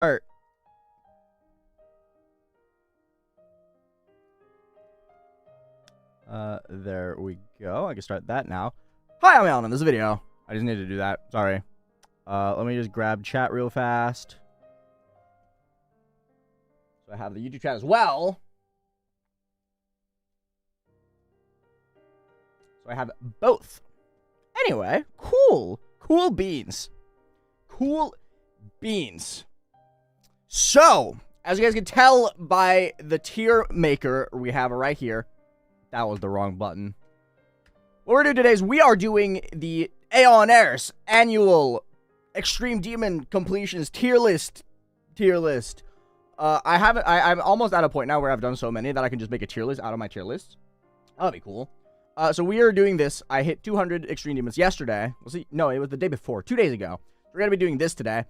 Alright. There we go. I can start that now. Hi, I'm Alan in this video. I just need to do that. Sorry. Let me just grab chat real fast. So I have the YouTube chat as well. So I have both. Anyway, cool. Cool beans. Cool beans. So, as you guys can tell by the tier maker we have right here. That was the wrong button. What we're doing today is we are doing the AeonAir's annual Extreme Demon Completions tier list. I'm almost at a point now where I've done so many that I can just make a tier list out of my tier list. That'll be cool. So we are doing this. I hit 200 Extreme Demons yesterday. No, it was the day before, 2 days ago. We're going to be doing this today.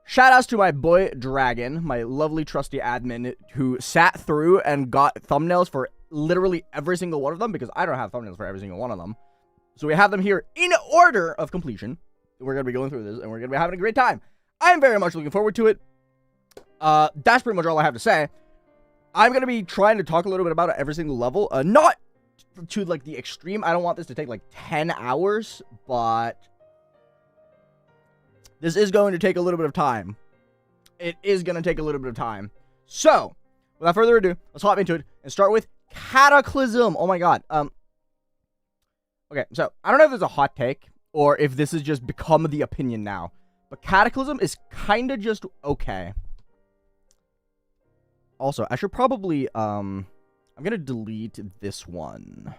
Shout outs to my boy Dragon, my lovely trusty admin, who sat through and got thumbnails for literally every single one of them, because I don't have thumbnails for every single one of them. So we have them here in order of completion. We're going to be going through this, and we're going to be having a great time. I'm very much looking forward to it. That's pretty much all I have to say. I'm going to be trying to talk a little bit about it every single level. Not to, like, the extreme. I don't want this to take, like, 10 hours, but this is going to take a little bit of time. It is going to take a little bit of time. So, without further ado, let's hop into it and start with Cataclysm. Oh my god. Okay, so I don't know if there's a hot take or if this has just become the opinion now, but Cataclysm is kind of just okay. Also, I should probably I'm gonna delete this one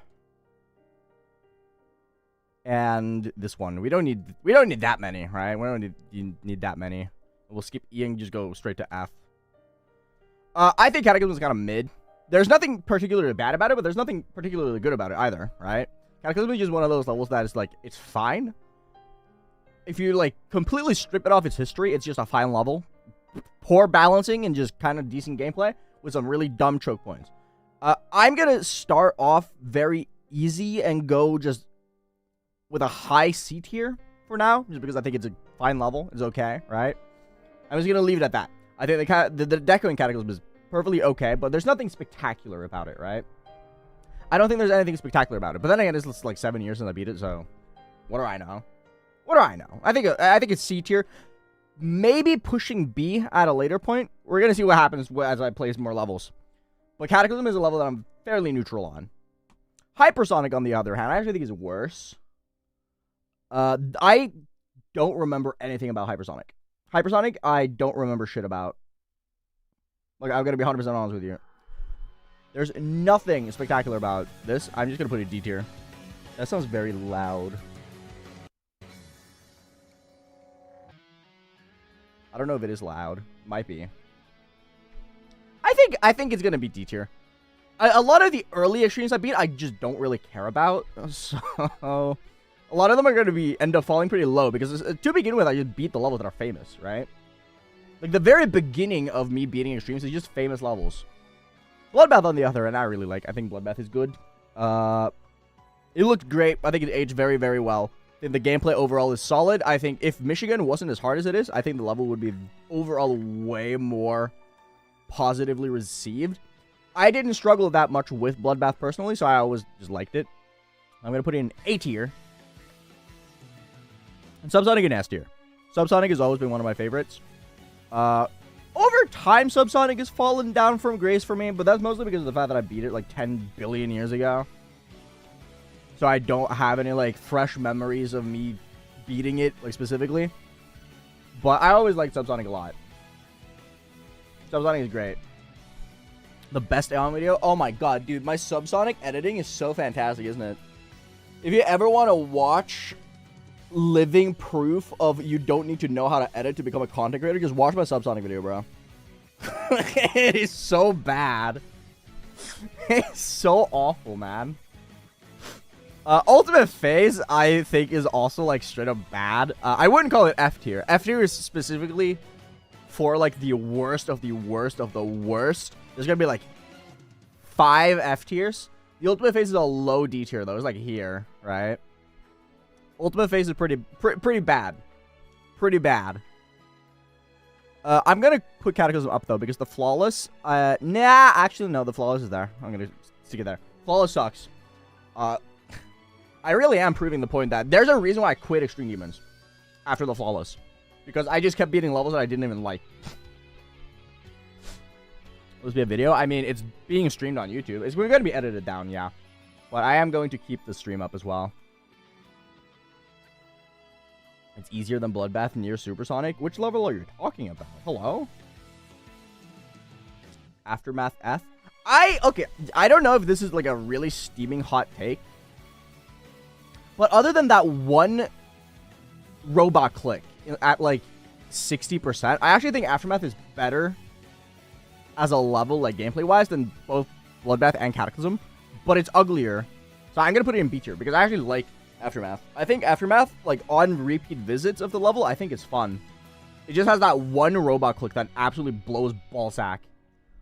and this one. We don't need that many, right? We don't need that many. We'll skip E and just go straight to F. I think Cataclysm is kind of mid. There's nothing particularly bad about it, but there's nothing particularly good about it either, right? Cataclysm is just one of those levels that is like, it's fine. If you like completely strip it off its history, it's just a fine level. Poor balancing and just kind of decent gameplay with some really dumb choke points. I'm going to start off very easy and go just with a high C tier for now, just because I think it's a fine level. It's okay, right? I'm just going to leave it at that. I think the deco in Cataclysm is perfectly okay, but there's nothing spectacular about it, right? I don't think there's anything spectacular about it. But then again, it's like 7 years since I beat it, so what do I know? What do I know? I think it's C tier. Maybe pushing B at a later point. We're gonna see what happens as I play more levels. But Cataclysm is a level that I'm fairly neutral on. Hypersonic, on the other hand, I actually think is worse. I don't remember anything about Hypersonic. Hypersonic, I don't remember shit about. Like, I'm gonna be 100% honest with you. There's nothing spectacular about this. I'm just gonna put a D tier. That sounds very loud. I don't know if it is loud. Might be. I think it's gonna be D tier. A lot of the early extremes I beat, I just don't really care about. So a lot of them are gonna end up falling pretty low because to begin with, I just beat the levels that are famous, right? Like, the very beginning of me beating extremes is just famous levels. Bloodbath, on the other end, I really like. I think Bloodbath is good. It looked great. I think it aged very, very well. I think the gameplay overall is solid. I think if Michigan wasn't as hard as it is, I think the level would be overall way more positively received. I didn't struggle that much with Bloodbath personally, so I always just liked it. I'm going to put it in A tier. And Subsonic in S tier. Subsonic has always been one of my favorites. Over time, Subsonic has fallen down from grace for me, but that's mostly because of the fact that I beat it like 10 billion years ago. So I don't have any like fresh memories of me beating it like specifically. But I always liked Subsonic a lot. Subsonic is great. The best Aeon video? Oh my god, dude, my Subsonic editing is so fantastic, isn't it? If you ever want to watch living proof of you don't need to know how to edit to become a content creator, just watch my Subsonic video, bro. It is so bad. It's so awful, man. Ultimate Phase, I think, is also like straight up bad. I wouldn't call it F tier. F tier is specifically for like the worst of the worst of the worst. There's gonna be like 5 F tiers. The Ultimate Phase is a low D tier though. It's like here, right? Ultimate Phase is pretty bad. Pretty bad. I'm gonna put Cataclysm up though because the Flawless. Nah, actually no, the Flawless is there. I'm gonna stick it there. Flawless sucks. I really am proving the point that there's a reason why I quit Extreme Demons after the Flawless, because I just kept beating levels that I didn't even like. Will this be a video? I mean, it's being streamed on YouTube. We're gonna be edited down, yeah, but I am going to keep the stream up as well. It's easier than Bloodbath near Supersonic. Which level are you talking about? Hello? Aftermath F? Okay, I don't know if this is like a really steaming hot take. But other than that one robot click at like 60%, I actually think Aftermath is better as a level, like gameplay-wise, than both Bloodbath and Cataclysm. But it's uglier. So I'm going to put it in B tier because I actually like Aftermath. I think Aftermath, like on repeat visits of the level, I think it's fun. It just has that one robot click that absolutely blows ballsack.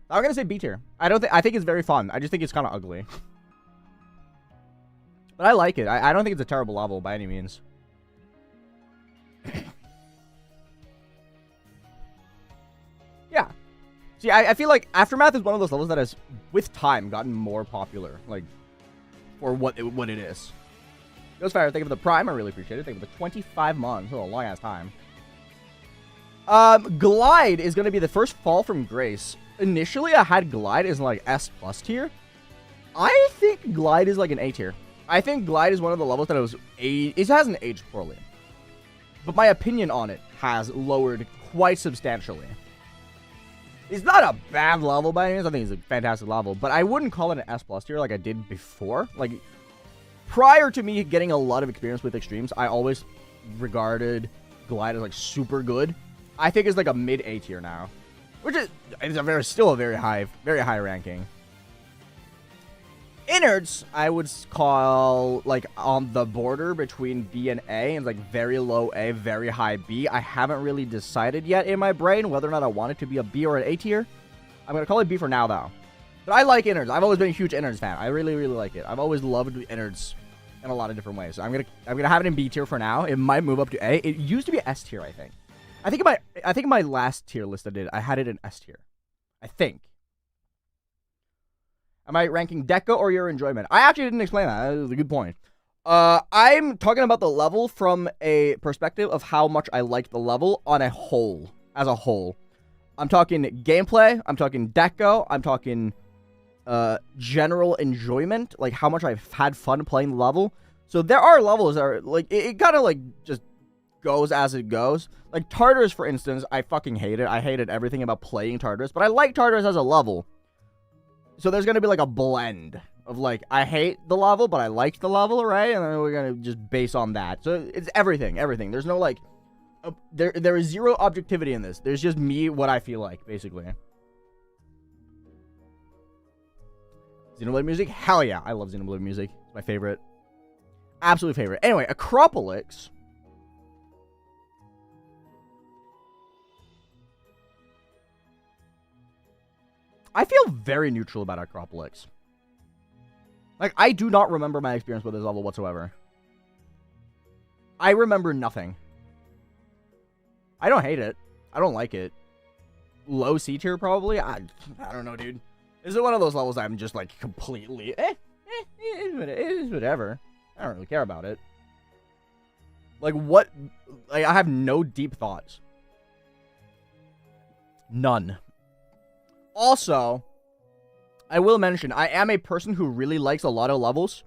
I'm gonna say B tier. I think it's very fun. I just think it's kind of ugly. But I like it. I don't think it's a terrible level by any means. Yeah. See, I feel like Aftermath is one of those levels that has, with time, gotten more popular. Like, for what it is. Goes Fire, thank you for the Prime. I really appreciate it. Thank you for the 25 months. Oh, a long-ass time. Glide is going to be the first fall from grace. Initially, I had Glide as, like, S+ tier. I think Glide is, like, an A tier. I think Glide is one of the levels that it hasn't aged poorly. But my opinion on it has lowered quite substantially. It's not a bad level by any means. I think it's a fantastic level. But I wouldn't call it an S+ tier like I did before. Like, prior to me getting a lot of experience with extremes, I always regarded Glide as like super good. I think it's like a mid A tier now, which is still a very high ranking. Innards, I would call like on the border between B and A, and like very low A, very high B. I haven't really decided yet in my brain whether or not I want it to be a B or an A tier. I'm gonna call it B for now though. But I like Innards. I've always been a huge Innards fan. I really, really like it. I've always loved Innards in a lot of different ways. So I'm gonna have it in B tier for now. It might move up to A. It used to be S tier, I think. I think my last tier list I had it in S tier. I think. Am I ranking Deco or your enjoyment? I actually didn't explain that. That was a good point. I'm talking about the level from a perspective of how much I like the level on a whole, as a whole. I'm talking gameplay. I'm talking Deco. I'm talking general enjoyment, like how much I've had fun playing the level. So there are levels that are like it kind of like just goes as it goes. Like Tartarus, for instance, I fucking hate it. I hated everything about playing Tartarus, but I like Tartarus as a level. So there's gonna be like a blend of like I hate the level, but I like the level, right? And then we're gonna just base on that. So it's everything. There's no like there is zero objectivity in this. There's just me, what I feel like, basically. Xenoblade music? Hell yeah. I love Xenoblade music. It's my favorite. Absolute favorite. Anyway, NecropoliX. I feel very neutral about NecropoliX. Like, I do not remember my experience with this level whatsoever. I remember nothing. I don't hate it. I don't like it. Low C tier, probably? I don't know, dude. This is one of those levels I'm just, like, completely... it's whatever. I don't really care about it. Like, what... Like, I have no deep thoughts. None. Also, I will mention, I am a person who really likes a lot of levels.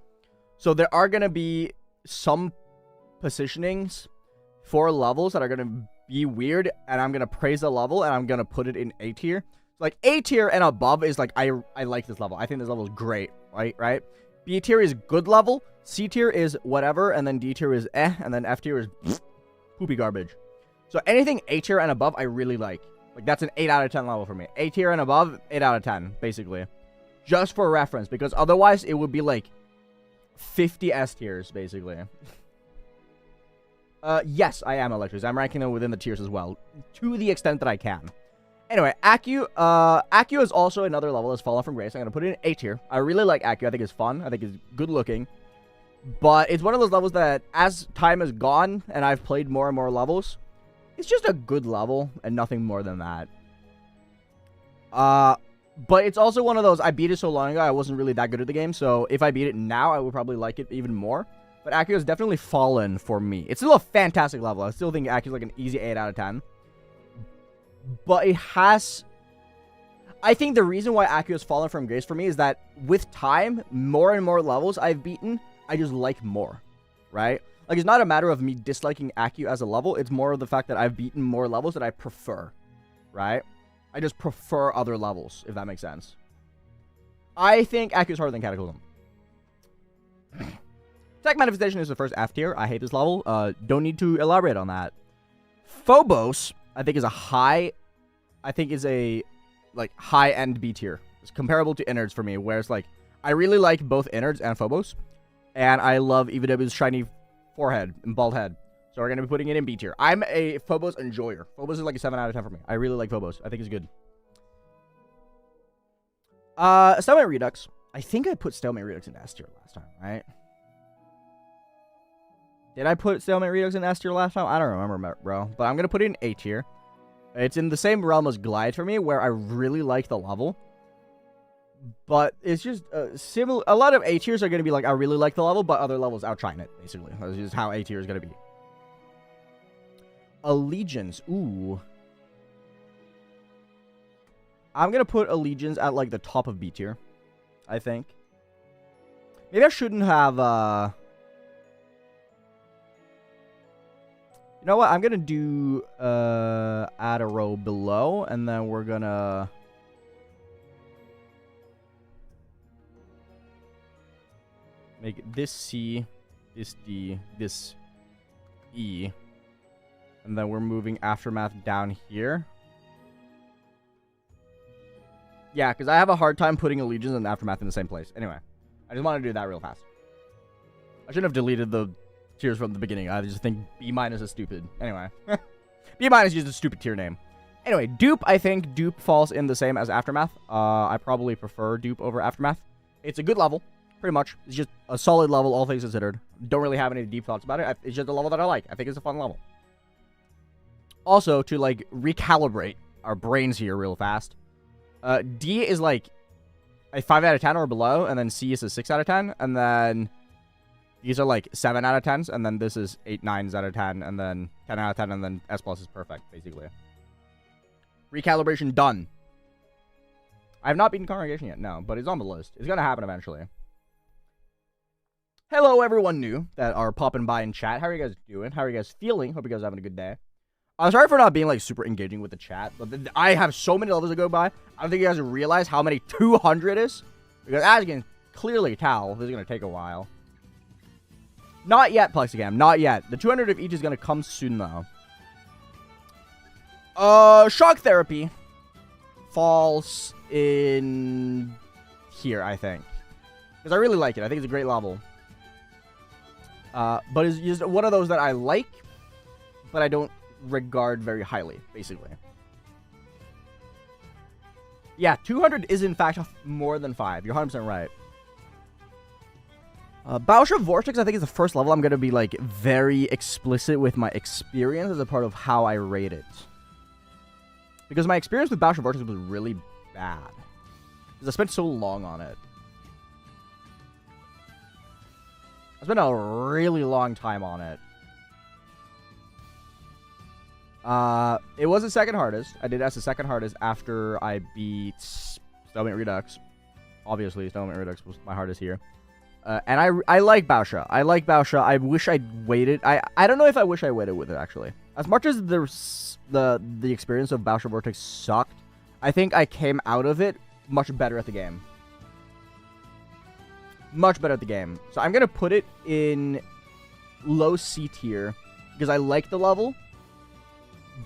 So there are going to be some positionings for levels that are going to be weird. And I'm going to praise the level and I'm going to put it in A tier. Like, A tier and above is like, I like this level. I think this level is great, right? B tier is good level. C tier is whatever. And then D tier is eh. And then F tier is poopy garbage. So anything A tier and above, I really like. Like, that's an 8 out of 10 level for me. A tier and above, 8 out of 10, basically. Just for reference, because otherwise it would be like 50 S tiers, basically. Yes, I am Electros. I'm ranking them within the tiers as well, to the extent that I can. Anyway, Accu. Accu is also another level that's fallen from grace. I'm going to put it in A tier. I really like Accu. I think it's fun. I think it's good looking. But it's one of those levels that, as time has gone and I've played more and more levels, It's just a good level and nothing more than that. But it's also one of those, I beat it so long ago, I wasn't really that good at the game, so if I beat it now, I would probably like it even more. But Accio has definitely fallen for me. It's still a fantastic level. I still think Accio is like an easy 8 out of 10. But it has... I think the reason why Accio has fallen from grace for me is that with time, more and more levels I've beaten, I just like more, right? Like, it's not a matter of me disliking Accio as a level, it's more of the fact that I've beaten more levels that I prefer, right? I just prefer other levels, if that makes sense. I think Accio is harder than Cataclysm. Tech Manifestation is the first F tier. I hate this level. Don't need to elaborate on that. Phobos, I think, is a high... I think is a, like, high-end B tier. It's comparable to Innards for me, where it's like, I really like both Innards and Phobos. And I love EVW's shiny forehead and bald head. So we're going to be putting it in B tier. I'm a Phobos enjoyer. Phobos is like a 7 out of 10 for me. I really like Phobos. I think it's good. Stalemate Redux. I think I put Stalemate Redux in S tier last time, right? Did I put Stalemate Redux in S tier last time? I don't remember, bro. But I'm going to put it in A tier. It's in the same realm as Glide for me, where I really like the level. But it's just similar. A lot of A tiers are going to be like, I really like the level, but other levels outshine it, basically. That's just how A tier is going to be. Allegiance. Ooh. I'm going to put Allegiance at, like, the top of B tier, I think. Maybe I shouldn't have, You know what? I'm going to do, add a row below, and then we're going to... make this C, this D, this E. And then we're moving Aftermath down here. Yeah, because I have a hard time putting Allegiance and Aftermath in the same place. Anyway, I just want to do that real fast. I shouldn't have deleted the tiers from the beginning. I just think B- is stupid. Anyway. B- is just a stupid tier name. Anyway, Dupe, I think Dupe falls in the same as Aftermath. I probably prefer Dupe over Aftermath. It's a good level. Pretty much. It's just a solid level, all things considered. Don't really have any deep thoughts about it. It's just a level that I like. I think it's a fun level. Also, to, like, recalibrate our brains here real fast. D is, like, a 5 out of 10 or below, and then C is a 6 out of 10, and then these are, like, 7 out of 10s, and then this is 8, 9s out of 10, and then 10 out of 10, and then S plus is perfect, basically. Recalibration done. I have not beaten Congregation yet, no, but it's on the list. It's gonna happen eventually. Hello, everyone new that are popping by in chat. How are you guys doing? How are you guys feeling? Hope you guys are having a good day. I'm sorry for not being, like, super engaging with the chat, but I have so many levels to go by. I don't think you guys realize how many 200 is. Because as you can clearly tell, this is going to take a while. Not yet, Plexigam. Not yet. The 200 of each is going to come soon, though. Shock Therapy falls in here, I think. Because I really like it. I think it's a great level. But it's just one of those that I like, but I don't regard very highly, basically. Yeah, 200 is in fact more than 5. You're 100% right. Bausha Vortex, I think, is the first level I'm going to be, like, very explicit with my experience as a part of how I rate it. Because my experience with Bausha Vortex was really bad. Because I spent so long on it. I spent a really long time on it. It was the second hardest. I did as the second hardest after I beat Stalemate Redux. Obviously, Stalemate Redux was my hardest here. And I like Bausha. I like Bausha. I wish I'd waited. I don't know if I wish I waited with it, actually. As much as the experience of Bausha Vortex sucked, I think I came out of it much better at the game. Much better at the game. So I'm going to put it in low C tier because I like the level.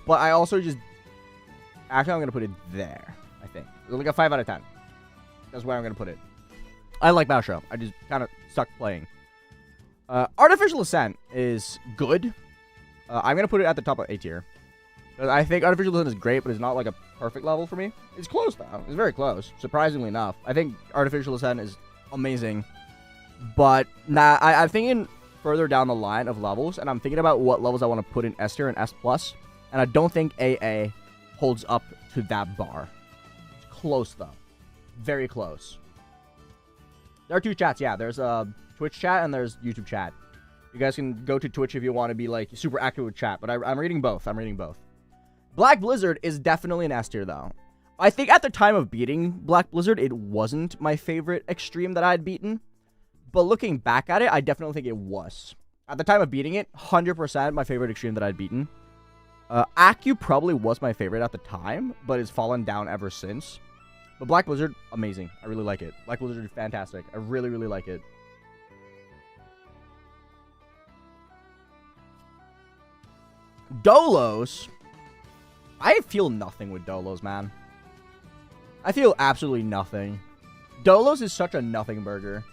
But I also just... Actually, I'm going to put it there, I think. It's like a 5 out of 10. That's where I'm going to put it. I like Bausha. I just kind of suck playing. Artificial Ascent is good. I'm going to put it at the top of A tier. I think Artificial Ascent is great, but it's not like a perfect level for me. It's close, though. It's very close, surprisingly enough. I think Artificial Ascent is amazing. But nah, I'm thinking further down the line of levels, and I'm thinking about what levels I want to put in S tier and S+. And I don't think AA holds up to that bar. It's close, though. Very close. There are 2 chats, yeah. There's a Twitch chat and there's YouTube chat. You guys can go to Twitch if you want to be, like, super active with chat. But I'm reading both. I'm reading both. Black Blizzard is definitely an S tier, though. I think at the time of beating Black Blizzard, it wasn't my favorite extreme that I had beaten. But looking back at it, I definitely think it was. At the time of beating it, 100% my favorite extreme that I'd beaten. Acu probably was my favorite at the time, but it's fallen down ever since. But Black Blizzard, amazing. I really like it. Black Blizzard is fantastic. I really, really like it. Dolos. I feel nothing with Dolos, man. I feel absolutely nothing. Dolos is such a nothing burger.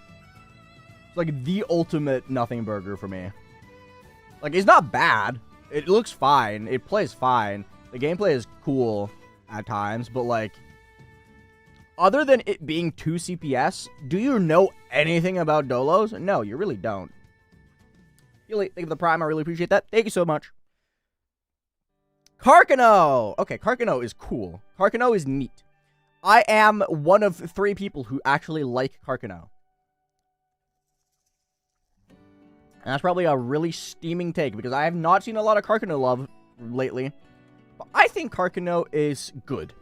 It's like the ultimate nothing burger for me. Like, it's not bad. It looks fine. It plays fine. The gameplay is cool at times, but like, other than it being 2 CPS, do you know anything about Dolos? No, you really don't. Thank you for the Prime. I really appreciate that. Thank you so much. Carcano! Okay, Carcano is cool. Carcano is neat. I am one of 3 people who actually like Carcano. And that's probably a really steaming take, because I have not seen a lot of Carcano love lately. But I think Carcano is good.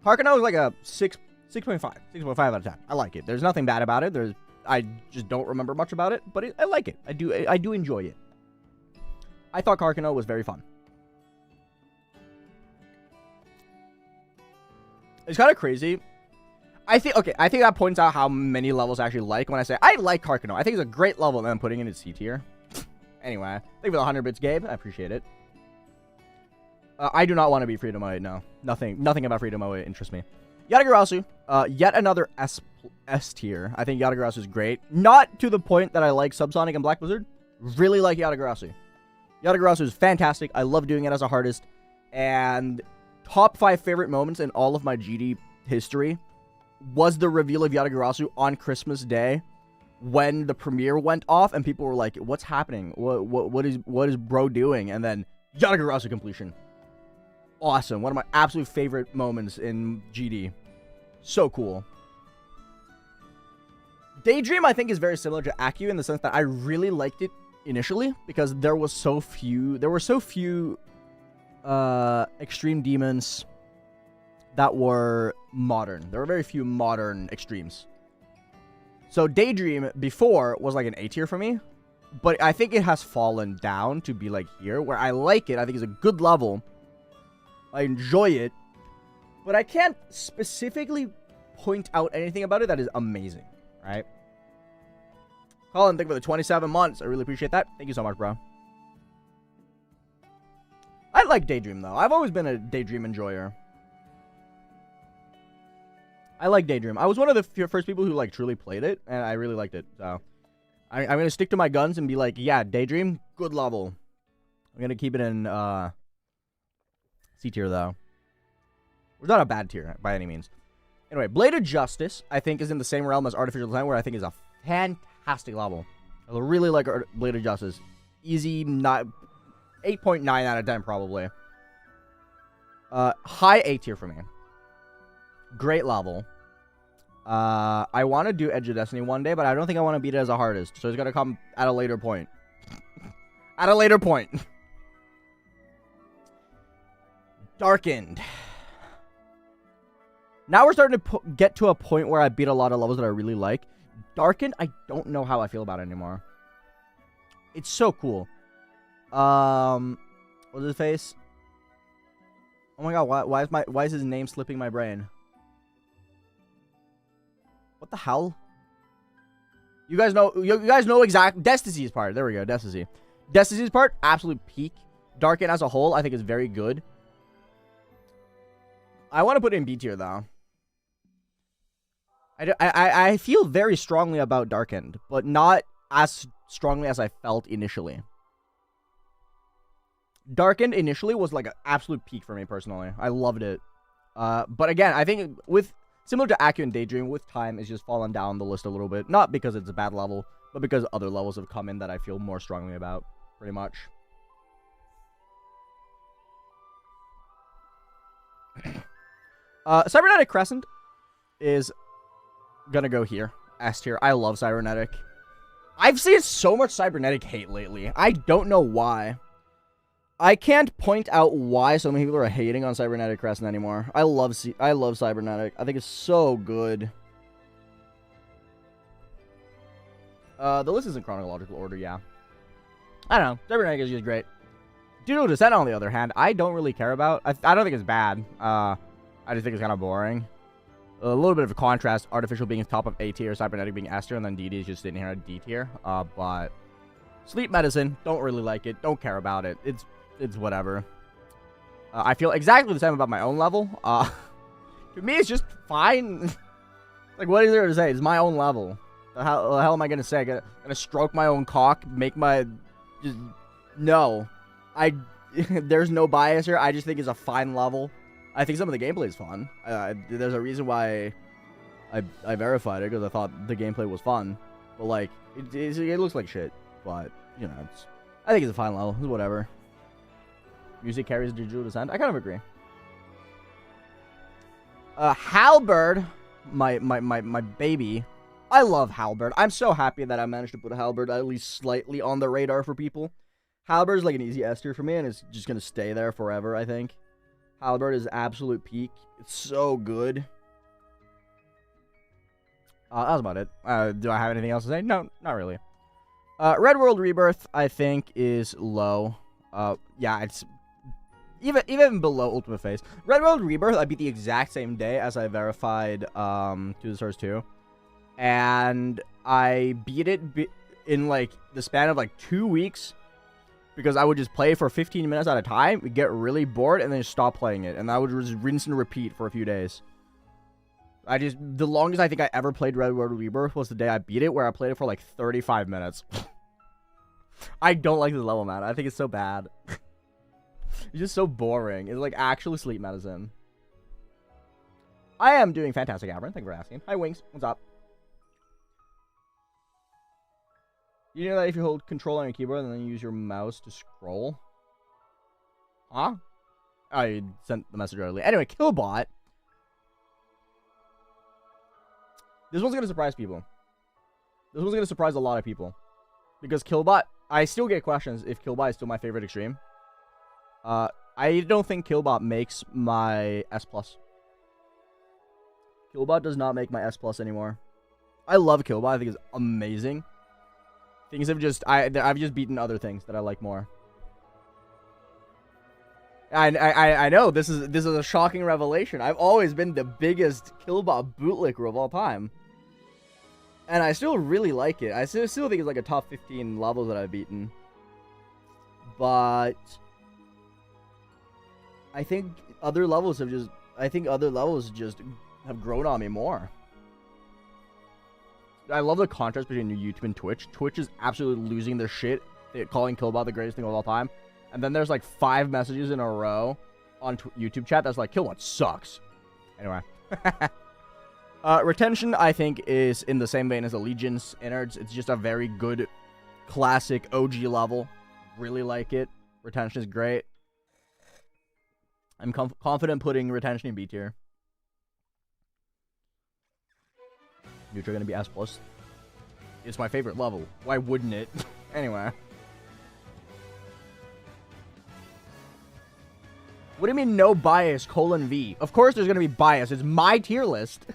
Carcano is like a 6.5 out of 10. I like it. There's nothing bad about it. I just don't remember much about it, but I like it. I do enjoy it. I thought Carcano was very fun. It's kind of crazy. I think that points out how many levels I actually like when I say I like Carcano. I think it's a great level, and I'm putting it in C tier. Anyway, thank you for the 100 bits, Gabe. I appreciate it. I do not want to be Freedom 08, no. Nothing about Freedom 08 interests me. Yatagarasu, yet another S tier. I think Yatagarasu is great. Not to the point that I like Subsonic and Black Blizzard. Really like Yatagarasu. Yatagarasu is fantastic. I love doing it as a hardest. And top 5 favorite moments in all of my GD history was the reveal of Yatagarasu on Christmas Day when the premiere went off and people were like, what's happening? What is bro doing? And then Yatagarasu completion. Awesome. One of my absolute favorite moments in GD. So cool. Daydream, I think, is very similar to Acu in the sense that I really liked it initially because there were so few extreme demons that were modern. There were very few modern extremes. So Daydream before was like an A tier for me, but I think it has fallen down to be like here, where I like it. I think it's a good level. I enjoy it, but I can't specifically point out anything about it that is amazing, right? Colin, thank you for the 27 months. I really appreciate that. Thank you so much, bro. I like Daydream, though. I've always been a Daydream enjoyer. I like Daydream. I was one of the first people who, like, truly played it, and I really liked it. So, I'm going to stick to my guns and be like, yeah, Daydream, good level. I'm going to keep it in, C tier, though. It's not a bad tier, by any means. Anyway, Blade of Justice, I think, is in the same realm as Artificial Design, where I think is a fantastic level. I really like Blade of Justice. Easy, not 8.9 out of 10, probably. High A tier for me. Great level. I want to do Edge of Destiny one day, but I don't think I want to beat it as a hardest. So it's got to come at a later point. At a later point. Darkened. Now we're starting to get to a point where I beat a lot of levels that I really like. Darkened, I don't know how I feel about it anymore. It's so cool. What's his face? Oh my god, why is his name slipping my brain? What the hell? You guys know exact Destiny's part. There we go, Destiny. Destiny's part, absolute peak. Darken as a whole, I think is very good. I want to put it in B tier though. I feel very strongly about Darkened, but not as strongly as I felt initially. Darkened initially was like an absolute peak for me personally. I loved it. But again, I think similar to Acu and Daydream, with time, it's just fallen down the list a little bit. Not because it's a bad level, but because other levels have come in that I feel more strongly about, pretty much. Cybernetic Crescent is gonna go here. S tier. I love Cybernetic. I've seen so much Cybernetic hate lately. I don't know why. I can't point out why so many people are hating on Cybernetic Crescent anymore. I love Cybernetic. I think it's so good. The list is in chronological order, yeah. I don't know. Cybernetic is just great. Dual Descent, on the other hand, I don't really care about. I don't think it's bad. I just think it's kind of boring. A little bit of a contrast. Artificial being top of A tier, Cybernetic being S tier, and then DD is just sitting here at D tier. But Sleep Medicine, don't really like it. Don't care about it. It's whatever. I feel exactly the same about my own level. To me, it's just fine. Like, what is there to say? It's my own level. The hell am I gonna say? Gonna stroke my own cock? Make my... Just... No. There's no bias here. I just think it's a fine level. I think some of the gameplay is fun. There's a reason why I verified it, because I thought the gameplay was fun. But, like, it looks like shit. But, you know, I think it's a fine level. It's whatever. Music carries Dual Descent. I kind of agree. Halberd, my baby. I love Halberd. I'm so happy that I managed to put Halberd at least slightly on the radar for people. Halberd is like an easy S tier for me, and it's just gonna stay there forever, I think. Halberd is absolute peak. It's so good. That was about it. Do I have anything else to say? No, not really. Red World Rebirth, I think, is low. Yeah, it's even below Ultimate Phase. Red World Rebirth, I beat the exact same day as I verified To the Stars 2. And I beat it in, like, the span of, like, 2 weeks. Because I would just play for 15 minutes at a time, we'd get really bored, and then just stop playing it. And I would just rinse and repeat for a few days. The longest I think I ever played Red World Rebirth was the day I beat it, where I played it for, like, 35 minutes. I don't like this level, man. I think it's so bad. It's just so boring. It's, like, actually Sleep Medicine. I am doing fantastic, Avern. Thank you for asking. Hi, Wings. What's up? You know that if you hold control on your keyboard and then you use your mouse to scroll? Huh? I sent the message earlier. Anyway, Killbot. This one's going to surprise people. This one's going to surprise a lot of people. Because Killbot, I still get questions if Killbot is still my favorite extreme. I don't think Killbot makes my S+. Killbot does not make my S+ anymore. I love Killbot. I think it's amazing. Things have just... I've just beaten other things that I like more. And I know this is a shocking revelation. I've always been the biggest Killbot bootlicker of all time. And I still really like it. I still think it's like a top 15 levels that I've beaten. But I think other levels have just... have grown on me more. I love the contrast between YouTube and Twitch. Twitch is absolutely losing their shit, calling Killbot the greatest thing of all time. And then there's like 5 messages in a row on YouTube chat that's like, Killbot sucks. Anyway. Retention, I think, is in the same vein as Allegiance Innards. It's just a very good, classic OG level. Really like it. Retention is great. I'm confident putting Retention in B tier. Neutral gonna be S+. It's my favorite level. Why wouldn't it? Anyway. What do you mean no bias, :V? Of course there's gonna be bias. It's my tier list.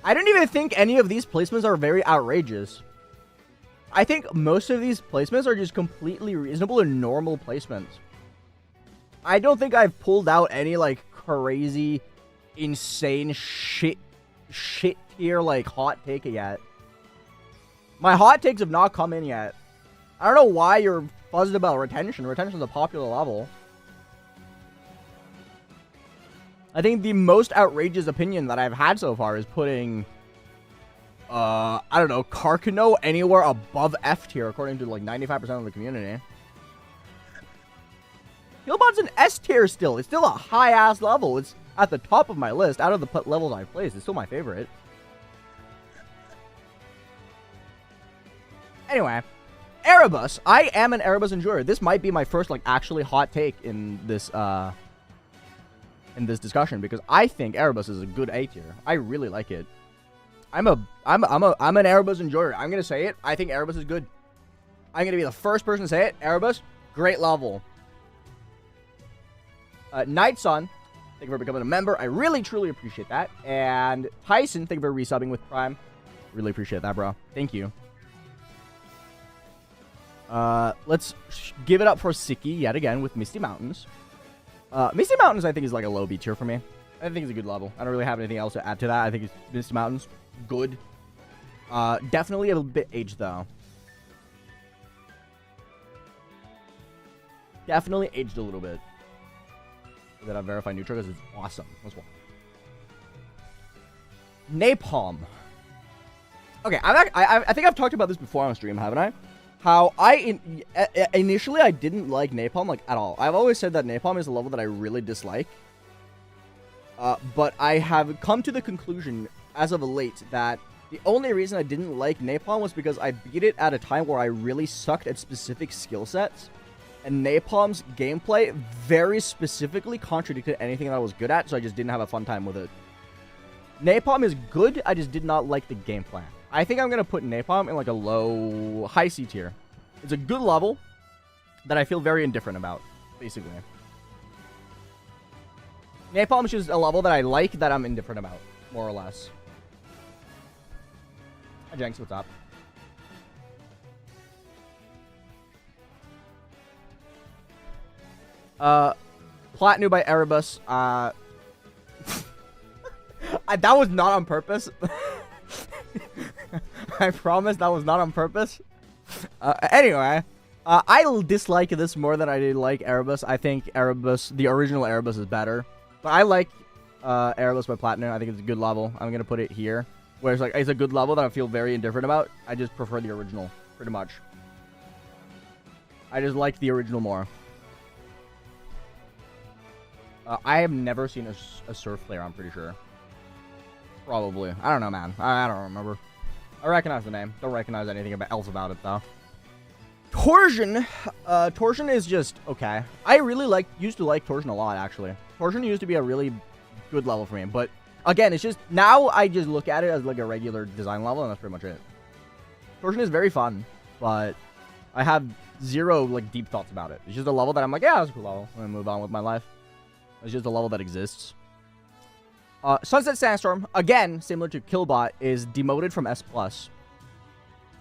I don't even think any of these placements are very outrageous. I think most of these placements are just completely reasonable and normal placements. I don't think I've pulled out any, like, crazy... insane shit tier like hot take yet. My hot takes have not come in yet. I don't know why you're buzzed about Retention. Retention is a popular level. I think the most outrageous opinion that I've had so far is putting I don't know, Carcano anywhere above F tier according to like 95% of the community. Killbot's an S tier still. It's still a high ass level. It's at the top of my list. Out of the levels I've placed, it's still my favorite. Anyway. Erebus. I am an Erebus enjoyer. This might be my first, like, actually hot take in this discussion, because I think Erebus is a good A tier. I really like it. I'm an Erebus enjoyer. I'm gonna say it. I think Erebus is good. I'm gonna be the first person to say it. Erebus, great level. Night Sun, thank you for becoming a member. I really, truly appreciate that. And Tyson, thank you for resubbing with Prime. Really appreciate that, bro. Thank you. Let's give it up for Sikky yet again with Misty Mountains. Misty Mountains, I think, is like a low B tier for me. I think it's a good level. I don't really have anything else to add to that. I think it's Misty Mountains, good. Definitely a bit aged, though. Definitely aged a little bit. That I've verified neutral because it's awesome. Let's watch. Napalm. Okay, I think I've talked about this before on stream, haven't I? How initially I didn't like Napalm, like, at all. I've always said that Napalm is a level that I really dislike. But I have come to the conclusion, as of late, that the only reason I didn't like Napalm was because I beat it at a time where I really sucked at specific skill sets. And Napalm's gameplay very specifically contradicted anything that I was good at, so I just didn't have a fun time with it. Napalm is good, I just did not like the game plan. I think I'm going to put Napalm in like a high C tier. It's a good level that I feel very indifferent about, basically. Napalm is just a level that I like that I'm indifferent about, more or less. Hi, Jenks, what's up? Platinum by Erebus. That was not on purpose. I promise that was not on purpose. Anyway, I dislike this more than I did like Erebus. I think Erebus, the original Erebus, is better. But I like Erebus by Platinum. I think it's a good level. I'm gonna put it here, where it's like it's a good level that I feel very indifferent about. I just prefer the original, pretty much. I just like the original more. I have never seen a surf player, I'm pretty sure. Probably. I don't know, man. I don't remember. I recognize the name. Don't recognize anything else about it, though. Torsion. Torsion is just okay. I really used to like Torsion a lot, actually. Torsion used to be a really good level for me. But, again, it's just... Now I just look at it as, like, a regular design level, and that's pretty much it. Torsion is very fun, but I have zero, like, deep thoughts about it. It's just a level that I'm like, yeah, that's a cool level. I'm gonna move on with my life. It's just a level that exists. Sunset Sandstorm, again, similar to Killbot, is demoted from S+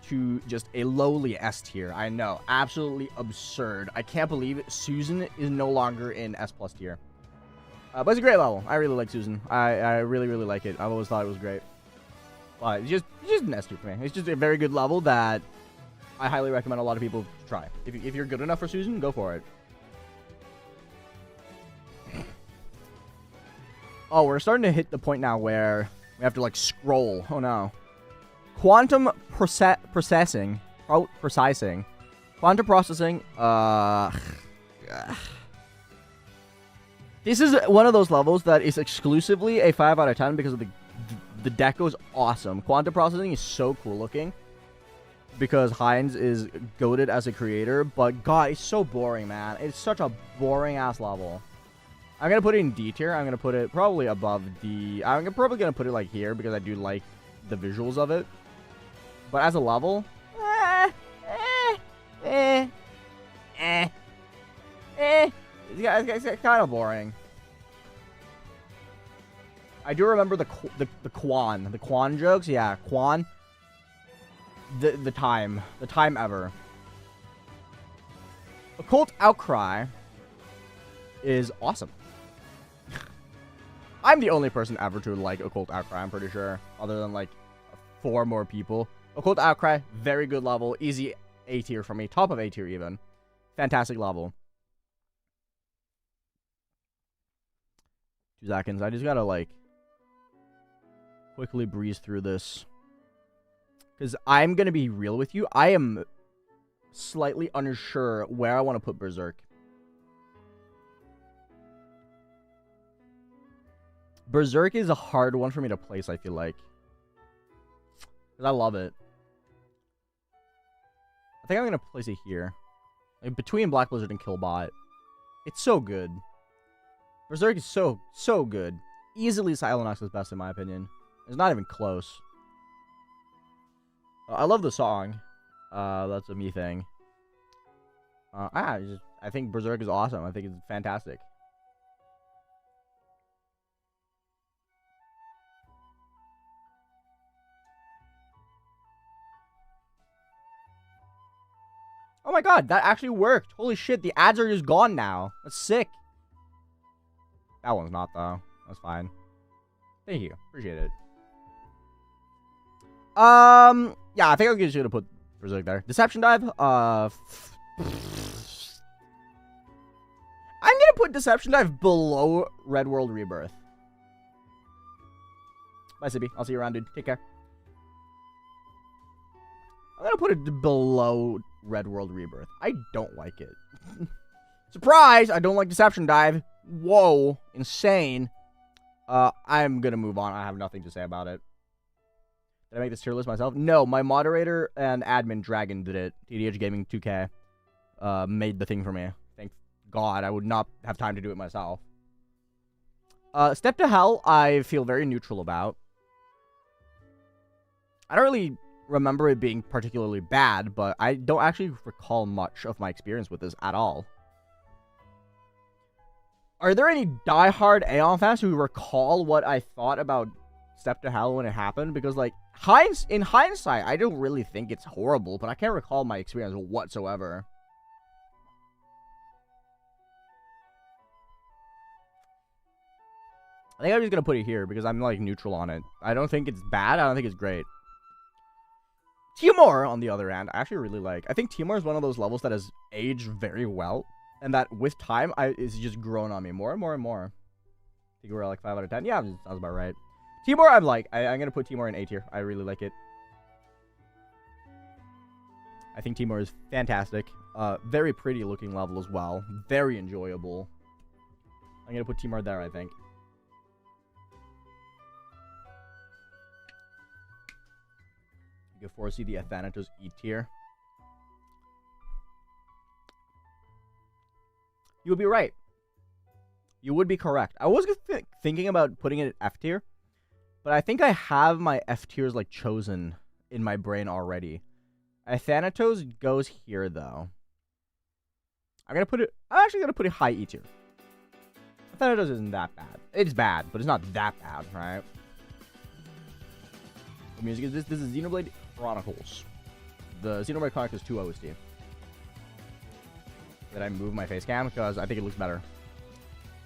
to just a lowly S tier. I know, absolutely absurd. I can't believe it. Susan is no longer in S+ tier. But it's a great level. I really like Susan. I really, really like it. I've always thought it was great. But it's just an S tier for me. It's just a very good level that I highly recommend a lot of people try. If you're good enough for Susan, go for it. Oh, we're starting to hit the point now where we have to, like, scroll. Oh, no. Quantum processing. Quantum processing. This is one of those levels that is exclusively a 5 out of 10 because of the deco is awesome. Quantum processing is so cool looking because Heinz is goated as a creator. But, God, it's so boring, man. It's such a boring-ass level. I'm going to put it in D tier. I'm going to put it probably above D. I'm probably going to put it like here because I do like the visuals of it. But as a level, it's kind of boring. I do remember the Quan jokes. Yeah, Quan. The time ever. Occult Outcry is awesome. I'm the only person ever to like Occult Outcry, I'm pretty sure. Other than, like, 4 more people. Occult Outcry, very good level. Easy A tier for me. Top of A tier, even. Fantastic level. 2 seconds. I just gotta, like, quickly breeze through this. Because I'm gonna be real with you. I am slightly unsure where I want to put Berserk. Berserk is a hard one for me to place, I feel like. Because I love it. I think I'm going to place it here. Like, between Black Blizzard and Killbot. It's so good. Berserk is so good. Easily Silonox's best in my opinion. It's not even close. I love the song. That's a me thing. I think Berserk is awesome. I think it's fantastic. Oh my god, that actually worked. Holy shit, the ads are just gone now. That's sick. That one's not, though. That's fine. Thank you. Appreciate it. Yeah, I think I'm just gonna put Berserk there. Deception Dive. I'm gonna put Deception Dive below Red World Rebirth. Bye, Sibby. I'll see you around, dude. Take care. I'm gonna put it below Red World Rebirth. I don't like it. Surprise! I don't like Deception Dive. Whoa. Insane. I'm gonna move on. I have nothing to say about it. Did I make this tier list myself? No, my moderator and admin Dragon did it. TDH Gaming 2K made the thing for me. Thank God. I would not have time to do it myself. Step to Hell, I feel very neutral about. I don't really remember it being particularly bad, but I don't actually recall much of my experience with this at all. Are there any diehard Aeon fans who recall what I thought about Step to Hell when it happened? Because, like, in hindsight, I don't really think it's horrible, but I can't recall my experience whatsoever. I think I'm just gonna put it here because I'm, like, neutral on it. I don't think it's bad. I don't think it's great. Timor, on the other hand, I actually really like. I think Timor is one of those levels that has aged very well, and that with time, it's just grown on me more and more and more. I think we're like 5 out of 10. Yeah, sounds about right. Timor, I'm like, I'm going to put Timor in A tier. I really like it. I think Timor is fantastic. Very pretty looking level as well. Very enjoyable. I'm going to put Timor there, I think. You can foresee the Athanatos E tier. You would be right. You would be correct. I was thinking about putting it at F tier, but I think I have my F tiers like chosen in my brain already. Athanatos goes here though. I'm actually gonna put it high E tier. Athanatos isn't that bad. It's bad, but it's not that bad, right? The music is this. This is Xenoblade Chronicles. The Xenoblade Chronicles 2 OST. Did I move my face cam? Because I think it looks better.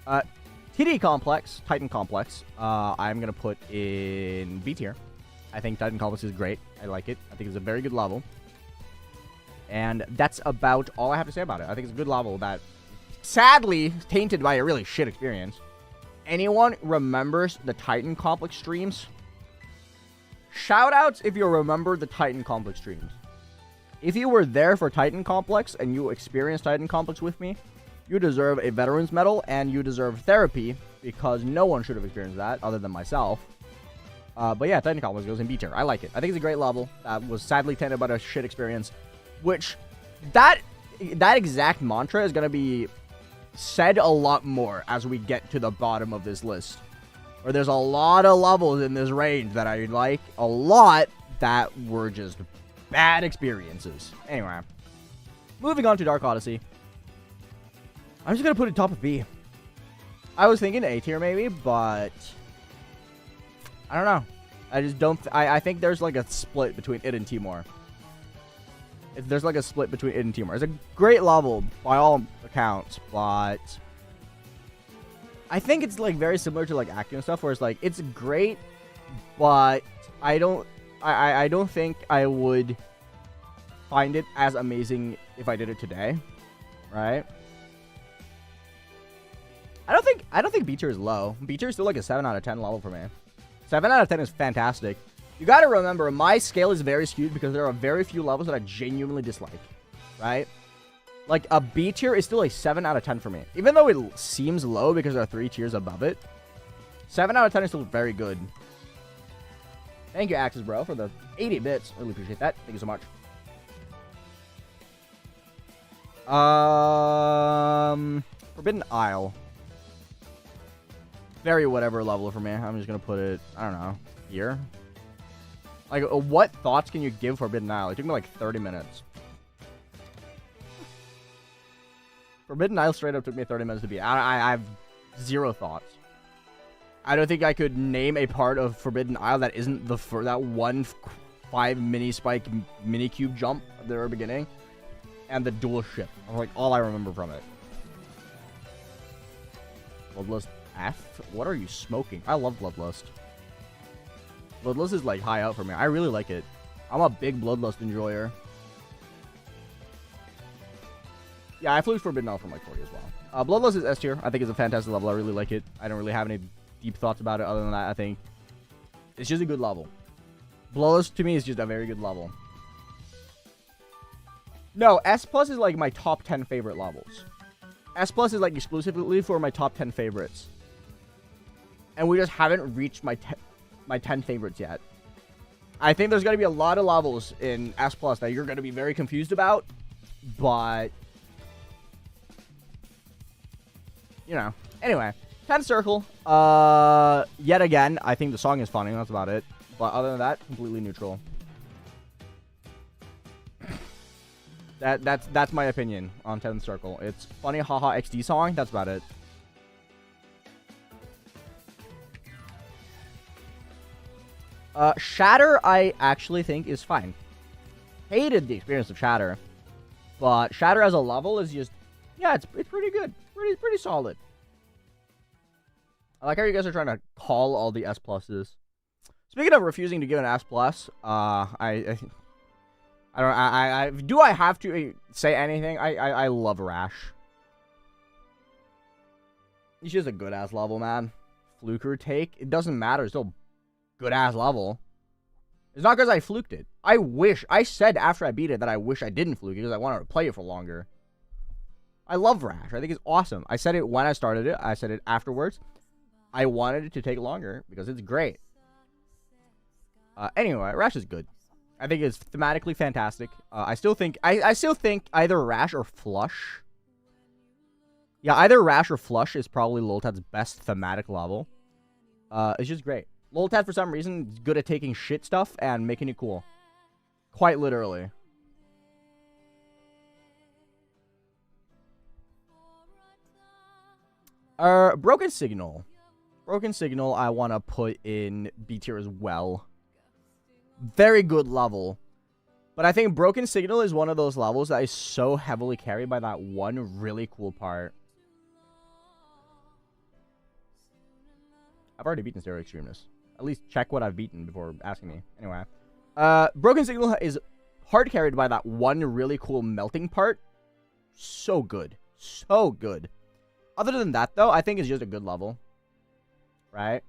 TD Complex, Titan Complex, I'm going to put in B tier. I think Titan Complex is great. I like it. I think it's a very good level. And that's about all I have to say about it. I think it's a good level that, sadly, tainted by a really shit experience. Anyone remembers the Titan Complex streams? Shoutouts if you remember the Titan Complex streams. If you were there for Titan Complex and you experienced Titan Complex with me, you deserve a Veterans Medal and you deserve therapy because no one should have experienced that other than myself. But yeah, Titan Complex goes in B tier. I like it. I think it's a great level. That was sadly tainted by a shit experience, which that exact mantra is going to be said a lot more as we get to the bottom of this list. Where there's a lot of levels in this range that I like a lot that were just bad experiences. Anyway, moving on to Dark Odyssey. I'm just going to put it top of B. I was thinking A tier maybe, but I don't know. I just don't... I think there's like a split between it and Timor. There's like a split between it and Timor. It's a great level by all accounts, but I think it's like very similar to like Active and stuff, where it's like it's great, but I don't think I would find it as amazing if I did it today, right? I don't think B tier is low. B tier is still like a 7 out of 10 level for me. 7 out of 10 is fantastic. You gotta remember, my scale is very skewed because there are very few levels that I genuinely dislike, right? Like, a B tier is still a 7 out of 10 for me. Even though it seems low because there are 3 tiers above it, 7 out of 10 is still very good. Thank you, Axis Bro, for the 80 bits. Really appreciate that. Thank you so much. Forbidden Isle. Very whatever level for me. I'm just gonna put it, I don't know, here. Like, what thoughts can you give Forbidden Isle? It took me like 30 minutes. Forbidden Isle straight up took me 30 minutes to beat. I have zero thoughts. I don't think I could name a part of Forbidden Isle that isn't that one 5 mini spike mini cube jump at the very beginning. And the dual ship. Like, all I remember from it. Bloodlust F? What are you smoking? I love Bloodlust. Bloodlust is, like, high up for me. I really like it. I'm a big Bloodlust enjoyer. Yeah, I flew Forbidden Isle from, like, 40 as well. Bloodlust is S tier. I think it's a fantastic level. I really like it. I don't really have any deep thoughts about it other than that. I think it's just a good level. Bloodlust, to me, is just a very good level. No, S plus is like my top 10 favorite levels. S plus is like exclusively for my top 10 favorites. And we just haven't reached my 10 favorites yet. I think there's going to be a lot of levels in S plus that you're going to be very confused about. But, you know. Anyway, 10th circle. Yet again, I think the song is funny. That's about it. But other than that, completely neutral. That's my opinion on 10th circle. It's funny, haha, XD song. That's about it. Shatter, I actually think is fine. Hated the experience of Shatter, but Shatter as a level is just, yeah, it's pretty good, pretty solid. I like how you guys are trying to call all the S pluses. Speaking of refusing to give an S plus, do I have to say anything? I love Rash. He's just a good-ass level, man. Fluker take, it doesn't matter. It's still good-ass level. It's not because I fluked it. I said after I beat it that I wish I didn't fluke it because I wanted to play it for longer. I love Rash. I think it's awesome. I said it when I started it. I said it afterwards. I wanted it to take longer because it's great. Anyway, Rash is good. I think it's thematically fantastic. I still think either Rash or Flush. Yeah, either Rash or Flush is probably Loltat's best thematic level. It's just great. Loltat, for some reason, is good at taking shit stuff and making it cool. Quite literally. Broken Signal. Broken Signal, I want to put in B tier as well. Very good level. But I think Broken Signal is one of those levels that is so heavily carried by that one really cool part. I've already beaten Stereo Extremist. At least check what I've beaten before asking me. Anyway. Broken Signal is hard carried by that one really cool melting part. So good. So good. Other than that, though, I think it's just a good level. Right?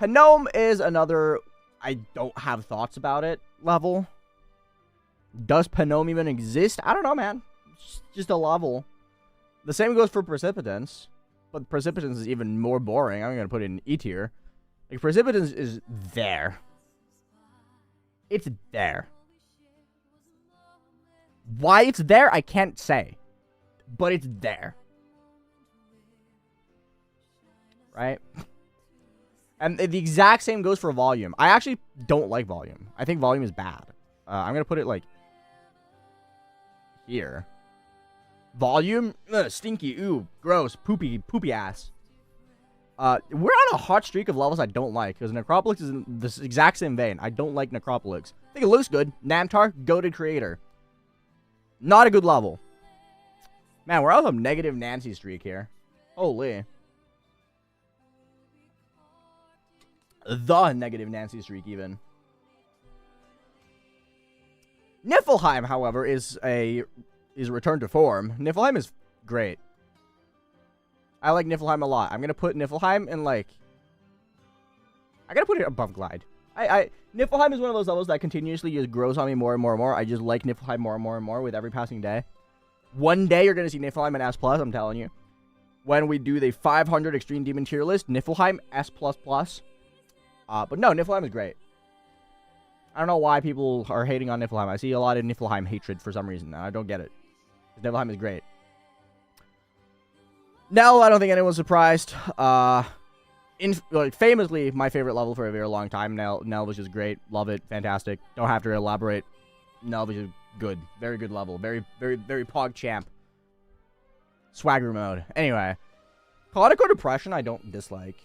Penombre is another, I don't have thoughts about it, level. Does Penombre even exist? I don't know, man. It's just a level. The same goes for Precipitance. But Precipitance is even more boring. I'm going to put it in E tier. Like, Precipitance is there. It's there. Why it's there, I can't say. But it's there. Right? And the exact same goes for Volume. I actually don't like Volume. I think Volume is bad. I'm going to put it, like, here. Volume? Ugh, stinky. Ooh, gross. Poopy ass. We're on a hot streak of levels I don't like, because NecropoliX is in this exact same vein. I don't like NecropoliX. I think it looks good. Namtar, goated creator. Not a good level. Man, we're on a negative Nancy streak here. Holy. The negative Nancy streak, even. Niflheim, however, is a return to form. Niflheim is great. I like Niflheim a lot. I'm gonna put Niflheim in, like, I gotta put it above Glide. Niflheim is one of those levels that continuously just grows on me more and more and more. I just like Niflheim more and more and more with every passing day. One day you're gonna see Niflheim in S+, I'm telling you. When we do the 500 Extreme Demon tier list, Niflheim S++. But no, Niflheim is great. I don't know why people are hating on Niflheim. I see a lot of Niflheim hatred for some reason, and I don't get it. Niflheim is great. Nell, I don't think anyone's surprised. Famously, my favorite level for a very long time. Nell was just great. Love it. Fantastic. Don't have to elaborate. Nell was just good. Very good level. Very, very, very pog champ. Swagger mode. Anyway. Conical Depression, I don't dislike.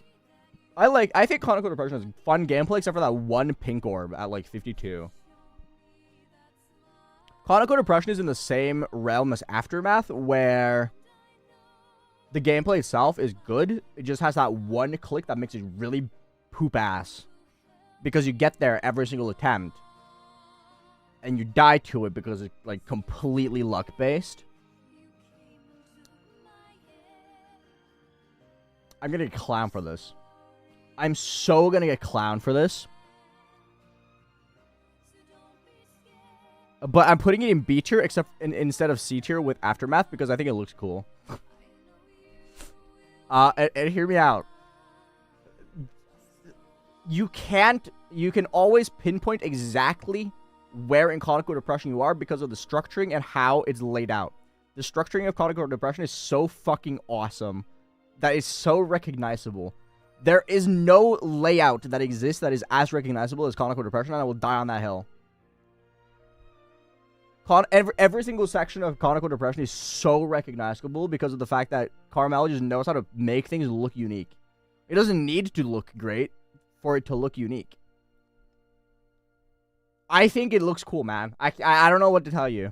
I think Conical Depression is fun gameplay, except for that one pink orb at, like, 52. Conical Depression is in the same realm as Aftermath, where the gameplay itself is good. It just has that one click that makes it really poop ass. Because you get there every single attempt. And you die to it because it's, like, completely luck-based. I'm gonna get clown for this. I'm so gonna get clown for this. But I'm putting it in B tier instead of C tier with Aftermath because I think it looks cool. And hear me out. You can always pinpoint exactly where in Conical Depression you are because of the structuring and how it's laid out. The structuring of Conical Depression is so fucking awesome that is so recognizable. There is no layout that exists that is as recognizable as Conical Depression, and I will die on that hill. Every single section of Conical Depression is so recognizable because of the fact that Carmel just knows how to make things look unique. It doesn't need to look great for it to look unique. I think it looks cool, man. I don't know what to tell you.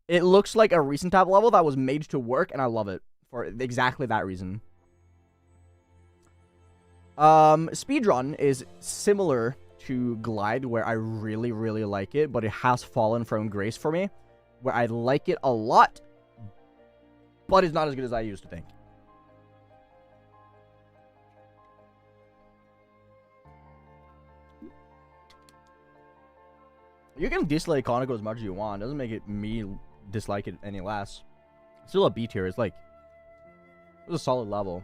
It looks like a recent tab level that was made to work, and I love it for exactly that reason. Speedrun is similar to Glide, where I really, really like it, but it has fallen from grace for me, where I like it a lot, but it's not as good as I used to think. You can dislike Conical as much as you want. It doesn't make it me dislike it any less. Still a B tier. It's like, it was a solid level.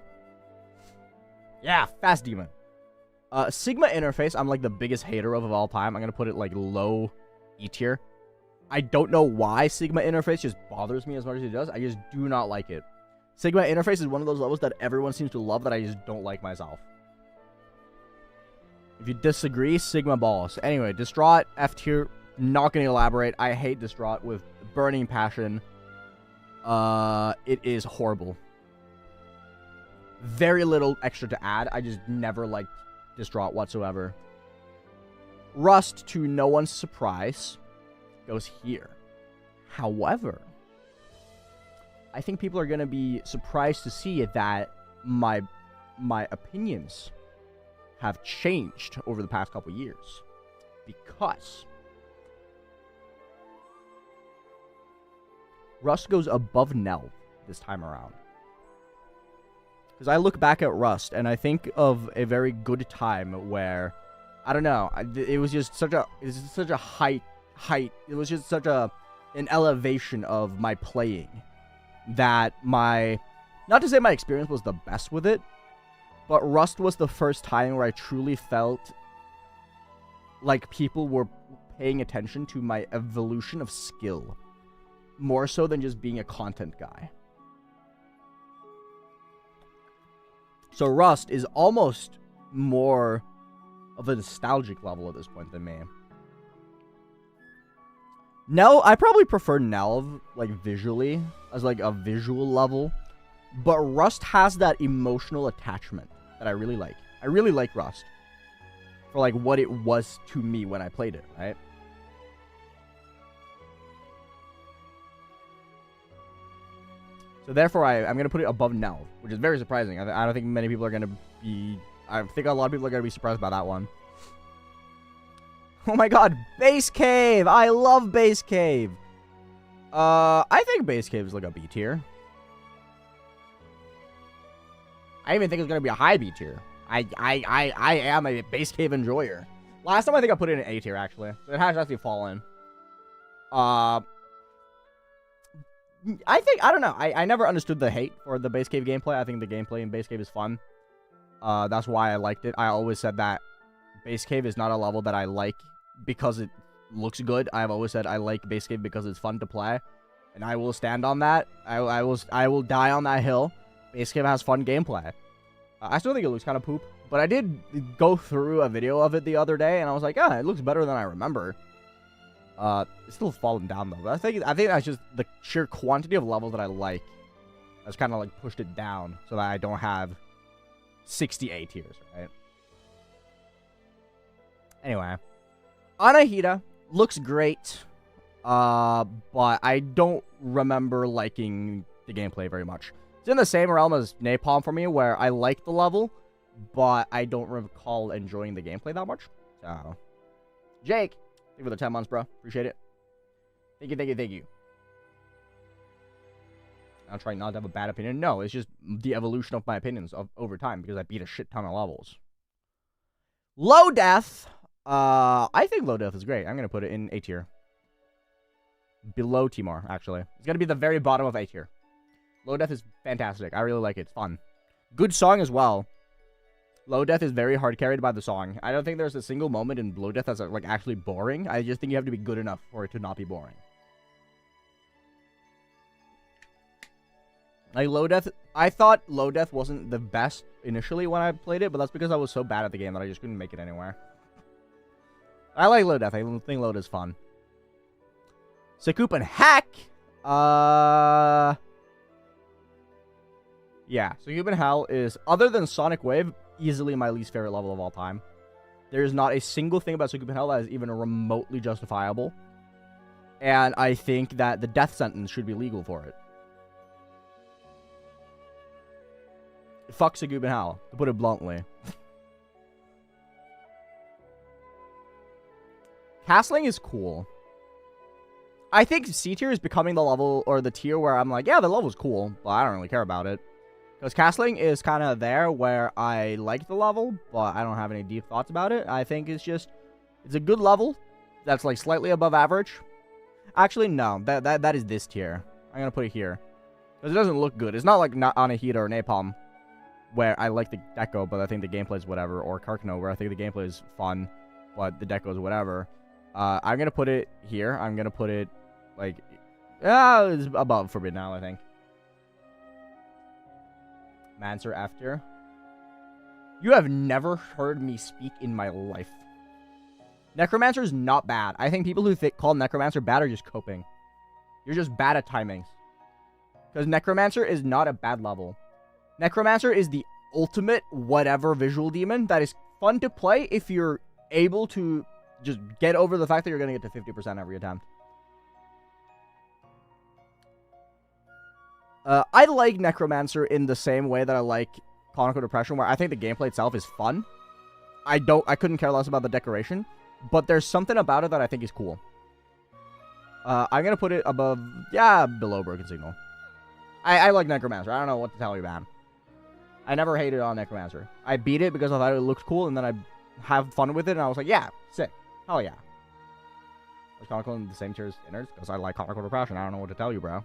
Yeah, Fast Demon. Sigma interface, I'm like the biggest hater of all time. I'm going to put it like low E tier. I don't know why Sigma interface just bothers me as much as it does. I just do not like it. Sigma interface is one of those levels that everyone seems to love that I just don't like myself. If you disagree, Sigma balls. Anyway, Distraught, F tier. Not going to elaborate. I hate Distraught with burning passion. It is horrible. Very little extra to add. I just never liked Distraught whatsoever. Rust, to no one's surprise, goes here. However, I think people are going to be surprised to see that my opinions have changed over the past couple years. Because Rust goes above Nell this time around. Because I look back at Rust, and I think of a very good time where, I don't know, it was just such a height, it was just such an elevation of my playing, that not to say my experience was the best with it, but Rust was the first time where I truly felt like people were paying attention to my evolution of skill, more so than just being a content guy. So Rust is almost more of a nostalgic level at this point than me. Nell, I probably prefer Nell, like, visually, as, like, a visual level. But Rust has that emotional attachment that I really like. I really like Rust. For, like, what it was to me when I played it, right? So therefore, I'm going to put it above Nell, which is very surprising. I don't think many people are going to be... I think a lot of people are going to be surprised by that one. Oh my god, Base Cave! I love Base Cave! I think Base Cave is like a B tier. I even think it's going to be a high B tier. I am a Base Cave enjoyer. Last time I think I put it in A tier, actually. So it has actually fallen. I don't know. I never understood the hate for the Base Cave gameplay. I think the gameplay in Base Cave is fun. That's why I liked it. I always said that Base Cave is not a level that I like because it looks good. I've always said I like base game because it's fun to play, and I will stand on that. I will die on that hill. Base game has fun gameplay. I still think it looks kind of poop, but I did go through a video of it the other day, and I was like, yeah, it looks better than I remember. It's still falling down though. But I think that's just the sheer quantity of levels that I like. That's kind of like pushed it down so that I don't have 68 tiers, right? Anyway, Anahita looks great, but I don't remember liking the gameplay very much. It's in the same realm as Napalm for me, where I like the level, but I don't recall enjoying the gameplay that much. So, Jake, thank you for the 10 months, bro. Appreciate it. Thank you, thank you, thank you. I'm trying not to have a bad opinion. No, it's just the evolution of my opinions over time because I beat a shit ton of levels. Low Death. I think Low Death is great. I'm going to put it in A tier. Below Timor, actually. It's going to be the very bottom of A tier. Low Death is fantastic. I really like it. It's fun. Good song as well. Low Death is very hard carried by the song. I don't think there's a single moment in Low Death that's like actually boring. I just think you have to be good enough for it to not be boring. Like Low Death, I thought Low Death wasn't the best initially when I played it, but that's because I was so bad at the game that I just couldn't make it anywhere. I like Low Death. I think Low Death is fun. Sakup and Hack. Yeah, so Human Hell is, other than Sonic Wave, easily my least favorite level of all time. There is not a single thing about Sakup and Hell that is even remotely justifiable. And I think that the death sentence should be legal for it. Fuck Sakup and Hell, to put it bluntly. Castling is cool. I think C tier is becoming the level, or the tier where I'm like, yeah, the level's cool, but I don't really care about it. Because Castling is kind of there where I like the level, but I don't have any deep thoughts about it. I think it's just, it's a good level that's like slightly above average. Actually, no, that is this tier. I'm going to put it here. Because it doesn't look good. It's not like Anahita or Napalm, where I like the deco, but I think the gameplay is whatever. Or Karkno, where I think the gameplay is fun, but the deco is whatever. I'm going to put it here. I'm going to put it, like, it's above Forbidden now, I think. Mancer F tier. You have never heard me speak in my life. Necromancer is not bad. I think people who call Necromancer bad are just coping. You're just bad at timings. Because Necromancer is not a bad level. Necromancer is the ultimate whatever visual demon that is fun to play if you're able to just get over the fact that you're going to get to 50% every attempt. I like Necromancer in the same way that I like Conical Depression, where I think the gameplay itself is fun. I couldn't care less about the decoration, but there's something about it that I think is cool. I'm gonna put it above, below Broken Signal. I like Necromancer. I don't know what to tell you, man. I never hated on Necromancer. I beat it because I thought it looked cool, and then I have fun with it, and I was like, yeah, sick. Hell yeah. Was Conical in the same tier as Innards? Because I like Conical Depression. I don't know what to tell you, bro.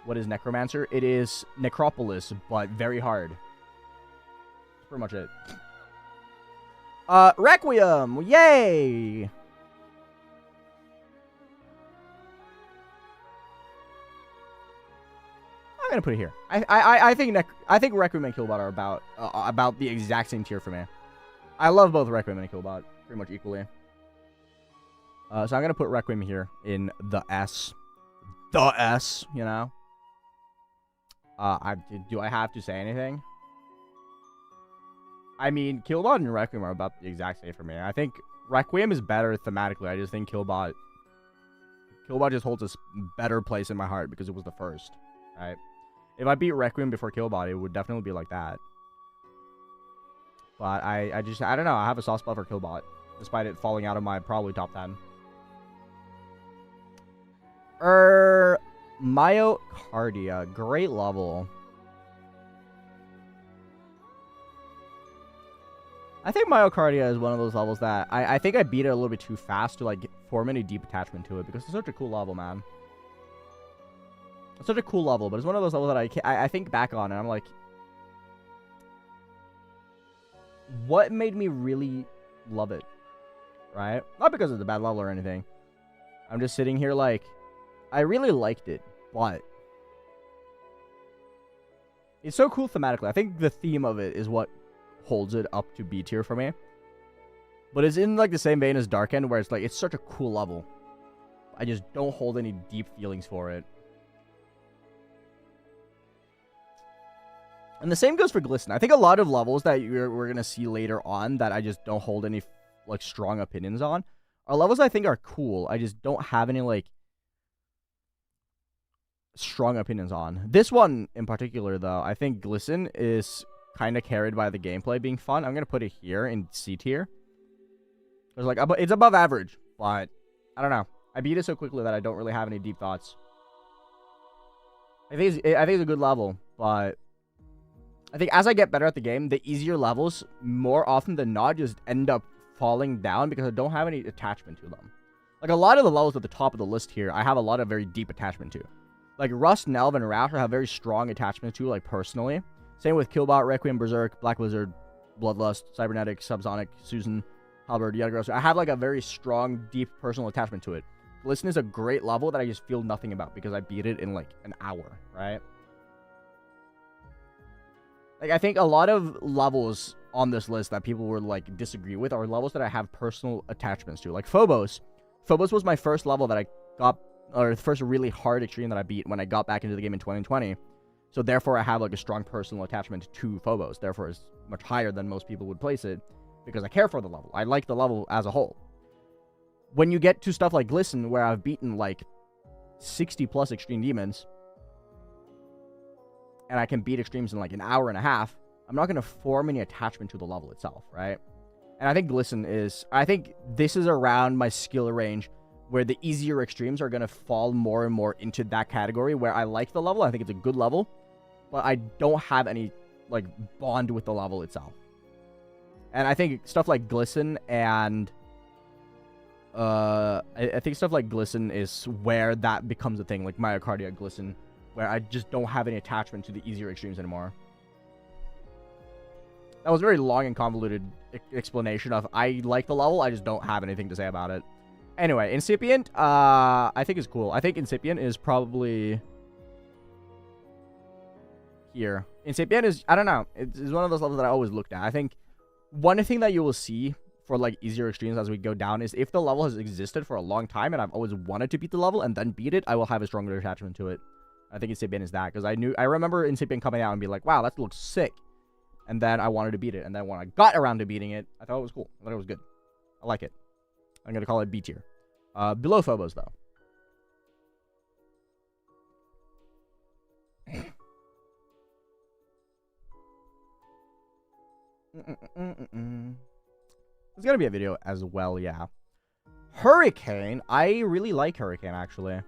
What is Necromancer? It is NecropoliX, but very hard. That's pretty much it. Requiem! Yay! I'm gonna put it here. I think Requiem and Killbot are about the exact same tier for me. I love both Requiem and Killbot pretty much equally. So I'm gonna put Requiem here in the S. The S, you know? Do I have to say anything? I mean, Killbot and Requiem are about the exact same for me. I think Requiem is better thematically. I just think Killbot just holds a better place in my heart because it was the first, right? If I beat Requiem before Killbot, it would definitely be like that. But I don't know. I have a soft spot for Killbot, despite it falling out of my probably top 10. Myocardia, great level. I think Myocardia is one of those levels that I think I beat it a little bit too fast to like form any deep attachment to it because it's such a cool level, man. It's such a cool level, but it's one of those levels that I think back on and I'm like, what made me really love it, right? Not because it's a bad level or anything. I'm just sitting here like, I really liked it, but it's so cool thematically. I think the theme of it is what holds it up to B tier for me. But it's in like the same vein as Dark End, where it's like, it's such a cool level. I just don't hold any deep feelings for it. And the same goes for Glisten. I think a lot of levels that we're going to see later on that I just don't hold any like strong opinions on are levels I think are cool. I just don't have any like strong opinions on. This one in particular, though, I think Glisten is kind of carried by the gameplay being fun. I'm going to put it here in C tier. It's like, it's above average, but I don't know. I beat it so quickly that I don't really have any deep thoughts. I think it's a good level, but I think as I get better at the game, the easier levels, more often than not, just end up falling down because I don't have any attachment to them. Like, a lot of the levels at the top of the list here, I have a lot of very deep attachment to. Like, Rust, Nelv, and Raptor have very strong attachment to, like, personally. Same with Killbot, Requiem, Berserk, Black Wizard, Bloodlust, Cybernetic, Subsonic, Susan, Halberd, Yadagross. I have, like, a very strong, deep personal attachment to it. Glisten is a great level that I just feel nothing about because I beat it in, like, an hour, right? Like, I think a lot of levels on this list that people would, like, disagree with are levels that I have personal attachments to. Like, Phobos. Phobos was my first level that I got, or the first really hard extreme that I beat when I got back into the game in 2020. So, therefore, I have, like, a strong personal attachment to Phobos. Therefore, it's much higher than most people would place it because I care for the level. I like the level as a whole. When you get to stuff like Glisten, where I've beaten, like, 60-plus extreme demons, and I can beat extremes in, like, an hour and a half, I'm not going to form any attachment to the level itself, right? And I think Glisten is... I think this is around my skill range where the easier extremes are going to fall more and more into that category where I like the level. I think it's a good level, but I don't have any, like, bond with the level itself. And I think stuff like Glisten and... I think stuff like Glisten is where that becomes a thing, like Myocardia, Glisten, where I just don't have any attachment to the easier extremes anymore. That was a very long and convoluted explanation of I like the level, I just don't have anything to say about it. Anyway, Incipient, I think is cool. I think Incipient is probably here. Incipient is, I don't know, it's one of those levels that I always looked at. I think one thing that you will see for, like, easier extremes as we go down is if the level has existed for a long time and I've always wanted to beat the level and then beat it, I will have a stronger attachment to it. I think Incipient is that, because I remember Incipient coming out and be like, wow, that looks sick. And then I wanted to beat it, and then when I got around to beating it, I thought it was cool. I thought it was good. I like it. I'm going to call it B tier. Below Phobos, though. There's going to be a video as well, yeah. Hurricane. I really like Hurricane, actually.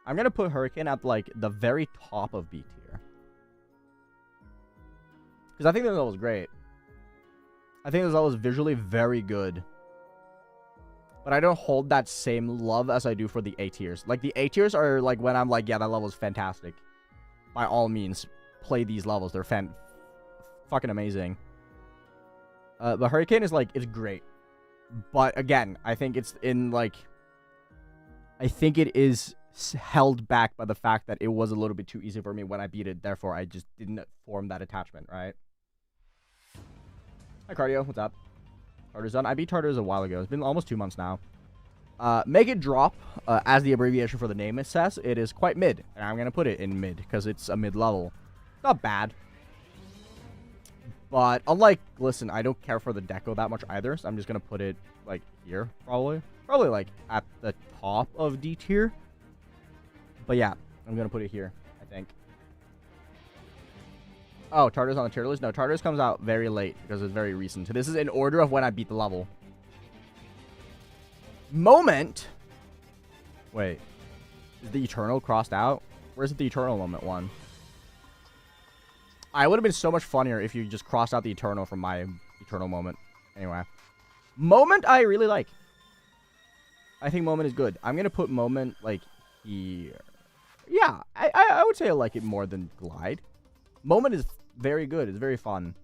I'm going to put Hurricane at, like, the very top of B tier. Because I think this level was great. I think this level is visually very good. But I don't hold that same love as I do for the A tiers. Like, the A tiers are, like, when I'm like, yeah, that level is fantastic. By all means, play these levels. They're fucking amazing. But Hurricane is, like, it's great. But, again, I think it's in, like... I think it is held back by the fact that it was a little bit too easy for me when I beat it. Therefore, I just didn't form that attachment, right? Hi, Cardio. What's up? Tartar's done. I beat Tartar's a while ago. It's been almost 2 months now. Make it drop, as the abbreviation for the name it says, it is quite mid. And I'm going to put it in mid, because it's a mid level. Not bad. But unlike Glisten, I don't care for the deco that much either. So I'm just going to put it, like, here, probably. Probably, like, at the top of D tier. But yeah, I'm going to put it here, I think. Oh, Tartar's on the tier list? No, Tartar's comes out very late because it's very recent. This is in order of when I beat the level. Moment. Wait. Is the Eternal crossed out? Where's the Eternal Moment one? I would have been so much funnier if you just crossed out the Eternal from my Eternal Moment. Anyway. Moment I really like. I think Moment is good. I'm going to put Moment, like, here. Yeah, I would say I like it more than Glide. Moment is very good. It's very fun.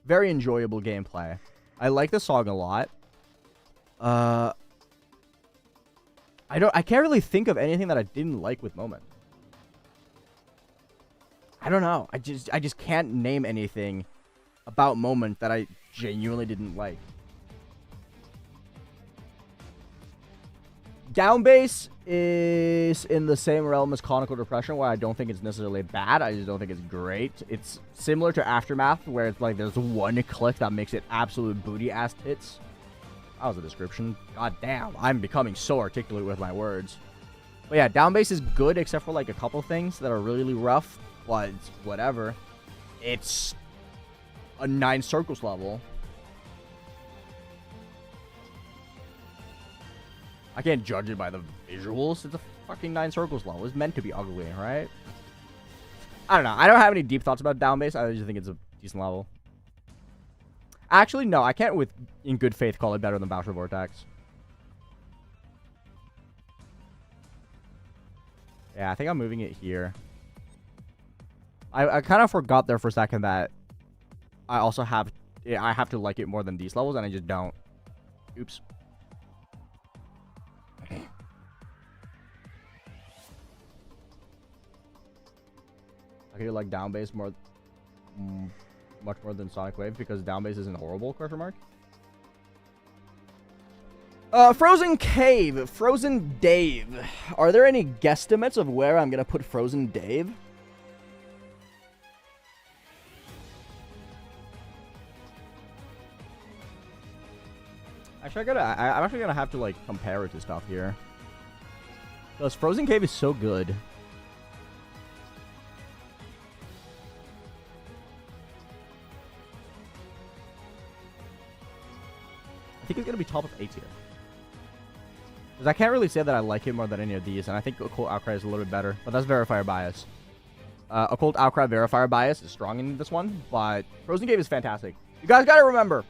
Very enjoyable gameplay. I like the song a lot. I can't really think of anything that I didn't like with Moment. I don't know. I just can't name anything about Moment that I genuinely didn't like. Down bass is in the same realm as Conical Depression, where I don't think it's necessarily bad. I just don't think it's great. It's similar to Aftermath, where it's like there's one click that makes it absolute booty-ass tits. That was a description. God damn, I'm becoming so articulate with my words. But yeah, down bass is good, except for like a couple things that are really rough, but it's whatever. It's a 9 circles level. I can't judge it by the visuals. It's a fucking 9 circles level. It's meant to be ugly, right? I don't know. I don't have any deep thoughts about down bass. I just think it's a decent level. Actually, no. I can't, in good faith, call it better than Bausha Vortex. Yeah, I think I'm moving it here. I kind of forgot there for a second that I also have... I have to like it more than these levels, and I just don't. Oops. I could like down bass more, much more than Sonic Wave because down bass isn't horrible? ? Frozen Cave, Frozen Dave. Are there any guesstimates of where I'm gonna put Frozen Dave? Actually, I'm actually gonna have to like compare it to stuff here. Because Frozen Cave is so good. I think it's going to be top of A tier. Because I can't really say that I like it more than any of these, and I think Occult Outcry is a little bit better, but that's Verifier Bias. Occult Outcry Verifier Bias is strong in this one, but Frozen Cave is fantastic. You guys got to remember,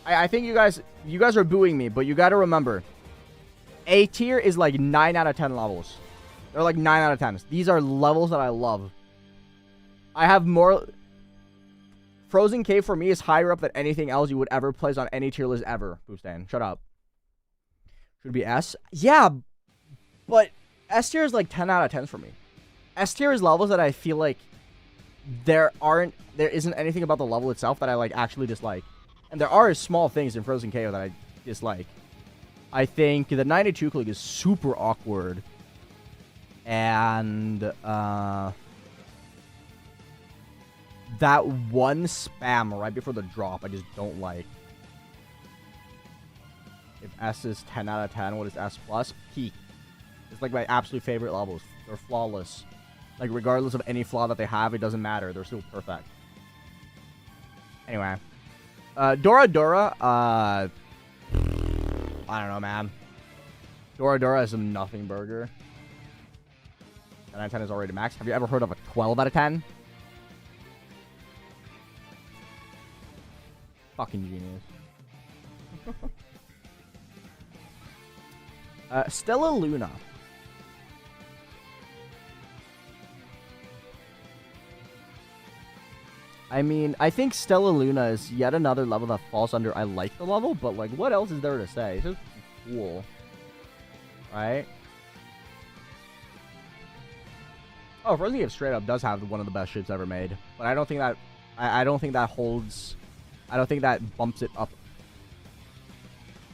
I think you guys are booing me, but you got to remember, A tier is like 9 out of 10 levels. They're like 9 out of 10. These are levels that I love. I have more... Frozen Cave for me is higher up than anything else you would ever place on any tier list ever. Boostan, shut up. Should be S? Yeah, but S tier is like 10 out of 10 for me. S tier is levels that I feel like there isn't anything about the level itself that I like actually dislike. And there are small things in Frozen Cave that I dislike. I think the 92 click is super awkward. And that one spam right before the drop, I just don't like. If S is 10 out of 10, what is S plus? Peak. It's like my absolute favorite levels. They're flawless. Like, regardless of any flaw that they have, it doesn't matter. They're still perfect. Anyway. Doradura, I don't know, man. Doradura is a nothing burger. 10 out of 10 is already max. Have you ever heard of a 12 out of 10? Fucking genius. Stella Luna. I mean, I think Stella Luna is yet another level that falls under I like the level, but like, what else is there to say? It's just cool. Right? Oh, Frozen Cave straight up does have one of the best ships ever made. But I don't think that I don't think that holds, I don't think that bumps it up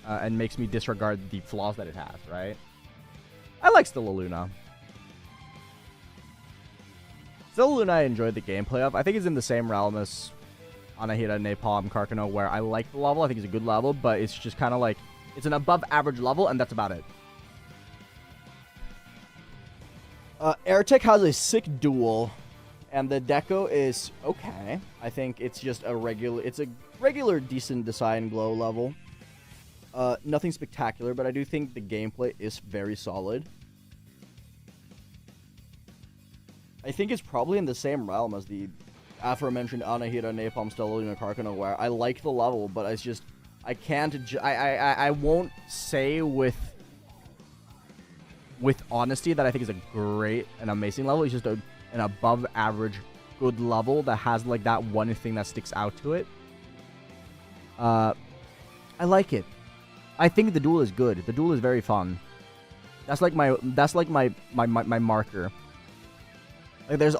and makes me disregard the flaws that it has, right? I like Stella Luna. Stella Luna I enjoyed the gameplay of. I think it's in the same realm as Anahita, Napalm, Carcano, where I like the level. I think it's a good level, but it's just kind of like, it's an above average level, and that's about it. Airtech has a sick duel, and the deco is okay. I think it's just a regular decent design glow level. Nothing spectacular, but I do think the gameplay is very solid. I think it's probably in the same realm as the aforementioned Anahita, Napalm, Stella Luna, Carcano, where I like the level, but it's just, I can't, I won't say with honesty that I think is a great and amazing level. It's just an above average good level that has like that one thing that sticks out to it. I like it. I think the duel is good. The duel is very fun. That's like my marker. Like there's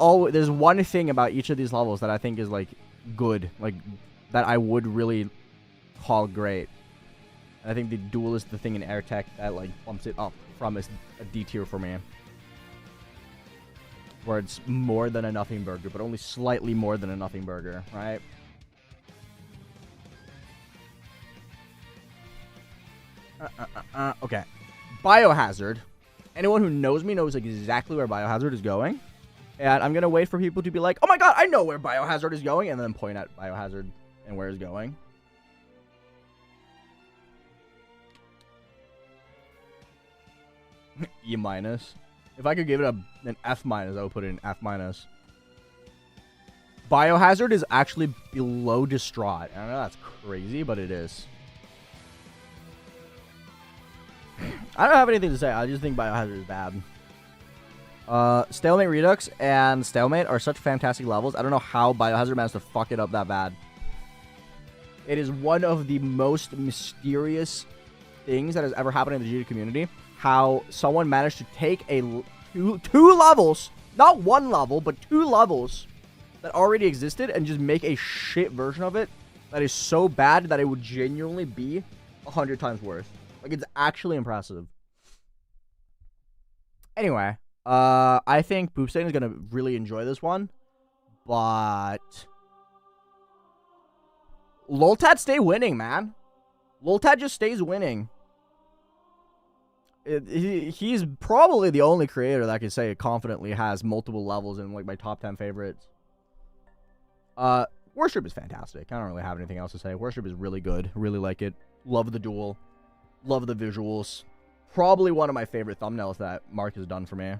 one thing about each of these levels that I think is like good, like that I would really call great. And I think the duel is the thing in air tech that like bumps it up from a D tier for me. Where it's more than a nothing burger, but only slightly more than a nothing burger, right? Okay. Biohazard. Anyone who knows me knows exactly where Biohazard is going. And I'm going to wait for people to be like, oh my god, I know where Biohazard is going, and then point at Biohazard and where it's going. E-. If I could give it an F-, I would put it in F-. Biohazard is actually below Distraught. I know that's crazy, but it is. I don't have anything to say. I just think Biohazard is bad. Stalemate Redux and Stalemate are such fantastic levels. I don't know how Biohazard managed to fuck it up that bad. It is one of the most mysterious things that has ever happened in the GD community. How someone managed to take two levels, not one level, but 2 levels that already existed and just make a shit version of it that is so bad that it would genuinely be 100 times worse. Like, it's actually impressive. Anyway, I think Poopstain is going to really enjoy this one, but Loltat stay winning, man. Loltat just stays winning. He's probably the only creator that I can say confidently has multiple levels in like my top 10 favorites. Worship is fantastic. I don't really have anything else to say. Worship is really good. Really like it. Love the duel. Love the visuals. Probably one of my favorite thumbnails that Mark has done for me.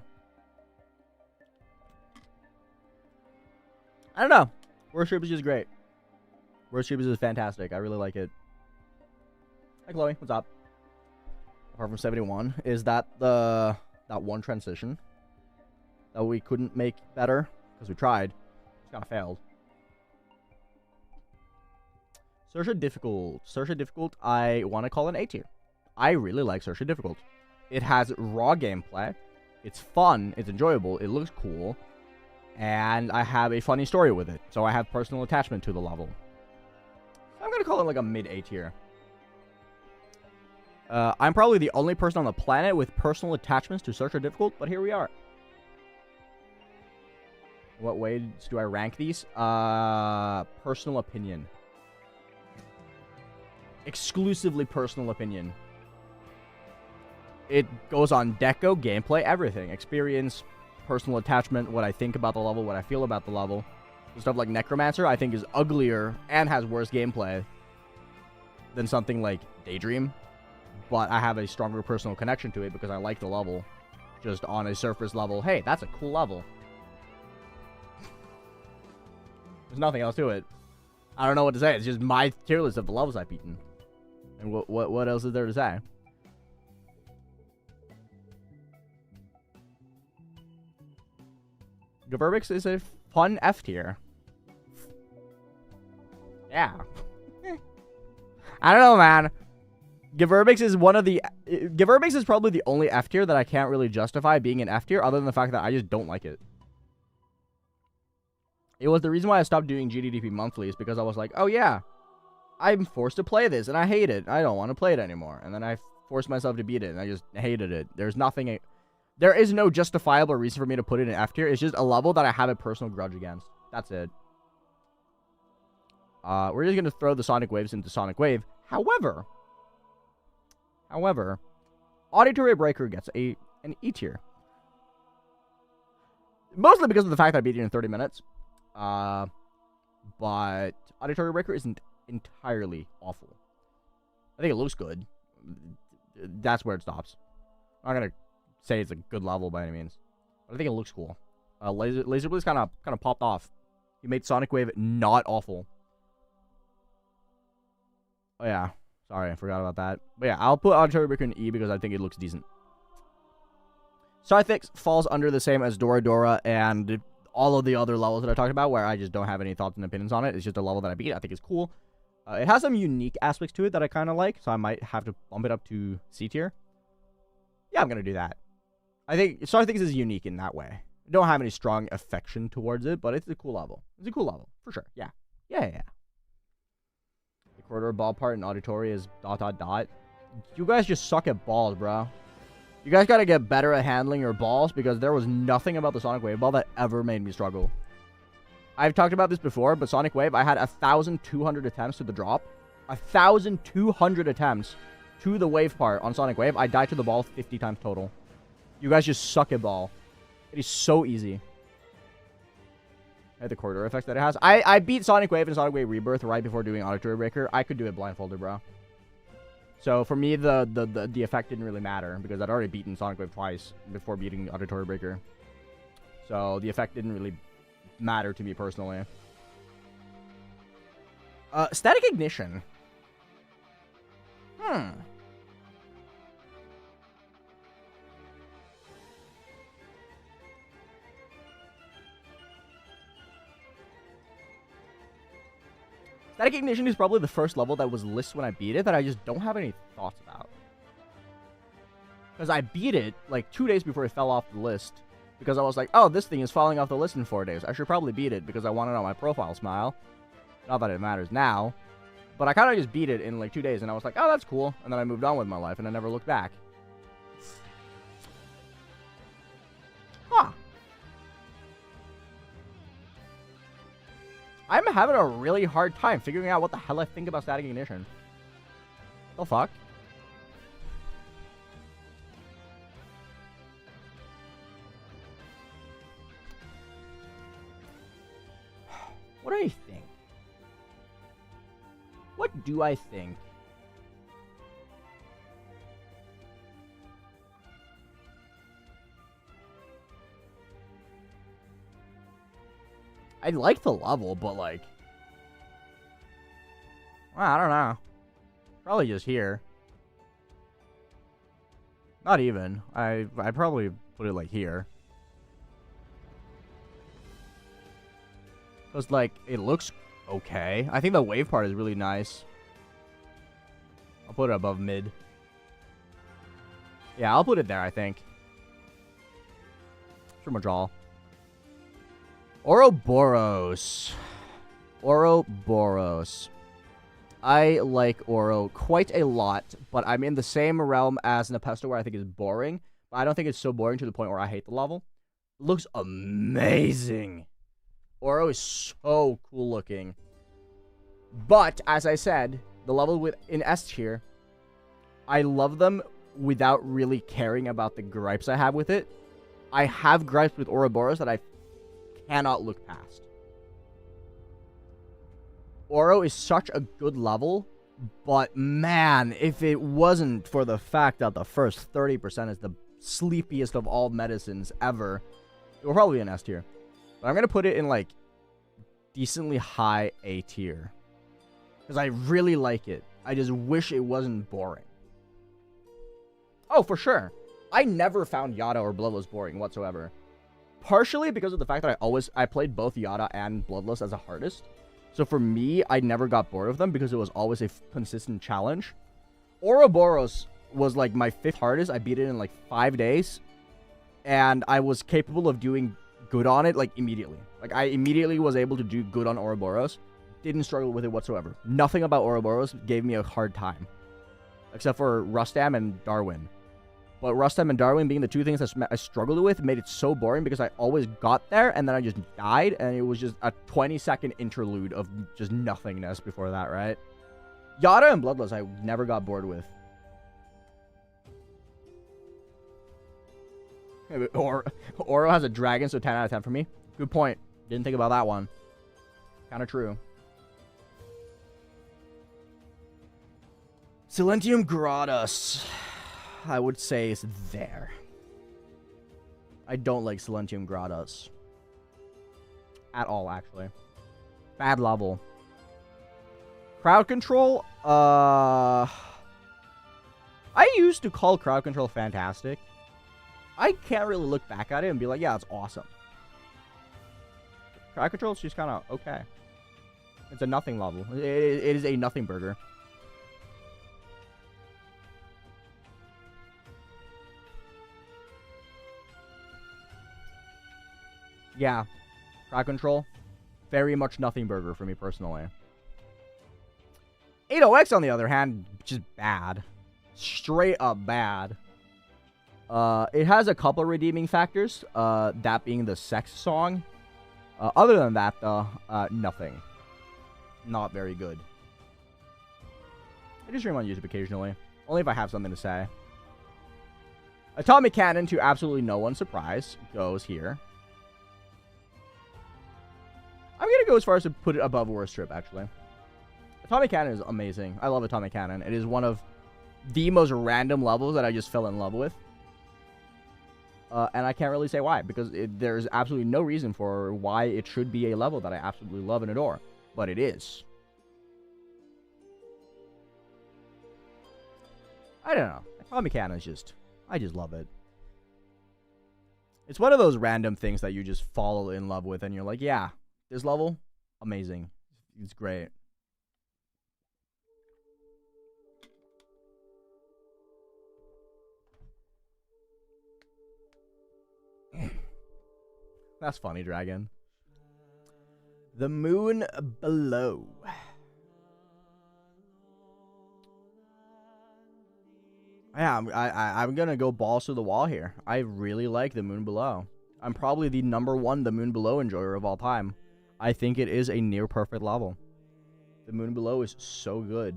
I don't know. Worship is just great. Worship is just fantastic. I really like it. Hi, Chloe. What's up? Apart from 71, is that that one transition that we couldn't make better because we tried. It's kind of failed. Sersha Difficult. Sersha Difficult, I want to call an A tier. I really like Sersha Difficult. It has raw gameplay. It's fun. It's enjoyable. It looks cool. And I have a funny story with it. So I have personal attachment to the level. I'm going to call it like a mid A tier. I'm probably the only person on the planet with personal attachments to Sersha Difficult, but here we are. What ways do I rank these? Personal opinion. Exclusively personal opinion. It goes on deco, gameplay, everything. Experience, personal attachment, what I think about the level, what I feel about the level. Stuff like Necromancer, I think is uglier and has worse gameplay than something like Daydream. But I have a stronger personal connection to it because I like the level. Just on a surface level, hey, that's a cool level. There's nothing else to it. I don't know what to say. It's just my tier list of the levels I've beaten. And what else is there to say? Gerbix is a fun F tier. Yeah. I don't know, man. Gerbix is one of the... Gerbix is probably the only F tier that I can't really justify being an F tier, other than the fact that I just don't like it. It was the reason why I stopped doing GDDP monthly, is because I was like, oh yeah, I'm forced to play this, and I hate it. I don't want to play it anymore. And then I forced myself to beat it, and I just hated it. There's nothing... There is no justifiable reason for me to put it in F tier. It's just a level that I have a personal grudge against. That's it. We're just going to throw the Sonic Waves into Sonic Wave. However, Auditory Breaker gets an E tier. Mostly because of the fact that I beat it in 30 minutes. But Auditory Breaker isn't entirely awful. I think it looks good. That's where it stops. I'm not going to say it's a good level by any means. But I think it looks cool. Laser Blue's kind of popped off. He made Sonic Wave not awful. Oh yeah. Sorry, I forgot about that. But yeah, I'll put Auditory Breaker in E because I think it looks decent. Scythix falls under the same as Doradura and all of the other levels that I talked about, where I just don't have any thoughts and opinions on it. It's just a level that I beat. I think it's cool. It has some unique aspects to it that I kind of like, so I might have to bump it up to C tier. Yeah, I'm going to do that. I think Star Things is unique in that way. I don't have any strong affection towards it, but it's a cool level. It's a cool level, for sure. Yeah. Yeah. The corridor ball part in auditory is ... You guys just suck at balls, bro. You guys got to get better at handling your balls, because there was nothing about the Sonic Wave Ball that ever made me struggle. I've talked about this before, but Sonic Wave, I had 1,200 attempts to the drop. 1,200 attempts to the wave part on Sonic Wave. I died to the ball 50 times total. You guys just suck at ball. It is so easy. The corridor effects that it has. I beat Sonic Wave and Sonic Wave Rebirth right before doing Auditory Breaker. I could do it blindfolded, bro. So for me, the effect didn't really matter because I'd already beaten Sonic Wave twice before beating Auditory Breaker. So the effect didn't really matter to me personally. Static Ignition. Static Ignition is probably the first level that was listed when I beat it that I just don't have any thoughts about. Because I beat it like 2 days before it fell off the list. Because I was like, oh, this thing is falling off the list in 4 days. I should probably beat it because I want it on my profile smile. Not that it matters now. But I kind of just beat it in like 2 days and I was like, oh, that's cool. And then I moved on with my life and I never looked back. Huh. I'm having a really hard time figuring out what the hell I think about Static Ignition. The fuck? What do I think? What do I think? I like the level, but like, well, I don't know. Probably just here. Not even. I probably put it like here. Cause like it looks okay. I think the wave part is really nice. I'll put it above mid. Yeah, I'll put it there, I think. Pretty much all. Ouroboros. Ouroboros. I like Oro quite a lot, but I'm in the same realm as Nepesto where I think it's boring. But I don't think it's so boring to the point where I hate the level. It looks amazing. Oro is so cool looking. But, as I said, the level in S tier, I love them without really caring about the gripes I have with it. I have gripes with Ouroboros that I cannot look past. Oro is such a good level, but man, if it wasn't for the fact that the first 30% is the sleepiest of all medicines ever, it will probably be an S tier. But I'm going to put it in like decently high A tier. Because I really like it. I just wish it wasn't boring. Oh, for sure. I never found Yada or Bloodless boring whatsoever. Partially because of the fact that I played both Yada and Bloodless as a hardest. So for me, I never got bored of them because it was always a consistent challenge. Ouroboros was like my 5th hardest. I beat it in like 5 days. And I was capable of doing good on it like immediately. Like I immediately was able to do good on Ouroboros. Didn't struggle with it whatsoever. Nothing about Ouroboros gave me a hard time. Except for Rustam and Darwin. But Rustam and Darwin being the two things that I struggled with made it so boring because I always got there and then I just died and it was just a 20-second interlude of just nothingness before that, right? Yada and Bloodless I never got bored with. Oro has a dragon, so 10 out of 10 for me. Good point. Didn't think about that one. Kind of true. Silentium Gratus. I would say is there. I don't like Silentium Gratus. At all, actually. Bad level. Crowd control? I used to call crowd control fantastic. I can't really look back at it and be like, yeah, it's awesome. Crowd control is just kind of okay. It's a nothing level. It is a nothing burger. Yeah. Crowd control. Very much nothing burger for me personally. 80X, on the other hand, just bad. Straight up bad. It has a couple redeeming factors. That being the sex song. Other than that, though, nothing. Not very good. I just stream on YouTube occasionally. Only if I have something to say. Atomic Cannon, to absolutely no one's surprise, goes here. I'm going to go as far as to put it above Worst Trip, actually. Atomic Cannon is amazing. I love Atomic Cannon. It is one of the most random levels that I just fell in love with. And I can't really say why, because there's absolutely no reason for why it should be a level that I absolutely love and adore. But it is. I don't know. Atomic Cannon is just... I just love it. It's one of those random things that you just fall in love with, and you're like, yeah, this level, amazing. It's great. That's funny, Dragon. The Moon Below. Yeah, I'm gonna go balls to the wall here. I really like The Moon Below. I'm probably the #1 The Moon Below enjoyer of all time. I think it is a near perfect level. The Moon Below is so good.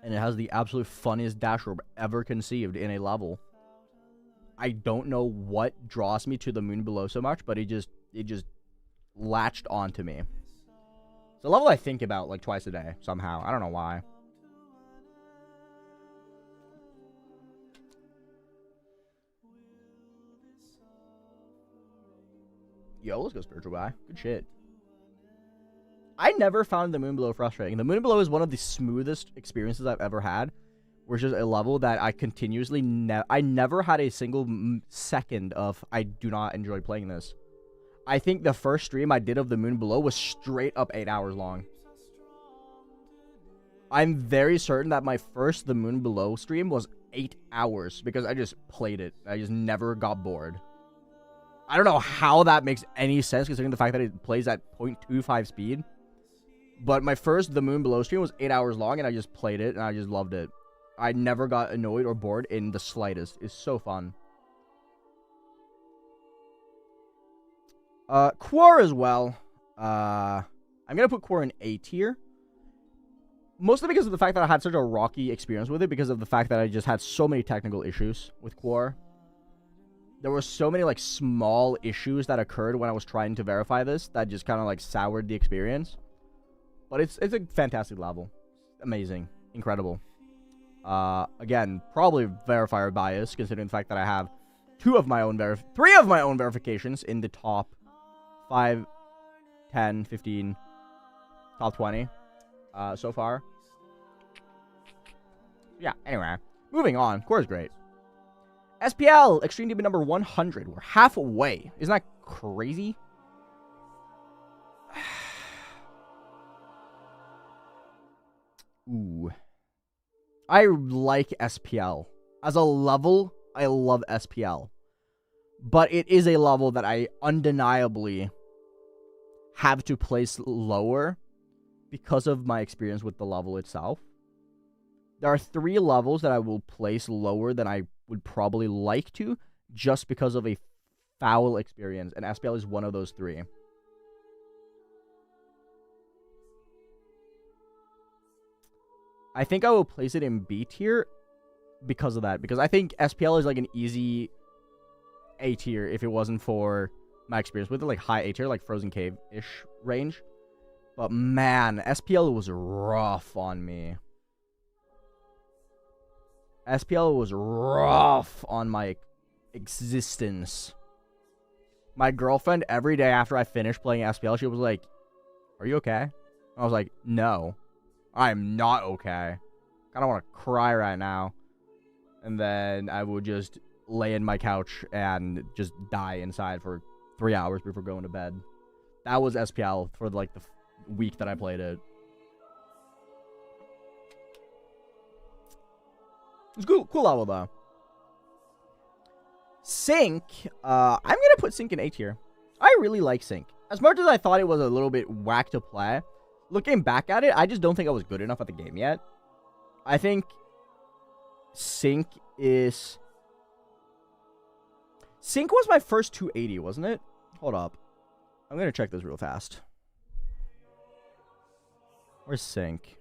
And it has the absolute funniest dash orb ever conceived in a level. I don't know what draws me to The Moon Below so much, but it just latched onto me. It's a level I think about like twice a day somehow. I don't know why. Yo, let's go Spiritual Guy. Good shit. I never found The Moon Below frustrating. The Moon Below is one of the smoothest experiences I've ever had. Which is a level that I continuously... I never had a single second of I do not enjoy playing this. I think the first stream I did of The Moon Below was straight up 8 hours long. I'm very certain that my first The Moon Below stream was 8 hours because I just played it. I just never got bored. I don't know how that makes any sense considering the fact that it plays at 0.25 speed. But my first The Moon Below stream was 8 hours long and I just played it and I just loved it. I never got annoyed or bored in the slightest. It's so fun. Quar as well. I'm going to put Quar in A tier. Mostly because of the fact that I had such a rocky experience with it. Because of the fact that I just had so many technical issues with Quar. There were so many like small issues that occurred when I was trying to verify this. That just kind of like soured the experience. But it's a fantastic level. Amazing. Incredible. Again, probably verifier bias, considering the fact that I have 3 of my own verifications in the top 5, 10, 15, top 20, so far. Yeah, anyway, moving on. Core is great. SPL, Extreme Demon number 100. We're halfway. Isn't that crazy? Ooh. I like SPL. As a level, I love SPL. But it is a level that I undeniably have to place lower because of my experience with the level itself. There are 3 levels that I will place lower than I would probably like to, just because of a foul experience, and SPL is one of those 3. I think I will place it in B tier because of that. Because I think SPL is like an easy A tier if it wasn't for my experience with it. Like high A tier, like Frozen Cave-ish range. But man, SPL was rough on me. SPL was rough on my existence. My girlfriend, every day after I finished playing SPL, she was like, "Are you okay?" I was like, "No. I'm not okay. I kind of want to cry right now." And then I would just lay in my couch and just die inside for 3 hours before going to bed. That was SPL for like week that I played it. It's cool level though. Sync, I'm gonna put Sync in A tier. I really like Sync. As much as I thought it was a little bit whack to play, looking back at it, I just don't think I was good enough at the game yet. I think Sync is... Sync was my first 280, wasn't it? Hold up. I'm gonna check this real fast. Where's Sync?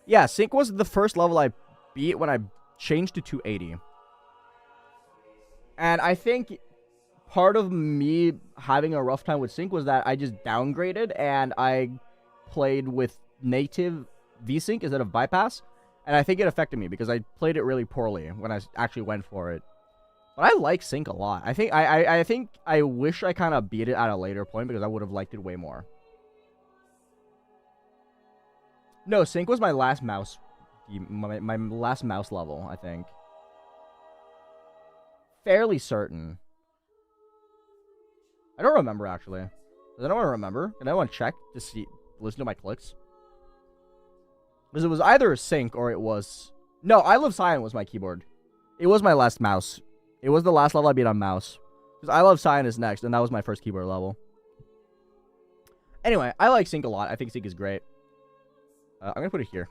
Yeah, Sync was the first level I beat when I changed to 280. And I think part of me having a rough time with Sync was that I just downgraded and I played with native VSync instead of bypass. And I think it affected me because I played it really poorly when I actually went for it. But I like Sync a lot. I think I wish I kind of beat it at a later point because I would have liked it way more. No, Sync was my last mouse. My last mouse level, I think. Fairly certain. I don't remember, actually. Does anyone remember? Can anyone check to see, listen to my clicks? Because it was either Sync or it was... No, I Love Cyan was my keyboard. It was my last mouse. It was the last level I beat on mouse. Because I Love Cyan is next, and that was my first keyboard level. Anyway, I like Sync a lot. I think Sync is great. I'm going to put it here.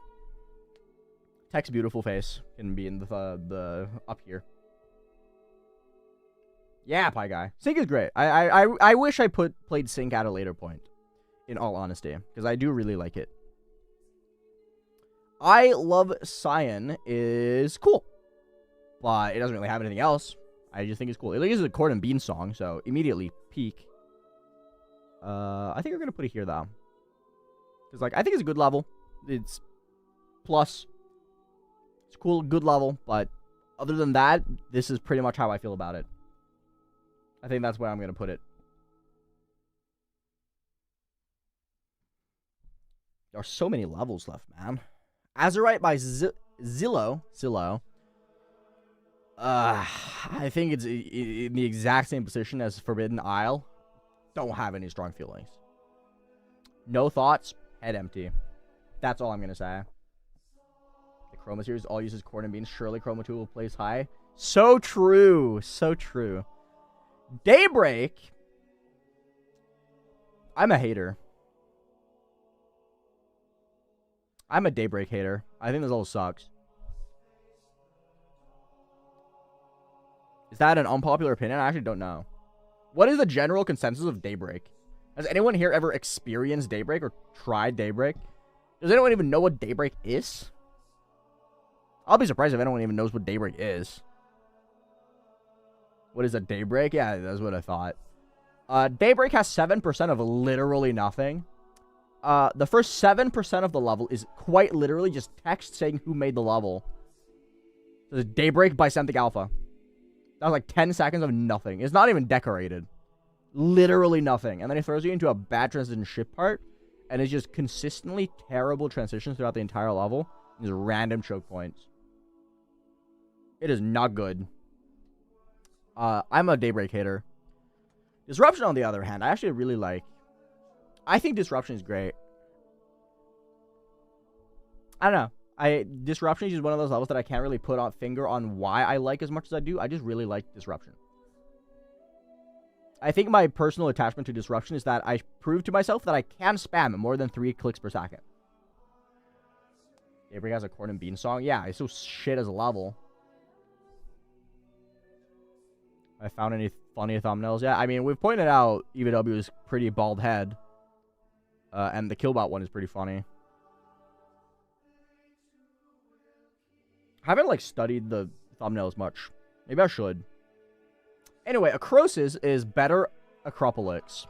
Text beautiful face can be in the up here. Yeah, Pie Guy. Sync is great. I wish I played Sync at a later point, in all honesty, because I do really like it. I Love Cyan is cool, but it doesn't really have anything else. I just think it's cool. It is a Corn and Bean song, so immediately peak. I think we're gonna put it here though, because like I think it's a good level. It's plus. It's cool, good level, but other than that, this is pretty much how I feel about it. I think that's where I'm gonna put it. There are so many levels left, man. Azurite by Sillow. I think it's in the exact same position as Forbidden Isle. Don't have any strong feelings. No thoughts, head empty. That's all I'm gonna say. The Chroma series all uses Corn and Beans. Surely Chroma 2 will place high. So true. So true. Daybreak. I'm a hater. I'm a Daybreak hater. I think this all sucks. Is that an unpopular opinion? I actually don't know. What is the general consensus of Daybreak? Has anyone here ever experienced Daybreak or tried Daybreak? Does anyone even know what Daybreak is? I'll be surprised if anyone even knows what Daybreak is. What is a Daybreak? Yeah, that's what I thought. Daybreak has 7% of literally nothing. The first 7% of the level is quite literally just text saying who made the level. So Daybreak by Something Alpha. That was like 10 seconds of nothing. It's not even decorated. Literally nothing. And then he throws you into a bad transition ship part. And it's just consistently terrible transitions throughout the entire level. Just random choke points. It is not good. I'm a Daybreak hater. Disruption, on the other hand, I actually really like. I think Disruption is great. I don't know. Disruption is just one of those levels that I can't really put a finger on why I like as much as I do. I just really like Disruption. I think my personal attachment to Disruption is that I proved to myself that I can spam more than 3 clicks per second. Daybreak has a Corn and Bean song. Yeah, it's so shit as a level. I found any funny thumbnails? Yeah, I mean, we've pointed out EVW's pretty bald head. And the Killbot one is pretty funny. I haven't, like, studied the thumbnails much. Maybe I should. Anyway, Acrosis is better NecropoliX.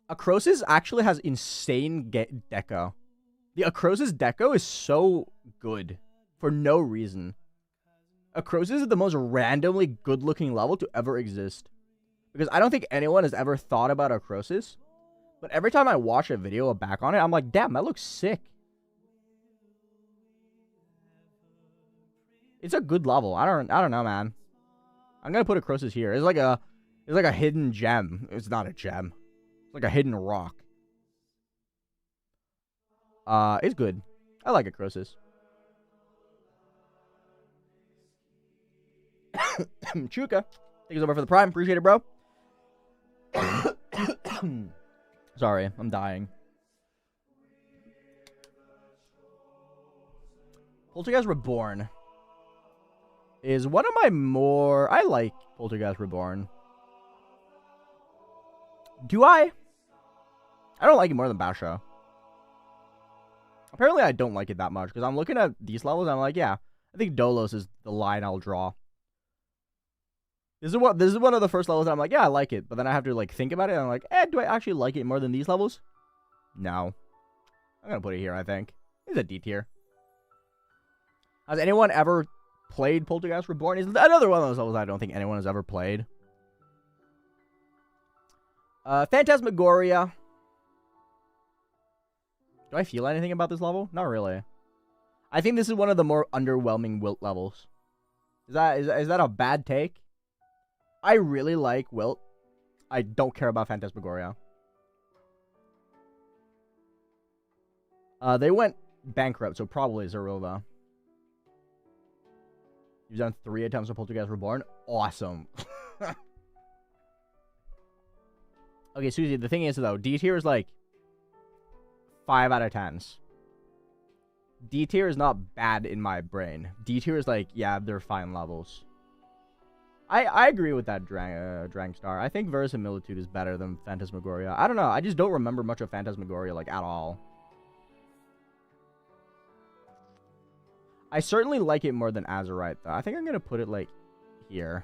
Acrosis actually has insane deco. The Acrosis deco is so good for no reason. Acrosis is the most randomly good-looking level to ever exist. Because I don't think anyone has ever thought about Acrosis. But every time I watch a video back on it, I'm like, damn, that looks sick. It's a good level. I don't know, man. I'm gonna put a Croesus here. It's like a hidden gem. It's not a gem. It's like a hidden rock. It's good. I like a Croesus. Chuka, thank you so much for the prime. Appreciate it, bro. Sorry, I'm dying. Poltergeist Reborn is one of my more... I like Poltergeist Reborn. Do I? I don't like it more than Bausha. Apparently, I don't like it that much, because I'm looking at these levels, and I'm like, yeah, I think Dolos is the line I'll draw. This is one of the first levels that I'm like, yeah, I like it, but then I have to, like, think about it, and I'm like, do I actually like it more than these levels? No. I'm gonna put it here, I think. It's a D tier. Has anyone ever played Poltergeist Reborn? Is another one of those levels I don't think anyone has ever played. Phantasmagoria. Do I feel anything about this level? Not really. I think this is one of the more underwhelming Wilt levels. Is that a bad take? I really like Wilt. I don't care about Phantasmagoria. They went bankrupt, so probably Zerilva. You've done 3 attempts on Poltergeist Reborn. Awesome. Okay, Susie, the thing is, though, D tier is like 5 out of 10s. D tier is not bad in my brain. D tier is like, yeah, they're fine levels. I agree with that Drangstar. I think Verisimilitude is better than Phantasmagoria. I don't know. I just don't remember much of Phantasmagoria, like, at all. I certainly like it more than Azurite, though. I think I'm going to put it, like, here.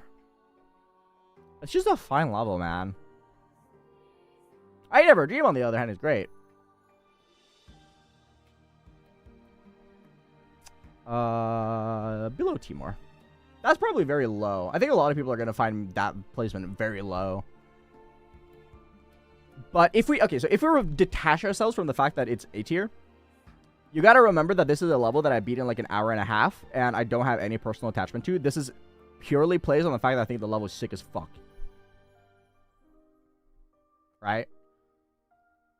It's just a fine level, man. I Never Dream, on the other hand, is great. Below Timor. That's probably very low. I think a lot of people are going to find that placement very low. But if we... Okay, so if we were to detach ourselves from the fact that it's A tier, you got to remember that this is a level that I beat in like an hour and a half, and I don't have any personal attachment to. This is purely plays on the fact that I think the level is sick as fuck. Right?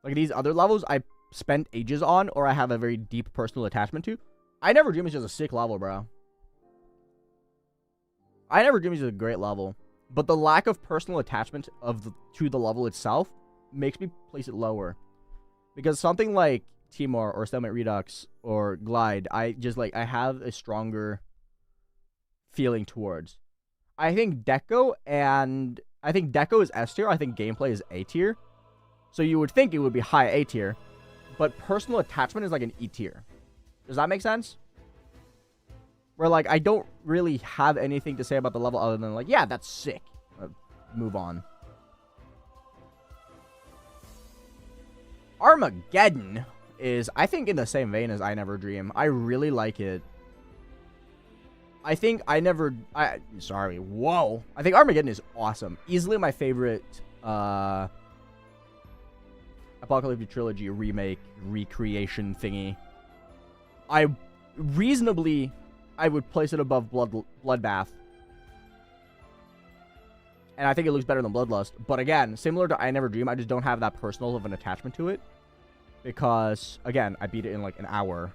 Like these other levels I spent ages on, or I have a very deep personal attachment to. I Never Dream is just a sick level, bro. I Never Dream is just a great level. But the lack of personal attachment to the level itself makes me place it lower. Because something like Timor or Stalemate Redux or Glide, I have a stronger feeling towards. I think Deco is S tier. I think gameplay is A tier. So you would think it would be high A tier. But personal attachment is like an E tier. Does that make sense? Where, like, I don't really have anything to say about the level other than, like, yeah, that's sick. Move on. Armageddon is, I think, in the same vein as I Never Dream. I really like it. I think sorry, whoa. I think Armageddon is awesome. Easily my favorite, Apocalyptic Trilogy remake, recreation thingy. I would place it above Bloodbath. And I think it looks better than Bloodlust. But again, similar to I Never Dream, I just don't have that personal of an attachment to it. Because, again, I beat it in like an hour.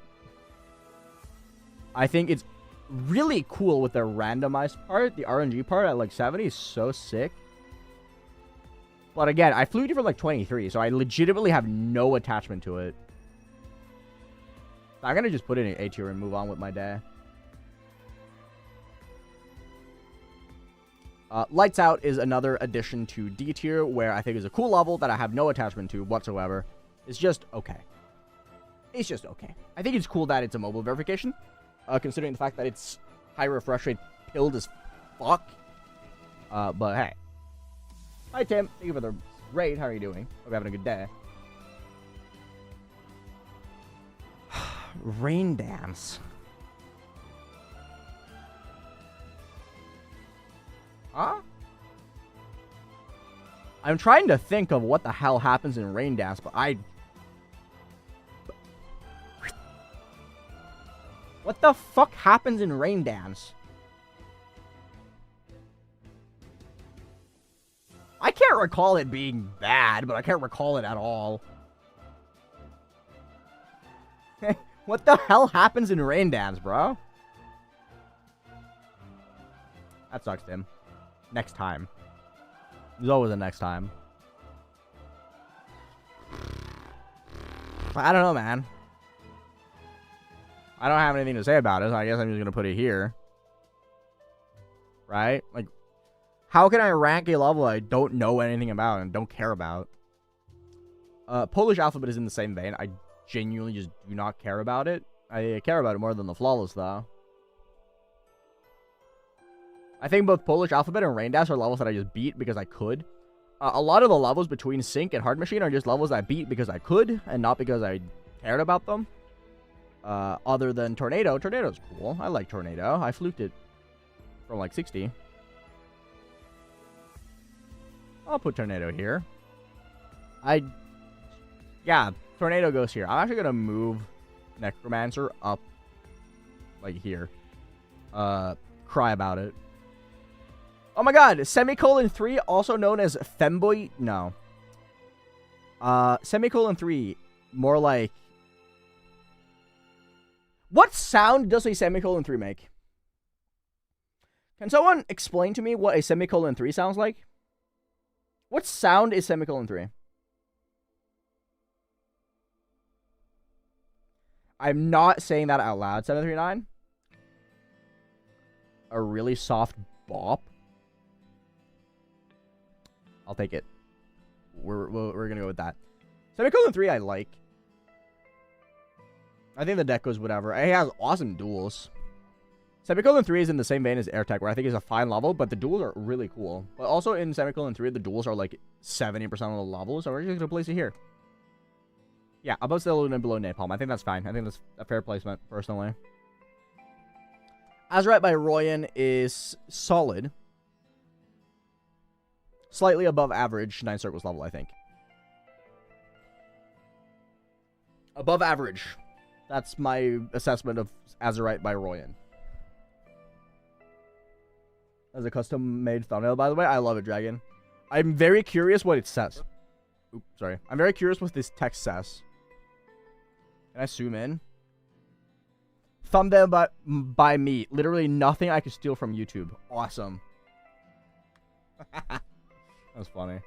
I think it's really cool with the randomized part. The RNG part at like 70 is so sick. But again, I flew it for like 23, so I legitimately have no attachment to it. I'm going to just put it in A tier and move on with my day. Lights Out is another addition to D tier, where I think is a cool level that I have no attachment to whatsoever. It's just okay. It's just okay. I think it's cool that it's a mobile verification, considering the fact that it's high refresh rate pilled as fuck. But hey. Hi, Tim. Thank you for the raid. How are you doing? Hope you're having a good day. Rain Dance. Huh? I'm trying to think of what the hell happens in Rain Dance, but what the fuck happens in Rain Dance? I can't recall it being bad, but I can't recall it at all. What the hell happens in Rain Dance, bro? That sucks, Tim. Next time. There's always a next time. I don't know, man. I don't have anything to say about it, so I guess I'm just going to put it here. Right? Like, how can I rank a level I don't know anything about and don't care about? Polish alphabet is in the same vein. I genuinely just do not care about it. I care about it more than the flawless, though. I think both Polish alphabet and Rain Dash are levels that I just beat because I could. A lot of the levels between Sync and Hard Machine are just levels I beat because I could and not because I cared about them. Other than Tornado. Tornado's cool. I like Tornado. I fluked it from like 60. I'll put Tornado here. Yeah, Tornado goes here. I'm actually going to move Necromancer up like here. Cry about it. Oh my god, Semicolon 3, also known as Femboy. No. Semicolon 3, more like. What sound does a Semicolon 3 make? Can someone explain to me what a Semicolon 3 sounds like? What sound is Semicolon 3? I'm not saying that out loud, 739. A really soft bop. I'll take it. We're gonna go with that. Semicolon 3 I like. I think the deck goes whatever. It has awesome duels. Semicolon 3 is in the same vein as AirTech, where I think is a fine level, but the duels are really cool. But also in Semicolon 3, the duels are like 70% of the levels, so we're just gonna place it here. Yeah, above Sillow and below Napalm. I think that's fine. I think that's a fair placement, personally. Azurite by Royan is solid. Slightly above average 9 circles level, I think. Above average. That's my assessment of Azurite by Royan. As a custom-made thumbnail, by the way. I love it, Dragon. I'm very curious what it says. Oops, sorry. I'm very curious what this text says. Can I zoom in? Thumbnail by me. Literally nothing I could steal from YouTube. Awesome. That was funny.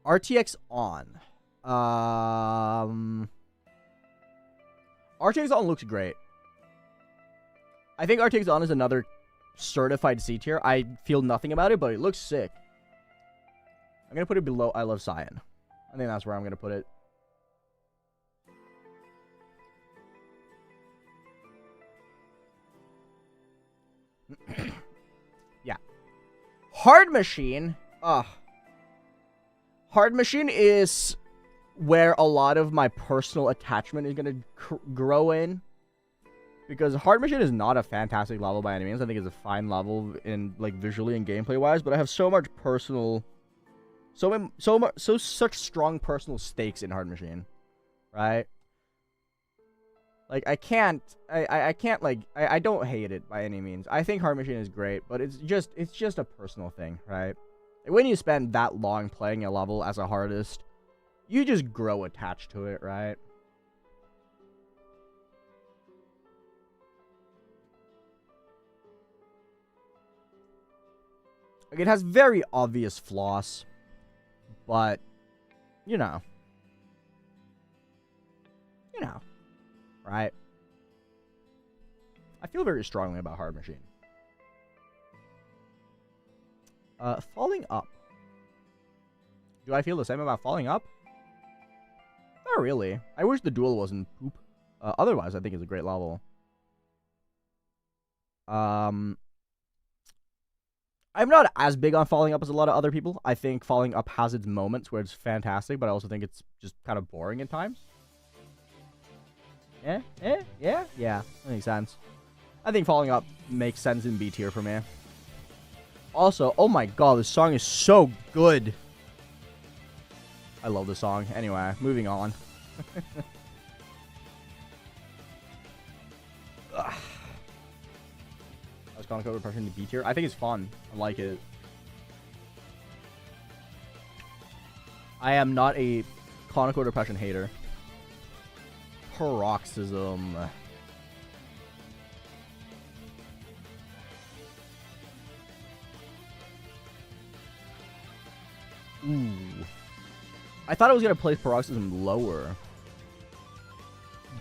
RTX on. RTX on looks great. I think RTX on is another certified C tier. I feel nothing about it, but it looks sick. I'm going to put it below I Love Cyan. I think that's where I'm going to put it. Yeah. Hard Machine. Hard Machine is where a lot of my personal attachment is going to grow in. Because Hard Machine is not a fantastic level by any means. I think it's a fine level in like visually and gameplay wise, but I have so much personal, such strong personal stakes in Hard Machine, right? Like I can't like I don't hate it by any means. I think Hard Machine is great, but it's just a personal thing, right? When you spend that long playing a level as a hardest, you just grow attached to it, right? Like, it has very obvious flaws, but, you know, right? I feel very strongly about Hard Machine. Falling Up. Do I feel the same about Falling Up? Not really. I wish the duel wasn't poop. Otherwise, I think it's a great level. I'm not as big on Falling Up as a lot of other people. I think Falling Up has its moments where it's fantastic, but I also think it's just kind of boring at times. Yeah, that makes sense. I think Falling Up makes sense in B tier for me. Also, oh my god, this song is so good. I love this song. Anyway, moving on. I was calling Code Repression to B tier. I think it's fun. I like it. I am not a conical depression hater. Paroxysm. Ooh. I thought I was going to place Paroxysm lower.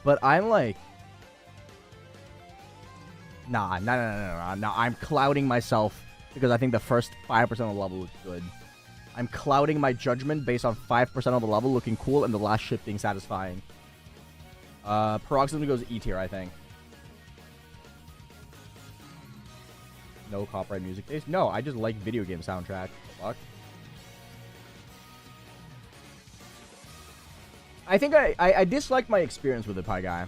But I'm like... Nah, I'm clouding myself because I think the first 5% of the level looks good. I'm clouding my judgment based on 5% of the level looking cool and the last ship being satisfying. Paroxysm goes E tier, I think. No copyright music taste? No, I just like video game soundtrack. Fuck. I think I dislike my experience with the Pie Guy.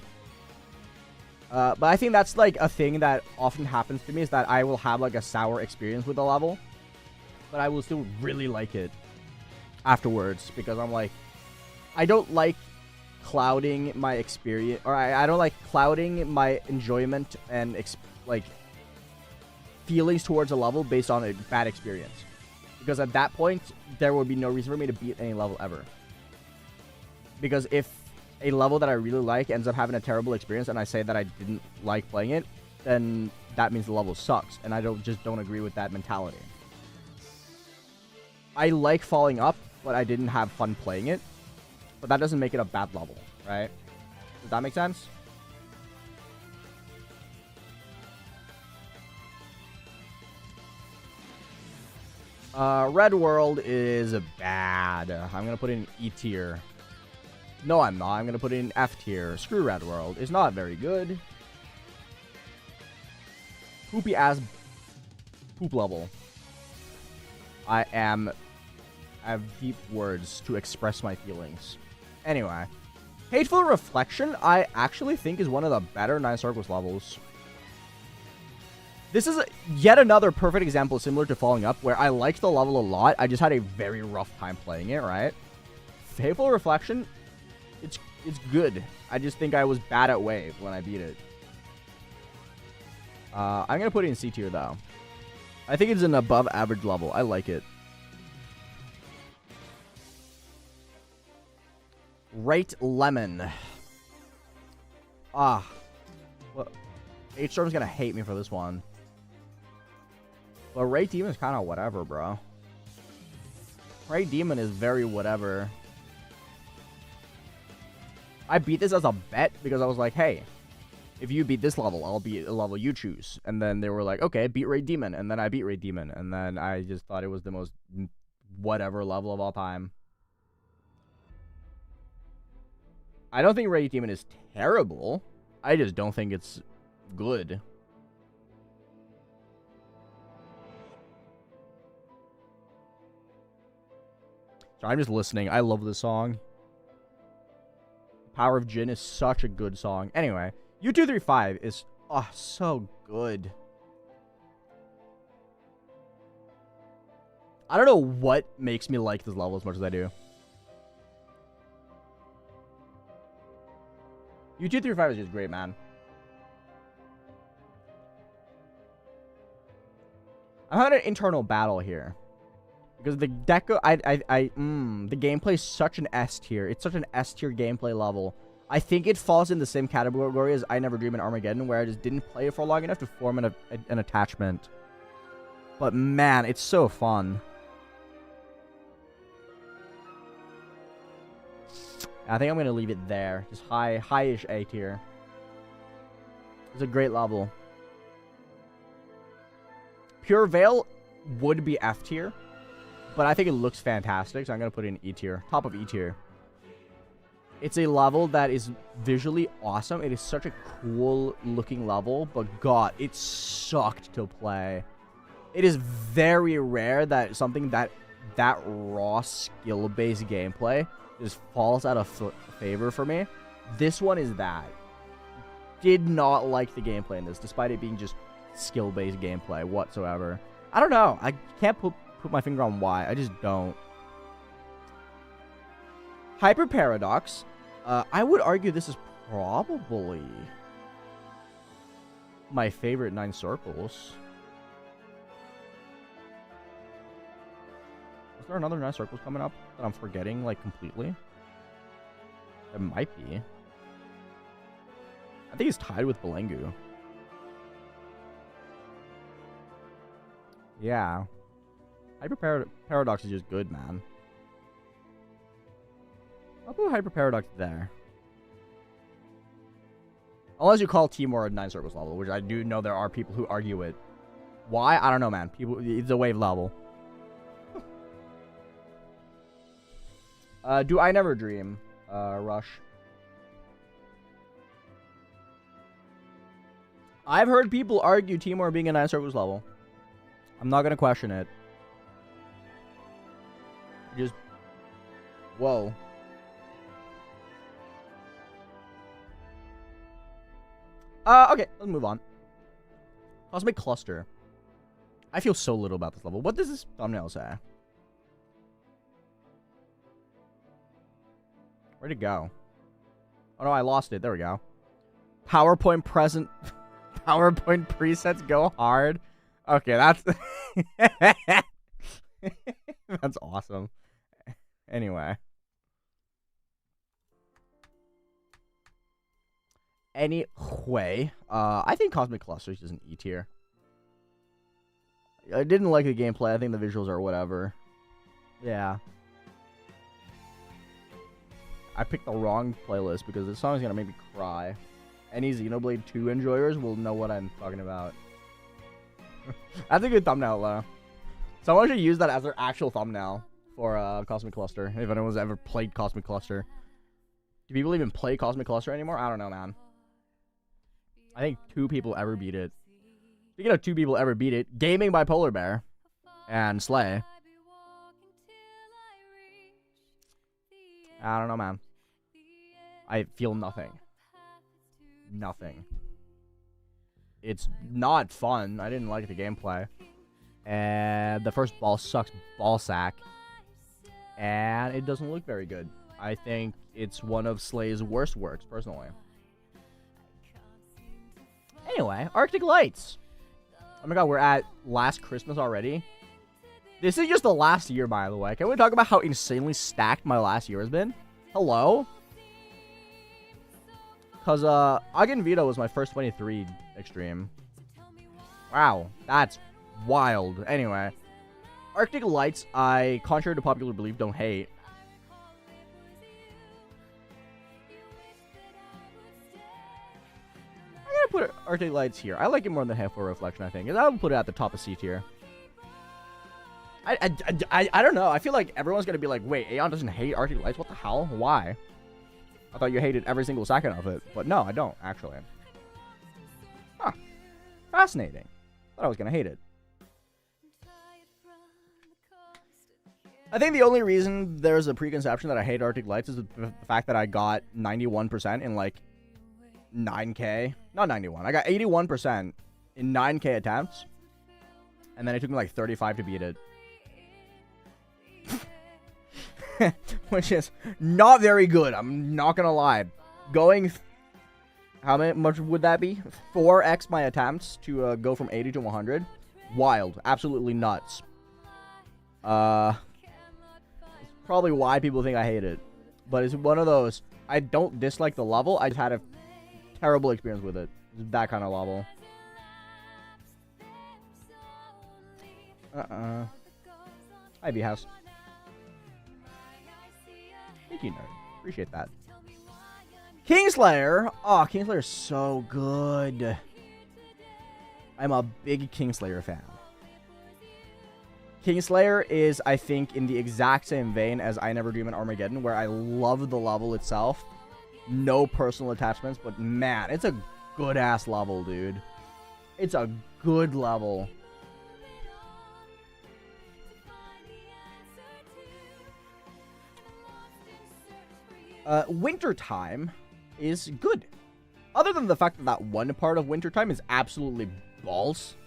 But I think that's like a thing that often happens to me is that I will have like a sour experience with the level. But I will still really like it afterwards because I'm like, I don't like clouding my experience, or I don't like clouding my enjoyment and like feelings towards a level based on a bad experience. Because at that point, there would be no reason for me to beat any level ever. Because if a level that I really like ends up having a terrible experience and I say that I didn't like playing it, then that means the level sucks. And I just don't agree with that mentality. I like Falling Up, but I didn't have fun playing it. But that doesn't make it a bad level, right? Does that make sense? Red World is bad. I'm going to put it in E tier. No, I'm not. I'm going to put it in F tier. Screw Red World. It's not very good. Poopy ass poop level. I have deep words to express my feelings. Anyway. Hateful Reflection, I actually think is one of the better Nine Circles levels. This is yet another perfect example similar to Falling Up, where I liked the level a lot. I just had a very rough time playing it, right? Hateful Reflection, it's good. I just think I was bad at Wave when I beat it. I'm going to put it in C tier, though. I think it's an above average level. I like it. Rate Lemon. Well, H-Storm's going to hate me for this one. But Rate Demon is kind of whatever, bro. Rate Demon is very whatever. I beat this as a bet because I was like, hey, if you beat this level, I'll beat a level you choose. And then they were like, okay, beat Rate Demon. And then I beat Rate Demon. And then I just thought it was the most whatever level of all time. I don't think Rate Demon is terrible. I just don't think it's good. So I'm just listening. I love this song. Power of Jin is such a good song. Anyway, U235 is so good. I don't know what makes me like this level as much as I do. U235 is just great, man. I'm having an internal battle here. Because the deco, the gameplay is such an S tier. It's such an S tier gameplay level. I think it falls in the same category as I Never Dream in Armageddon, where I just didn't play it for long enough to form an attachment. But man, it's so fun. I think I'm gonna leave it there. Just high-ish A tier. It's a great level. Pure Veil would be F tier. But I think it looks fantastic, so I'm going to put it in E tier. Top of E tier. It's a level that is visually awesome. It is such a cool-looking level, but God, it sucked to play. It is very rare that something that raw, skill-based gameplay just falls out of favor for me. This one is that. Did not like the gameplay in this, despite it being just skill-based gameplay whatsoever. I don't know. I can't put my finger on why. I just don't. Hyper Paradox. I would argue this is probably my favorite Nine Circles. Is there another 9 circles coming up that I'm forgetting, like, completely? It might be. I think he's tied with Balengu. Yeah. Hyper Paradox is just good, man. I'll put Hyper Paradox there. Unless you call Timor a 9 circles level, which I do know there are people who argue it. Why? I don't know, man. It's a wave level. Do I Never Dream? Rush. I've heard people argue Timor being a 9 circles level. I'm not gonna question it. Just... Whoa. Okay, let's move on. Cosmic Cluster. I feel so little about this level. What does this thumbnail say? Where'd it go? Oh no, I lost it. There we go. PowerPoint present. PowerPoint presets go hard. Okay, that's... That's awesome. Anyway. Anyway, I think Cosmic Cluster is just an E tier. I didn't like the gameplay. I think the visuals are whatever. Yeah. I picked the wrong playlist because this song is going to make me cry. Any Xenoblade 2 enjoyers will know what I'm talking about. That's a good thumbnail, though. Someone should use that as their actual thumbnail for Cosmic Cluster, if anyone's ever played Cosmic Cluster. Do people even play Cosmic Cluster anymore? I don't know, man. I think 2 people ever beat it. Speaking of 2 people ever beat it, Gaming by Polar Bear and Slay. I don't know, man. I feel nothing. Nothing. It's not fun. I didn't like the gameplay. And the first ball sucks ball sack. And it doesn't look very good. I think it's one of Slay's worst works, personally. Anyway, Arctic Lights. Oh my god, we're at last Christmas already. This is just the last year, by the way. Can we talk about how insanely stacked my last year has been? Hello? Because, Agen Vito was my first 23 extreme. Wow, that's wild. Anyway, Arctic Lights, I, contrary to popular belief, don't hate. I'm gonna put Arctic Lights here. I like it more than Half-War Reflection, I think. I would put it at the top of C tier. I don't know. I feel like everyone's gonna be like, wait, Aeon doesn't hate Arctic Lights? What the hell? Why? I thought you hated every single second of it. But no, I don't, actually. Huh. Fascinating. Thought I was gonna hate it. I think the only reason there's a preconception that I hate Arctic Lights is the fact that I got 91% in, like, 9k. Not 91. I got 81% in 9k attempts. And then it took me, like, 35 to beat it. Which is not very good. I'm not gonna lie. Going... How much would that be? 4x my attempts to go from 80 to 100. Wild. Absolutely nuts. It's probably why people think I hate it. But it's one of those... I don't dislike the level. I just had a terrible experience with it. It's that kind of level. Ivy House. Thank you, nerd. Appreciate that. Kingslayer. Oh, Kingslayer's so good. I'm a big Kingslayer fan. Kingslayer is, I think, in the exact same vein as I Never Dream and Armageddon, where I love the level itself. No personal attachments, but man, it's a good-ass level, dude. It's a good level. Wintertime is good. Other than the fact that that one part of Wintertime is absolutely balls.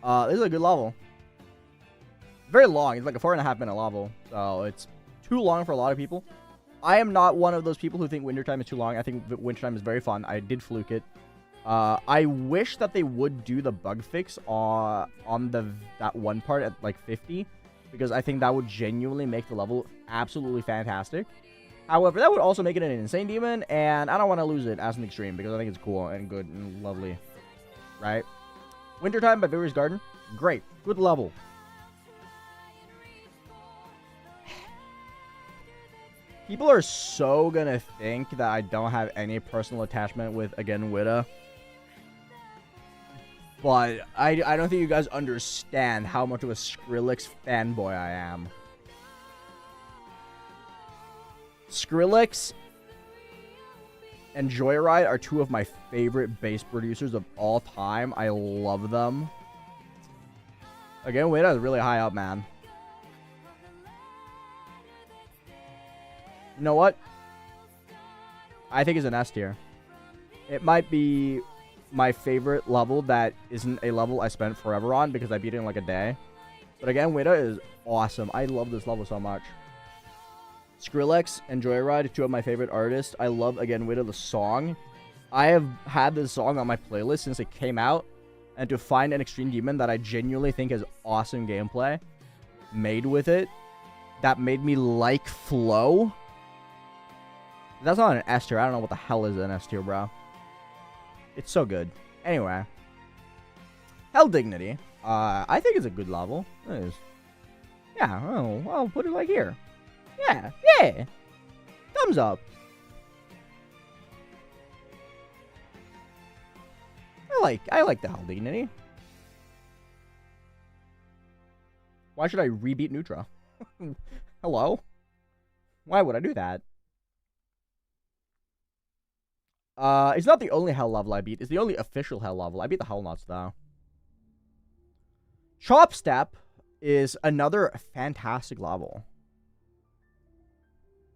This is a good level. Very long. It's like a 4.5 minute level. So it's too long for a lot of people. I am not one of those people who think Wintertime is too long. I think Wintertime is very fun. I did fluke it. I wish that they would do the bug fix on that one part at like 50. because I think that would genuinely make the level absolutely fantastic. However, that would also make it an insane demon, and I don't want to lose it as an extreme because I think it's cool and good and lovely. Right? Wintertime by Various Garden. Great. Good level. People are so gonna think that I don't have any personal attachment with, again, Witta. But I don't think you guys understand how much of a Skrillex fanboy I am. Skrillex and Joyride are two of my favorite bass producers of all time. I love them. Again, Witta is really high up, man. You know what? I think it's an S tier. It might be my favorite level that isn't a level I spent forever on because I beat it in like a day. But again, Witta is awesome. I love this level so much. Skrillex and Joyride, two of my favorite artists. I love, again, Witta, the song. I have had this song on my playlist since it came out. And to find an Extreme Demon that I genuinely think has awesome gameplay made with it, that made me like Flow. That's not an S tier. I don't know what the hell is an S tier, bro. It's so good. Anyway. Hell Dignity. I think it's a good level. It is. Yeah, I'll put it like here. Yeah, yeah. Thumbs up. I like the Hell Dignity. Why should I rebeat Nutra? Hello? Why would I do that? It's not the only Hell level I beat. It's the only official Hell level. I beat the Hell Nuts, though. Chop Step is another fantastic level.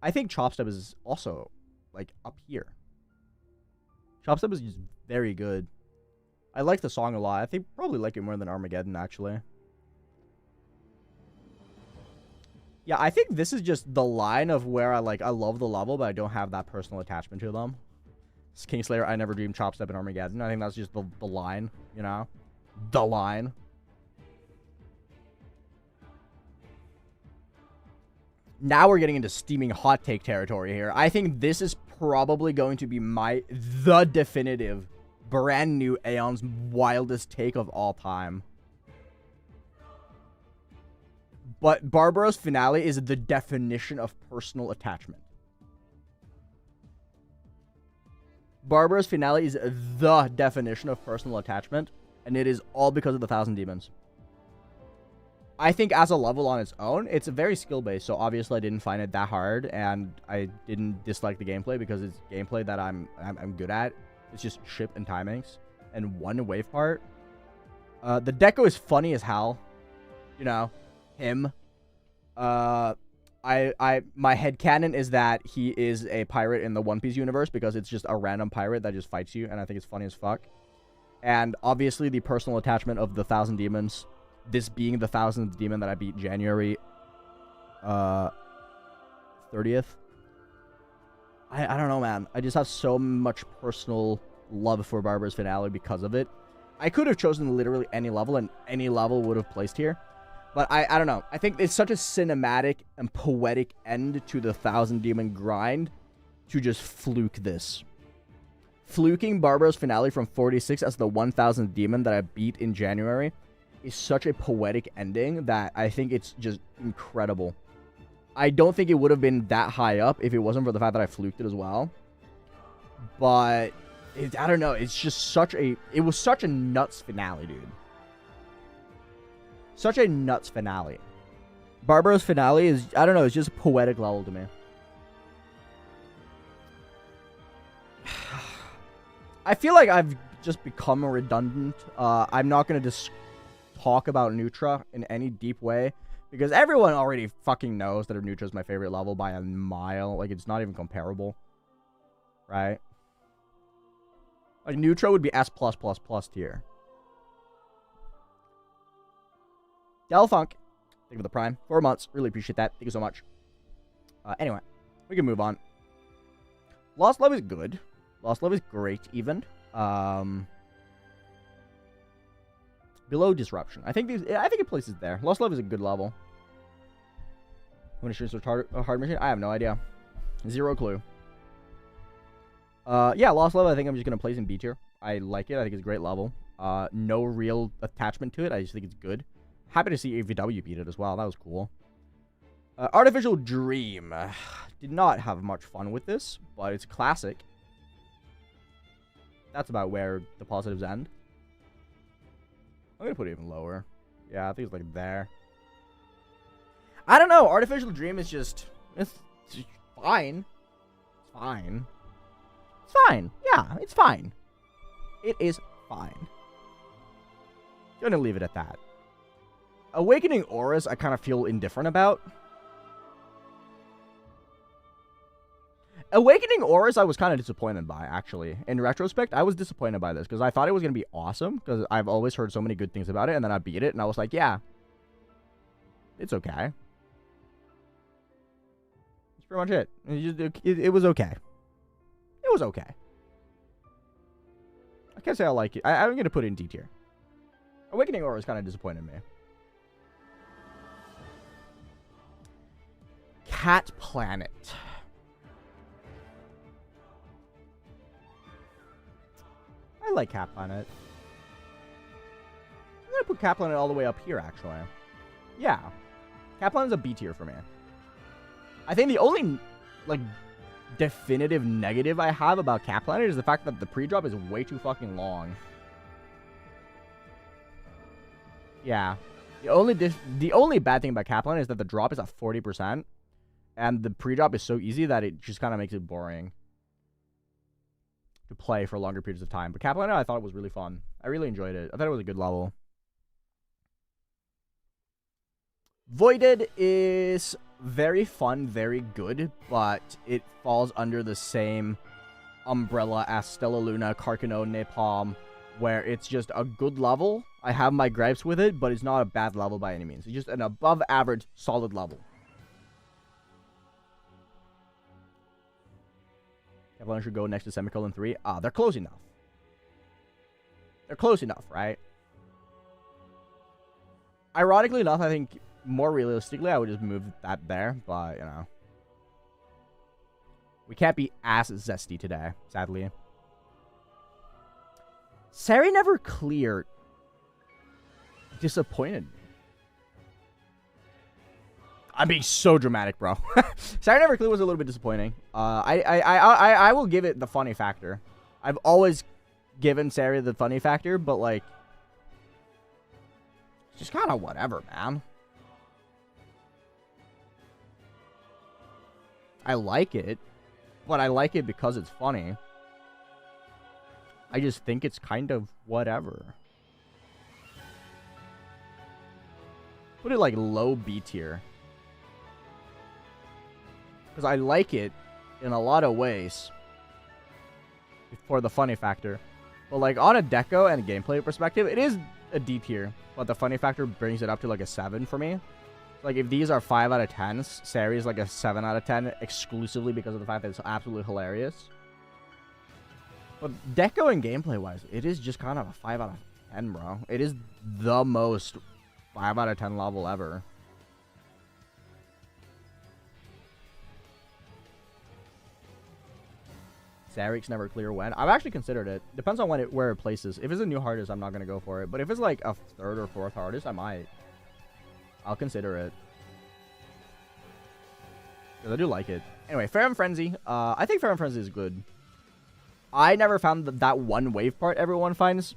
I think Chop Step is also, like, up here. Chop Step is just very good. I like the song a lot. I think probably like it more than Armageddon, actually. Yeah, I think this is just the line of where I love the level, but I don't have that personal attachment to them. Kingslayer, I Never Dreamed, Chop Step, and Armageddon. I think that's just the line, you know? The line. Now we're getting into steaming hot take territory here. I think this is probably going to be the definitive, brand new Aeon's wildest take of all time. But Barbaros Finale is the definition of personal attachment. Barbaros Finale is the definition of personal attachment, and it is all because of the 1,000 Demons. I think as a level on its own, it's very skill-based, so obviously I didn't find it that hard, and I didn't dislike the gameplay because it's gameplay that I'm good at. It's just ship and timings, and one wave part. The deco is funny as hell. You know, him. My headcanon is that he is a pirate in the One Piece universe because it's just a random pirate that just fights you, and I think it's funny as fuck. And obviously the personal attachment of the 1,000 Demons, this being the 1,000th demon that I beat January 30th. I don't know, man. I just have so much personal love for Barbaros Finale because of it. I could have chosen literally any level, and any level would have placed here. But I don't know. I think it's such a cinematic and poetic end to the 1,000 Demon grind to just fluke this. Fluking Barbaros Finale from 46 as the 1,000th Demon that I beat in January is such a poetic ending that I think it's just incredible. I don't think it would have been that high up if it wasn't for the fact that I fluked it as well. But I don't know. It's just it was such a nuts finale, dude. Such a nuts finale. Barbaros Finale is, I don't know, it's just a poetic level to me. I feel like I've just become redundant. I'm not going to just talk about Nutra in any deep way, because everyone already fucking knows that Nutra is my favorite level by a mile. Like, it's not even comparable. Right? Like, Nutra would be S+++ tier. Delfunk, thank you for the Prime. 4 months. Really appreciate that. Thank you so much. Anyway, we can move on. Lost Love is good. Lost Love is great, even. Below Disruption. I think it places there. Lost Love is a good level. When it's a hard machine? I have no idea. Zero clue. Yeah, Lost Level, I think I'm just going to place in B tier. I like it. I think it's a great level. No real attachment to it. I just think it's good. Happy to see AVW beat it as well. That was cool. Artificial Dream. Did not have much fun with this, but it's classic. That's about where the positives end. I'm going to put it even lower. Yeah, I think it's like there. I don't know. Artificial Dream is just... It's fine. It's fine. It's fine. Yeah, it's fine. It is fine. Gonna leave it at that. Awakening Auras, I kind of feel indifferent about. Awakening Auras, I was kind of disappointed by, actually. In retrospect, I was disappointed by this, because I thought it was going to be awesome, because I've always heard so many good things about it, and then I beat it, and I was like, yeah. It's okay. That's pretty much it. It was okay. It was okay. I can't say I like it. I'm going to put it in D tier. Awakening Auras kind of disappointed me. Cat Planet. I like Cat Planet. I'm going to put Cat Planet all the way up here, actually. Yeah. Cat Planet is a B tier for me. I think the only, like, definitive negative I have about Cat Planet is the fact that the pre-drop is way too fucking long. Yeah. The only bad thing about Cat Planet is that the drop is at 40%. And the pre-drop is so easy that it just kind of makes it boring to play for longer periods of time. But Cat Planet, I thought it was really fun. I really enjoyed it. I thought it was a good level. Voided is very fun, very good, but it falls under the same umbrella as Stella Luna, Carcano, Napalm, where it's just a good level. I have my gripes with it, but it's not a bad level by any means. It's just an above average, solid level. Everyone should go next to Semicolon 3. They're close enough. They're close enough, right? Ironically enough, I think more realistically, I would just move that there, but, you know. We can't be as zesty today, sadly. Sari never cleared. Disappointed me. I'm being so dramatic, bro. Sari never cleared was a little bit disappointing. I will give it the funny factor. I've always given Sari the funny factor, but, like, it's just kind of whatever, man. I like it, but I like it because it's funny. I just think it's kind of whatever. Put it like low B tier. Because I like it in a lot of ways for the funny factor. But like on a deco and gameplay perspective, it is a D tier. But the funny factor brings it up to like a 7 for me. Like, if these are 5 out of 10s, Sari is like a 7 out of 10 exclusively because of the fact that it's absolutely hilarious. But deco and gameplay-wise, it is just kind of a 5 out of 10, bro. It is the most 5 out of 10 level ever. Sarik's never clear when. I've actually considered it. Depends on where it places. If it's a new hardest, I'm not going to go for it. But if it's like a 3rd or 4th hardest, I might. I'll consider it. Because I do like it. Anyway, Fair and Frenzy. I think Fair and Frenzy is good. I never found that one wave part everyone finds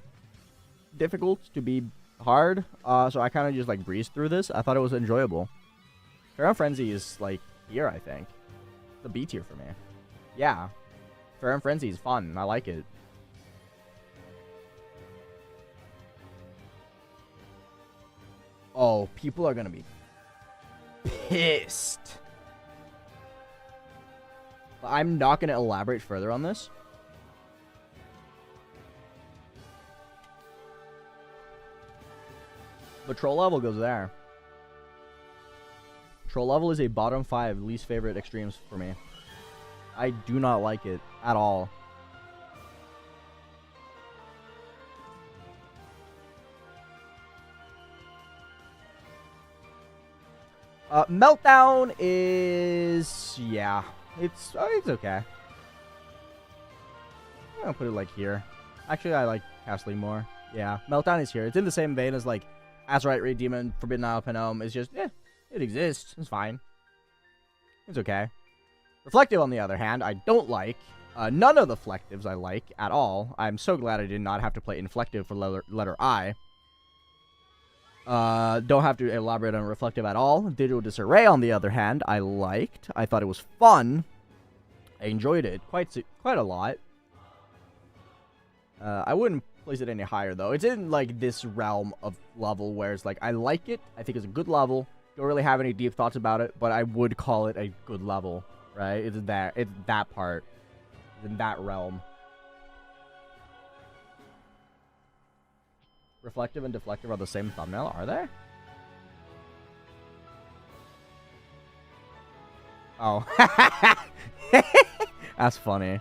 difficult to be hard. So I kind of just like breezed through this. I thought it was enjoyable. Fair and Frenzy is like here, I think. The B tier for me. Yeah. Fair and Frenzy is fun. I like it. Oh, people are going to be pissed. I'm not going to elaborate further on this. But Troll Level goes there. Troll Level is a bottom 5 least favorite extremes for me. I do not like it at all. Meltdown is... yeah. It's okay. I'm gonna put it, like, here. Actually, I like Castling more. Yeah, Meltdown is here. It's in the same vein as, like, Azurite, Ray Demon, Forbidden Isle, Penombre. It's just, it exists. It's fine. It's okay. Reflective, on the other hand, I don't like. None of the Flectives I like at all. I'm so glad I did not have to play Inflective for letter I. Don't have to elaborate on Reflective at all. Digital Disarray, on the other hand, I liked. I thought it was fun. I enjoyed it quite a lot. I wouldn't place it any higher, though. It's in, like, this realm of level where it's like, I like it. I think it's a good level. Don't really have any deep thoughts about it, but I would call it a good level, right? It's that part. It's in that realm. Reflective and Deflective are the same thumbnail, are they? Oh. That's funny.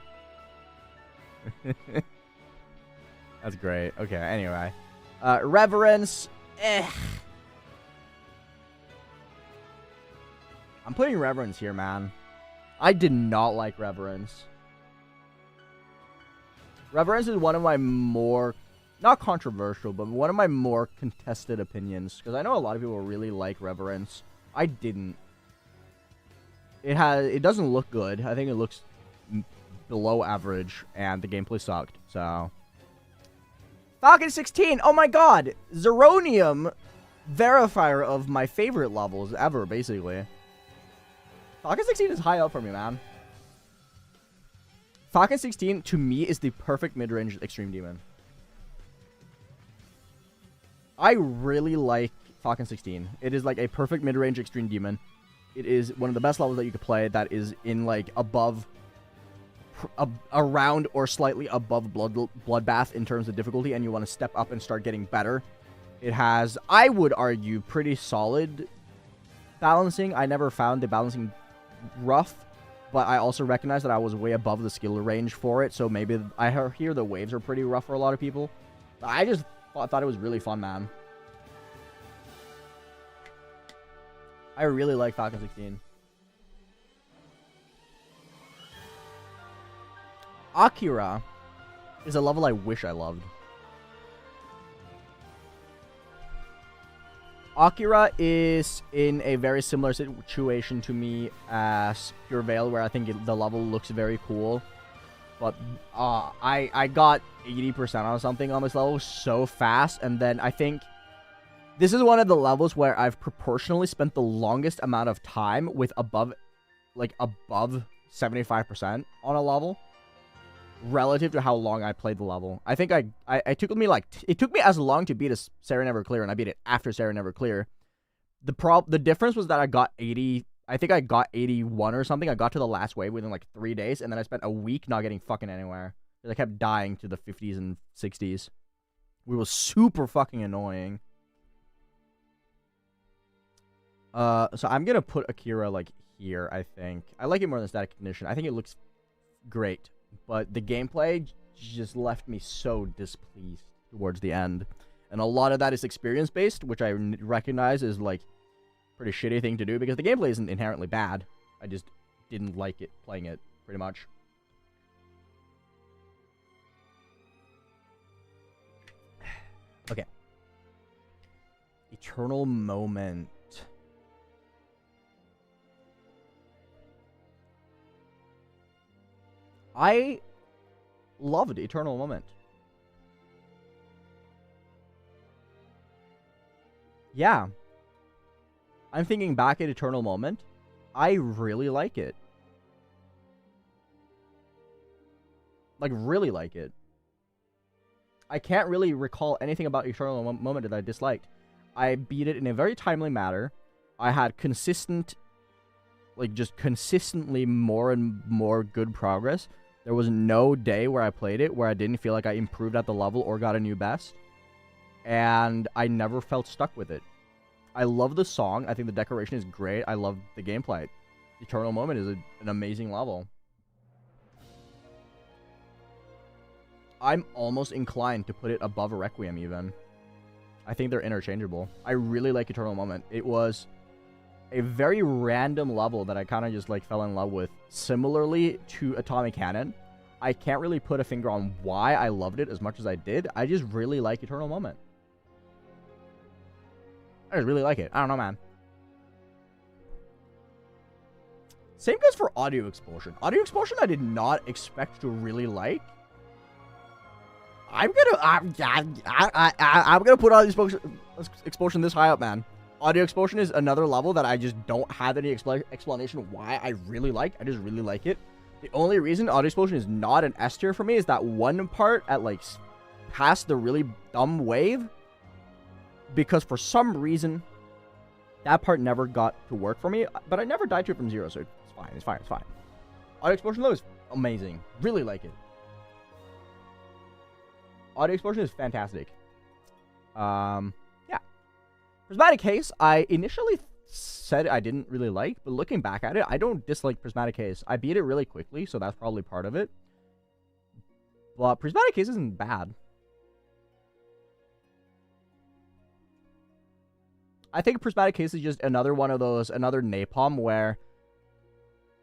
That's great. Okay, anyway. Reverence. I'm putting Reverence here, man. I did not like Reverence. Reverence is one of my more... not controversial, but one of my more contested opinions. Because I know a lot of people really like Reverence. I didn't. It doesn't look good. I think it looks below average, and the gameplay sucked, so... Falcon 16! Oh my god! Zeronium verifier of my favorite levels ever, basically. Falcon 16 is high up for me, man. Falcon 16, to me, is the perfect mid-range Extreme Demon. I really like Falcon 16. It is like a perfect mid-range Extreme Demon. It is one of the best levels that you could play that is in, like, above... around or slightly above Bloodbath in terms of difficulty, and you want to step up and start getting better. It has, I would argue, pretty solid balancing. I never found the balancing rough, but I also recognize that I was way above the skill range for it, so maybe I hear the waves are pretty rough for a lot of people. But I just thought it was really fun, man. I really like Falcon 16. Akira is a level I wish I loved. Akira is in a very similar situation to me as Pure Veil, where I think the level looks very cool. But I got 80% on something on this level so fast, and then I think this is one of the levels where I've proportionally spent the longest amount of time with above 75% on a level. Relative to how long I played the level. I think it took me as long to beat a Sarah Never Clear, and I beat it after Sarah Never Clear. The difference was that I got 80, I think I got 81 or something. I got to the last wave within like 3 days, and then I spent a week not getting fucking anywhere. Because I kept dying to the 50s and 60s. Which was super fucking annoying. So I'm gonna put Akira like here, I think. I like it more than Static Ignition. I think it looks great. But the gameplay just left me so displeased towards the end. And a lot of that is experience-based, which I recognize is, like, pretty shitty thing to do, because the gameplay isn't inherently bad. I just didn't like it, playing it, pretty much. Okay. Eternal Moment. I loved Eternal Moment. Yeah. I'm thinking back at Eternal Moment. I really like it. Like, really like it. I can't really recall anything about Eternal Moment that I disliked. I beat it in a very timely manner. I had consistent, like, just consistently more and more good progress. There was no day where I played it where I didn't feel like I improved at the level or got a new best. And I never felt stuck with it. I love the song. I think the decoration is great. I love the gameplay. Eternal Moment is an amazing level. I'm almost inclined to put it above a Requiem even. I think they're interchangeable. I really like Eternal Moment. It was a very random level that I kind of just like fell in love with. Similarly to Atomic Cannon, I can't really put a finger on why I loved it as much as I did. I just really like Eternal Moment. I just really like it. I don't know, man. Same goes for Audio Expulsion. Audio Expulsion I did not expect to really like. I'm gonna put Audio Expulsion this high up, man. Audio Expulsion is another level that I just don't have any explanation why I really like. I just really like it. The only reason Audio Expulsion is not an S tier for me is that one part at like past the really dumb wave, because for some reason that part never got to work for me. But I never died to it from zero, so it's fine. It's fine. It's fine. Audio Expulsion though is amazing. Really like it. Audio Expulsion is fantastic. Yeah. Prismatic Haze, I initially said I didn't really like, but looking back at it, I don't dislike Prismatic Haze. I beat it really quickly, so that's probably part of it. But Prismatic Haze isn't bad. I think Prismatic Haze is just another one of those, another Napalm where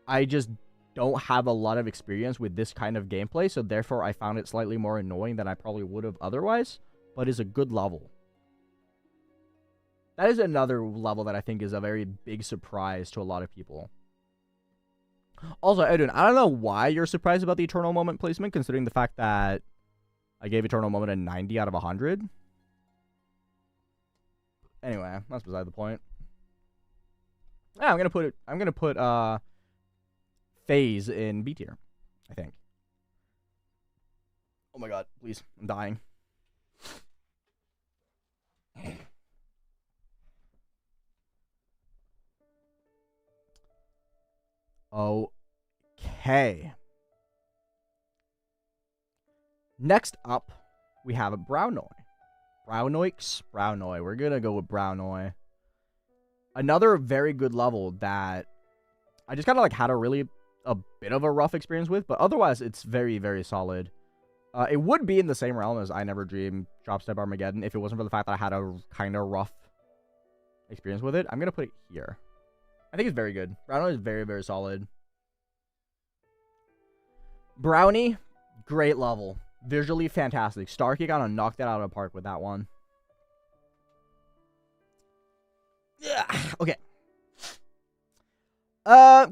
I just don't have a lot of experience with this kind of gameplay, so therefore I found it slightly more annoying than I probably would have otherwise, but is a good level. That is another level that I think is a very big surprise to a lot of people. Also, Edwin, I don't know why you're surprised about the Eternal Moment placement, considering the fact that I gave Eternal Moment a 90 out of 100. Anyway, that's beside the point. Yeah, I'm gonna put Phase in B tier, I think. Oh my god, please. I'm dying. Okay. Next up, we have a Brownoi. Brownoi. We're gonna go with Brownoi. Another very good level that I just kind of like had a bit of a rough experience with, but otherwise it's very, very solid. It would be in the same realm as I Never Dream Dropstep Armageddon if it wasn't for the fact that I had a kind of rough experience with it. I'm gonna put it here. I think it's very good. Brownoi is very, very solid. Brownie, great level. Visually fantastic. Starkey kind of knocked it out of the park with that one. Yeah. Okay.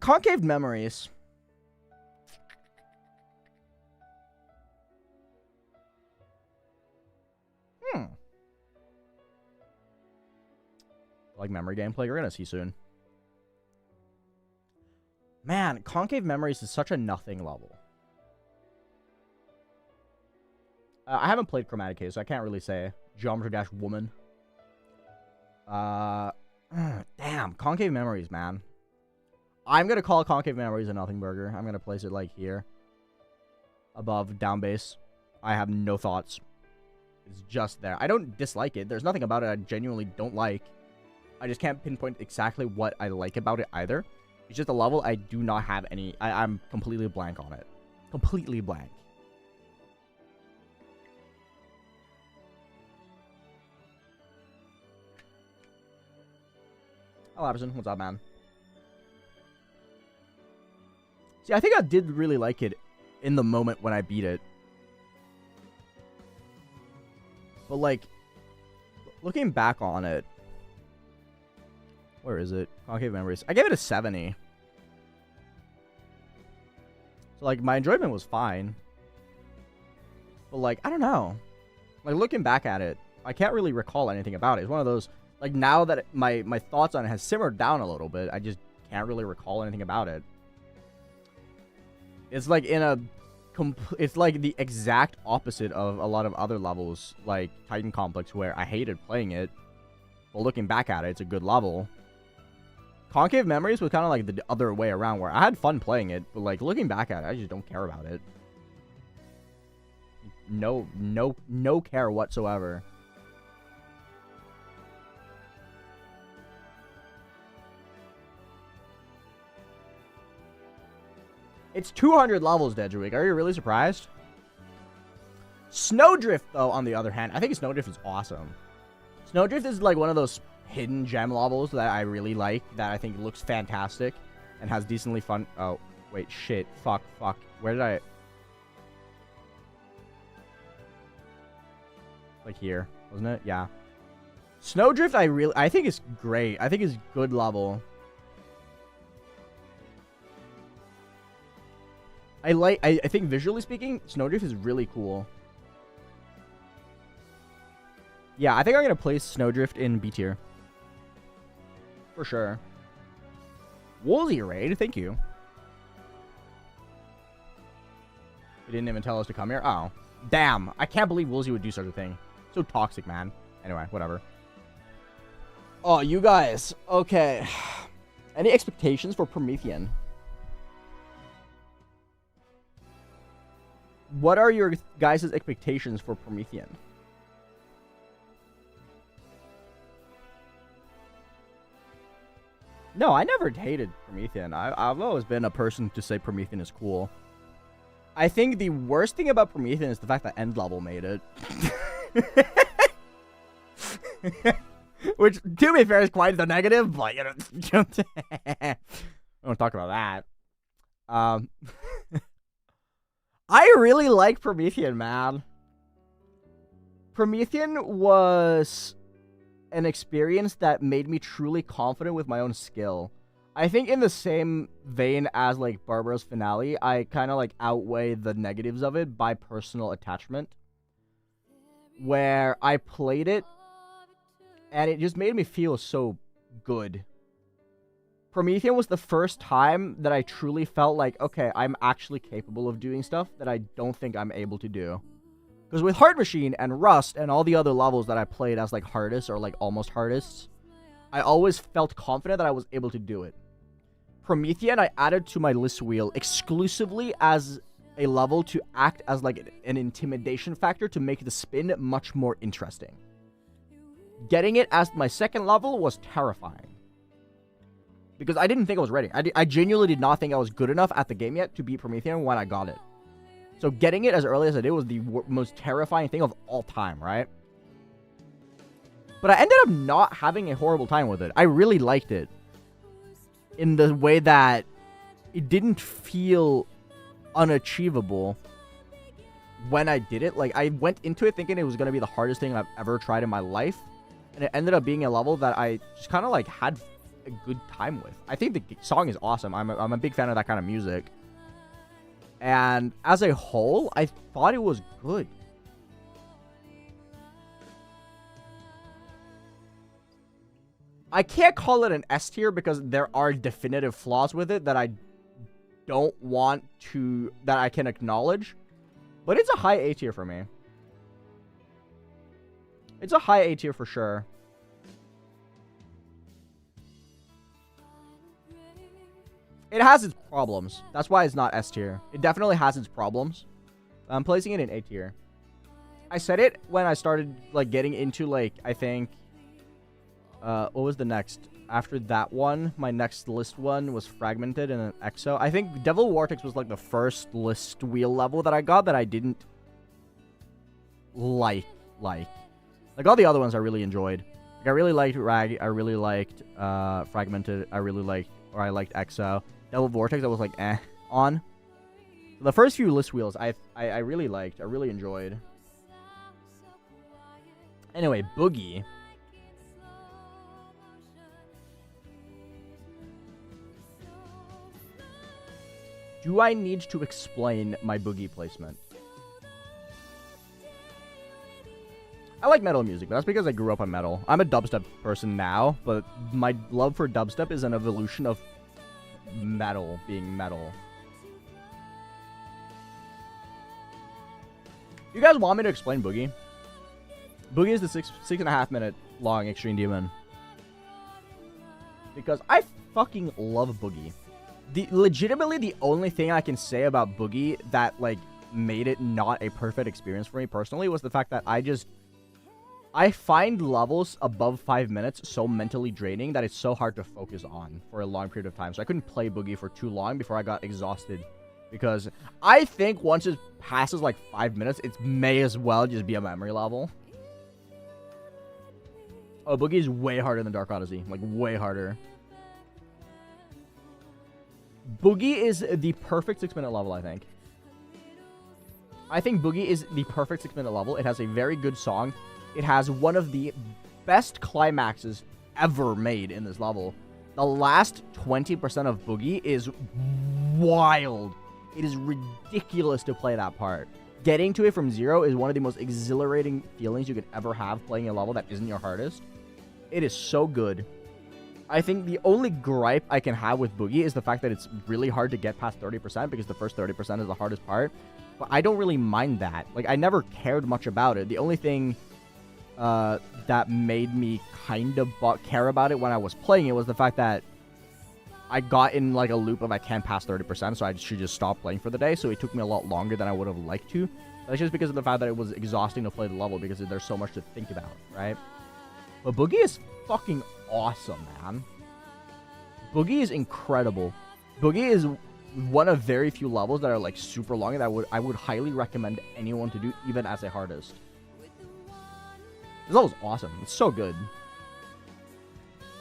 Concaved Memories. Like memory gameplay, you're gonna see soon. Man, Concaved Memories is such a nothing level. I haven't played Chromatic Haze, so I can't really say. Geometry Dash Woman. Damn, Concave Memories, man. I'm going to call Concave Memories a nothing burger. I'm going to place it, like, here. Above down base. I have no thoughts. It's just there. I don't dislike it. There's nothing about it I genuinely don't like. I just can't pinpoint exactly what I like about it either. It's just a level I do not have any... I'm completely blank on it. Completely blank. Oh, Aberson, what's up, man? See, I think I did really like it in the moment when I beat it. But, like, looking back on it... Where is it? Concave Memories. I gave it a 70. So, like, my enjoyment was fine. But, like, I don't know. Like, looking back at it, I can't really recall anything about it. It's one of those... Like, now that my thoughts on it has simmered down a little bit, I just can't really recall anything about it. It's like it's like the exact opposite of a lot of other levels, like Titan Complex, where I hated playing it. But looking back at it, it's a good level. Concave Memories was kind of like the other way around, where I had fun playing it, but like looking back at it, I just don't care about it. No care whatsoever. It's 200 levels, Dedrick. Are you really surprised? Snowdrift, though, on the other hand, I think Snowdrift is awesome. Snowdrift is like one of those hidden gem levels that I really like, that I think looks fantastic and has decently fun. Oh, wait, shit. Fuck. Where did I... Like here, wasn't it? Yeah. Snowdrift, I think is great. I think it's good level. I think visually speaking, Snowdrift is really cool. Yeah, I think I'm going to place Snowdrift in B tier. For sure. Woolsey raid, thank you. They didn't even tell us to come here. Oh. Damn. I can't believe Woolsey would do such a thing. So toxic, man. Anyway, whatever. Oh, you guys. Okay. Any expectations for Promethean? What are your guys' expectations for Promethean? No, I never hated Promethean. I've always been a person to say Promethean is cool. I think the worst thing about Promethean is the fact that End Level made it. Which, to be fair, is quite the negative, but, you know, I don't talk about that. I really like Promethean, man. Promethean was an experience that made me truly confident with my own skill. I think in the same vein as, like, Barbara's Finale, I kind of, like, outweigh the negatives of it by personal attachment. Where I played it, and it just made me feel so good. Promethean was the first time that I truly felt like, okay, I'm actually capable of doing stuff that I don't think I'm able to do. Because with Heart Machine and Rust and all the other levels that I played as, like, hardest or, like, almost hardest, I always felt confident that I was able to do it. Promethean, I added to my list wheel exclusively as a level to act as, like, an intimidation factor to make the spin much more interesting. Getting it as my second level was terrifying. Because I didn't think I was ready. I genuinely did not think I was good enough at the game yet to beat Promethean when I got it. So getting it as early as I did was the most terrifying thing of all time, right? But I ended up not having a horrible time with it. I really liked it. In the way that it didn't feel unachievable when I did it. Like, I went into it thinking it was going to be the hardest thing I've ever tried in my life. And it ended up being a level that I just kind of, like, had a good time with. I think the song is awesome. I'm a big fan of that kind of music. And as a whole, I thought it was good. I can't call it an S tier because there are definitive flaws with it that I don't want to, that I can acknowledge. But it's a high A tier for me. It's a high A tier for sure. It has its problems. That's why it's not S tier. It definitely has its problems. I'm placing it in A tier. I said it when I started, like, getting into, like, I think... what was the next? After that one, my next list one was Fragmented and an EXO. I think Devil Vortex was, like, the first list wheel level that I got that I didn't like. Like, all the other ones I really enjoyed. Like, I really liked Rag. I really liked Fragmented. I liked EXO. Devil Vortex, I was like, on. The first few list wheels, I really liked. I really enjoyed. Anyway, Boogie. Do I need to explain my Boogie placement? I like metal music, but that's because I grew up on metal. I'm a dubstep person now, but my love for dubstep is an evolution of metal being metal. You guys want me to explain Boogie? Boogie is the 6.5 minute long Extreme Demon. Because I fucking love Boogie. Legitimately, the only thing I can say about Boogie that, like, made it not a perfect experience for me personally was the fact that I find levels above 5 minutes so mentally draining that it's so hard to focus on for a long period of time. So I couldn't play Boogie for too long before I got exhausted. Because I think once it passes, like, 5 minutes, it may as well just be a memory level. Oh, Boogie is way harder than Dark Odyssey. Like, way harder. Boogie is the perfect 6-minute level, I think. I think Boogie is the perfect 6-minute level. It has a very good song. It has one of the best climaxes ever made in this level. The last 20% of Boogie is wild. It is ridiculous to play that part. Getting to it from 0 is one of the most exhilarating feelings you could ever have playing a level that isn't your hardest. It is so good. I think the only gripe I can have with Boogie is the fact that it's really hard to get past 30% because the first 30% is the hardest part. But I don't really mind that. Like, I never cared much about it. The only thing that made me kind of care about it when I was playing it was the fact that I got in, like, a loop of I can't pass 30%, so I should just stop playing for the day. So it took me a lot longer than I would have liked to. That's just because of the fact that it was exhausting to play the level because there's so much to think about, right? But Boogie is fucking awesome, man. Boogie is incredible. Boogie is one of very few levels that are, like, super long and I would highly recommend anyone to do, even as a hardest. This level's awesome. It's so good.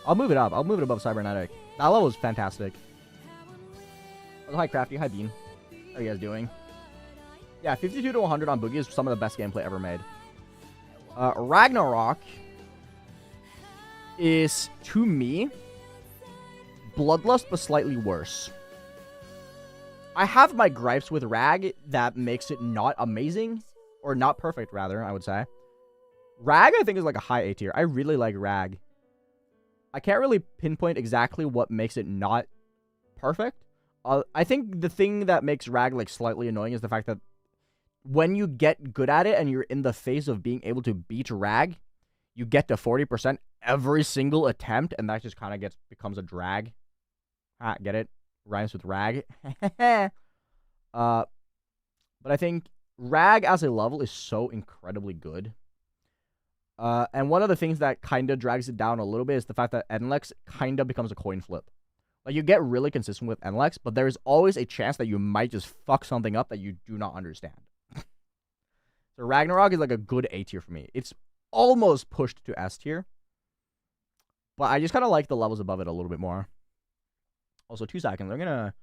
I'll move it up. I'll move it above Cybernetic. That level is fantastic. Oh, hi, Crafty. Hi, Bean. How are you guys doing? Yeah, 52 to 100 on Boogie is some of the best gameplay ever made. Ragnarok is, to me, Bloodlust, but slightly worse. I have my gripes with Rag that makes it not amazing, or not perfect, rather, I would say. Rag, I think, is like a high A tier. I really like Rag. I can't really pinpoint exactly what makes it not perfect. I think the thing that makes Rag, like, slightly annoying is the fact that when you get good at it and you're in the phase of being able to beat Rag, you get to 40% every single attempt, and that just kind of becomes a drag. Ah, get it? Rhymes with Rag. But I think Rag as a level is so incredibly good. And one of the things that kind of drags it down a little bit is the fact that Enlex kind of becomes a coin flip. Like, you get really consistent with Enlex, but there is always a chance that you might just fuck something up that you do not understand. So Ragnarok is like a good A tier for me. It's almost pushed to S tier. But I just kind of like the levels above it a little bit more. Also, 2 seconds. I'm gonna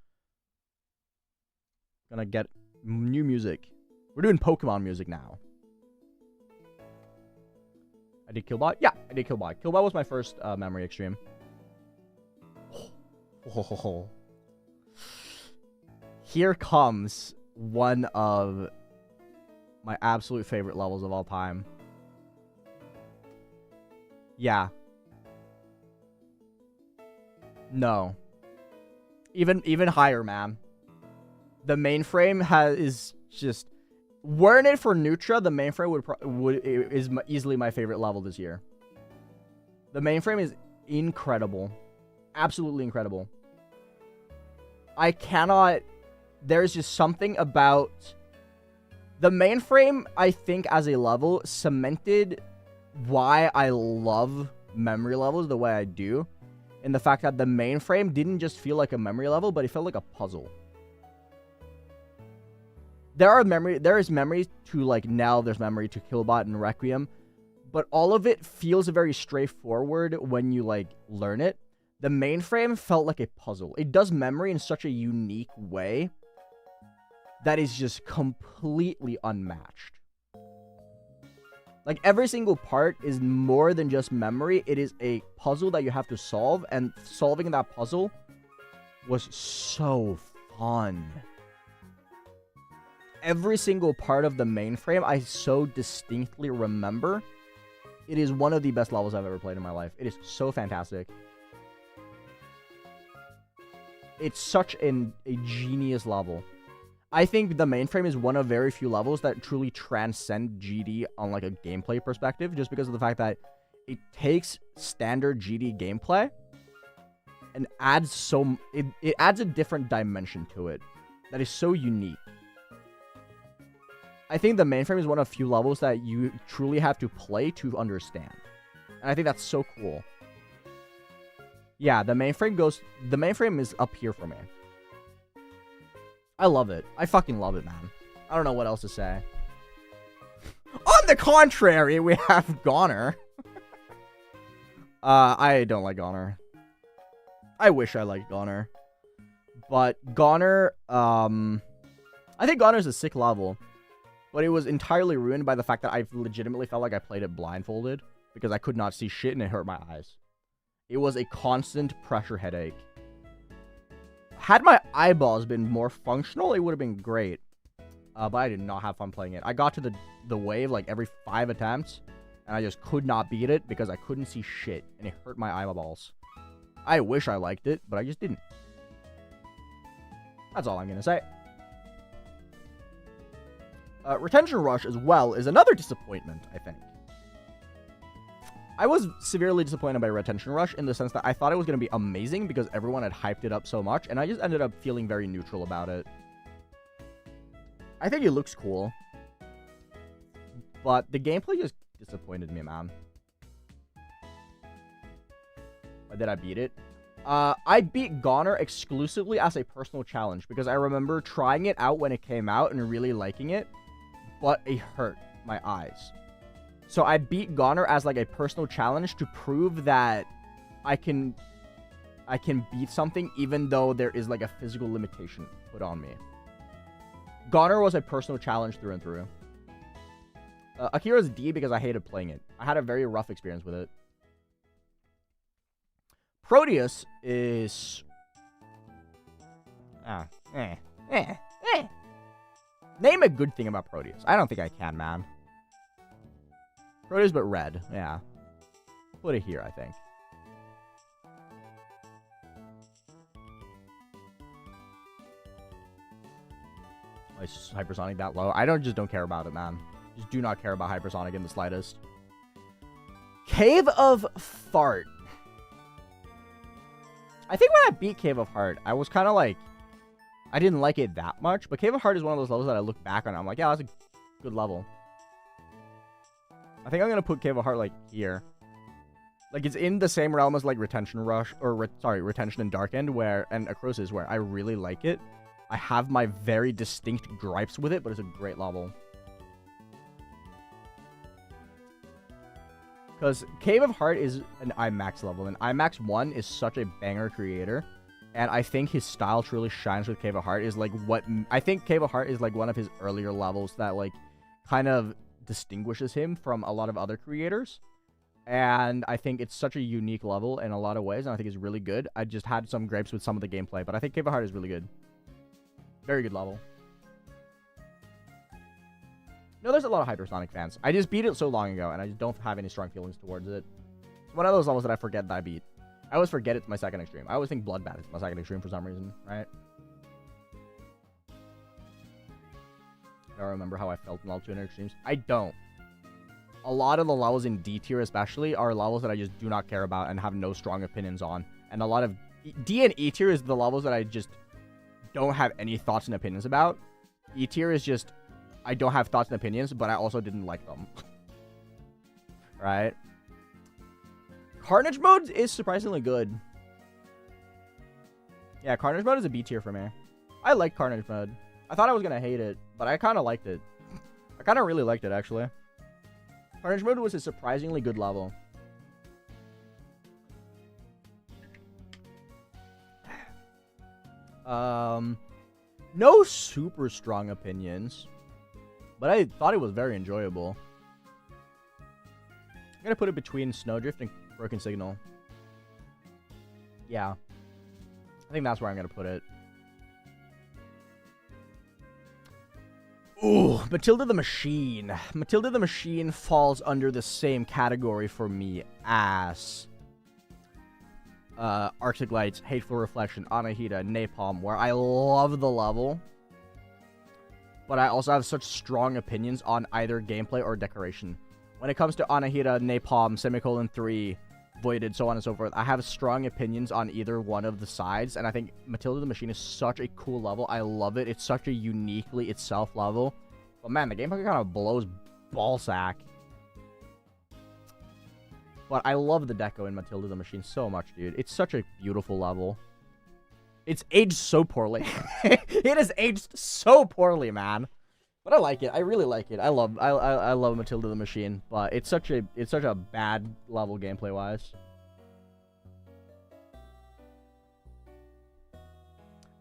get new music. We're doing Pokemon music now. I did Killbot? Yeah, I did Killbot. Killbot was my first memory extreme. Here comes one of my absolute favorite levels of all time. Yeah. No. Even higher, man. The mainframe is just... Weren't it for Nutra, the mainframe is easily my favorite level this year. The mainframe is incredible. Absolutely incredible. I cannot... There's just something about... The mainframe, I think, as a level, cemented why I love memory levels the way I do. In the fact that the mainframe didn't just feel like a memory level, but it felt like a puzzle. There is memory to, like, Nell, there's memory to Killbot and Requiem, but all of it feels very straightforward when you, like, learn it. The mainframe felt like a puzzle. It does memory in such a unique way that is just completely unmatched. Like, every single part is more than just memory. It is a puzzle that you have to solve, and solving that puzzle was so fun. Every single part of the mainframe I so distinctly remember. It is one of the best levels I've ever played in my life. It is so fantastic. It's such a genius level. I think the mainframe is one of very few levels that truly transcend GD on, like, a gameplay perspective, just because of the fact that it takes standard GD gameplay and adds it adds a different dimension to it that is so unique. I think the mainframe is one of few levels that you truly have to play to understand. And I think that's so cool. Yeah, the mainframe is up here for me. I love it. I fucking love it, man. I don't know what else to say. On the contrary, we have Goner. I don't like Goner. I wish I liked Goner. But Goner, I think Goner's a sick level. But it was entirely ruined by the fact that I legitimately felt like I played it blindfolded. Because I could not see shit and it hurt my eyes. It was a constant pressure headache. Had my eyeballs been more functional, it would have been great. But I did not have fun playing it. I got to the wave like every 5 attempts. And I just could not beat it because I couldn't see shit. And it hurt my eyeballs. I wish I liked it, but I just didn't. That's all I'm going to say. Retention Rush as well is another disappointment, I think. I was severely disappointed by Retention Rush in the sense that I thought it was going to be amazing because everyone had hyped it up so much, and I just ended up feeling very neutral about it. I think it looks cool, but the gameplay just disappointed me, man. Or did I beat it? I beat Goner exclusively as a personal challenge because I remember trying it out when it came out and really liking it, but it hurt my eyes. So I beat Goner as like a personal challenge to prove that I can beat something even though there is like a physical limitation put on me. Goner was a personal challenge through and through. Akira's D because I hated playing it. I had a very rough experience with it. Proteus is... Name a good thing about Proteus. I don't think I can, man. Proteus but red. Yeah. Put it here, I think. Is hypersonic that low? I just don't care about it, man. Just do not care about hypersonic in the slightest. Cave of Fart. I think when I beat Cave of Heart, I was kind of like, I didn't like it that much, but Cave of Heart is one of those levels that I look back on and I'm like, yeah, that's a good level. I think I'm going to put Cave of Heart, like, here. Like, it's in the same realm as, like, Retention Rush, or, Retention and Dark End, and Acrosis, where I really like it. I have my very distinct gripes with it, but it's a great level. Because Cave of Heart is an IMAX level, and IMAX 1 is such a banger creator. And I think his style truly shines with Cave of Heart. Is like what I think Cave of Heart is like one of his earlier levels that like kind of distinguishes him from a lot of other creators. And I think it's such a unique level in a lot of ways, and I think it's really good. I just had some gripes with some of the gameplay, but I think Cave of Heart is really good. Very good level. No, there's a lot of Hypersonic fans. I just beat it so long ago, and I just don't have any strong feelings towards it. It's one of those levels that I forget that I beat. I always forget it's my second extreme. I always think Bloodbath is my second extreme for some reason, right? I don't remember how I felt in all 2 extremes. I don't. A lot of the levels in D tier especially are levels that I just do not care about and have no strong opinions on. And a lot of D and E tier is the levels that I just don't have any thoughts and opinions about. E tier is just, I don't have thoughts and opinions, but I also didn't like them. Right? Carnage mode is surprisingly good. Yeah, Carnage mode is a B tier for me. I like Carnage mode. I thought I was going to hate it, but I kind of liked it. I kind of really liked it, actually. Carnage mode was a surprisingly good level. No super strong opinions, but I thought it was very enjoyable. I'm going to put it between Snowdrift and Broken Signal. Yeah. I think that's where I'm going to put it. Ooh, Matilda the Machine. Matilda the Machine falls under the same category for me as Arctic Lights, Hateful Reflection, Anahita, Napalm, where I love the level, but I also have such strong opinions on either gameplay or decoration. When it comes to Anahita, Napalm, Semicolon 3, Voided, so on and so forth, I have strong opinions on either one of the sides, and I think Matilda the Machine is such a cool level. I love it. It's such a uniquely itself level. But man, the gameplay kind of blows ballsack. But I love the deco in Matilda the Machine so much, dude. It's such a beautiful level. It's aged so poorly. It is aged so poorly, man. But I like it. I really like it. I love Matilda the Machine, but it's such a bad level gameplay wise.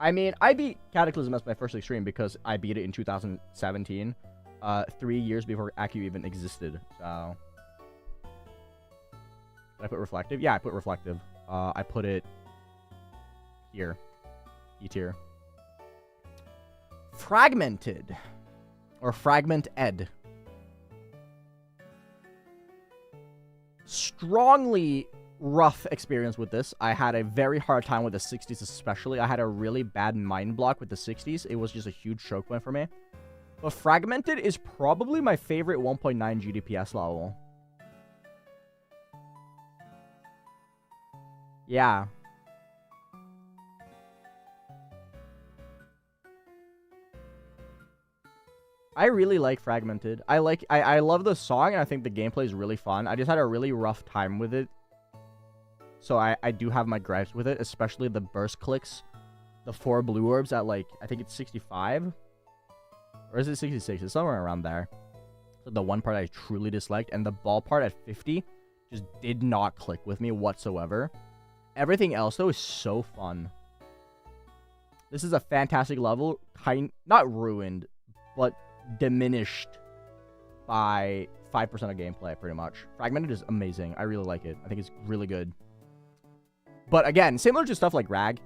I mean, I beat Cataclysm as my first extreme because I beat it in 2017, 3 years before AcU even existed. So, did I put Reflective? Yeah, I put Reflective. I put it here, E tier. Fragmented, or Fragmented. Strongly rough experience with this. I had a very hard time with the 60s especially. I had a really bad mind block with the 60s. It was just a huge choke point for me. But Fragmented is probably my favorite 1.9 GDPS level. Yeah. I really like Fragmented. I love the song, and I think the gameplay is really fun. I just had a really rough time with it. So I do have my gripes with it, especially the burst clicks. The 4 blue orbs at, like, I think it's 65? Or is it 66? It's somewhere around there. So the one part I truly disliked, and the ball part at 50 just did not click with me whatsoever. Everything else, though, is so fun. This is a fantastic level. Not ruined, but diminished by 5% of gameplay, pretty much. Fragmented is amazing. I really like it. I think it's really good. But again, similar to stuff like Rag.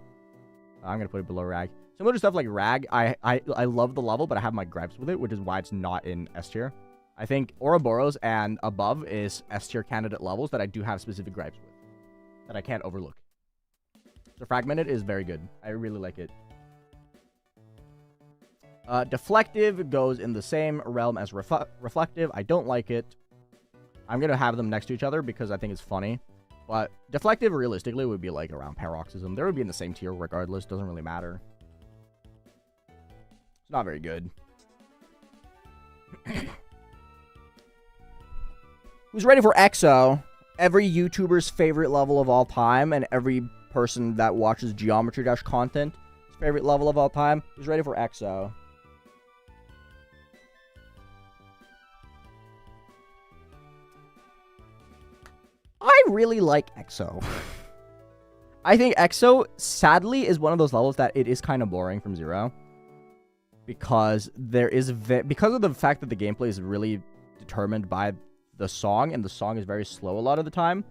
I'm going to put it below Rag. Similar to stuff like Rag, I love the level, but I have my gripes with it, which is why it's not in S tier. I think Ouroboros and above is S tier candidate levels that I do have specific gripes with, that I can't overlook. So Fragmented is very good. I really like it. Deflective goes in the same realm as Reflective. I don't like it. I'm going to have them next to each other because I think it's funny. But Deflective, realistically, would be like around Paroxysm. They would be in the same tier regardless. Doesn't really matter. It's not very good. Who's ready for EXO? Every YouTuber's favorite level of all time, and every person that watches Geometry Dash content, favorite level of all time. Who's ready for EXO? I really like EXO. I think EXO, sadly, is one of those levels that it is kind of boring from zero. Because there is because of the fact that the gameplay is really determined by the song, and the song is very slow a lot of the time.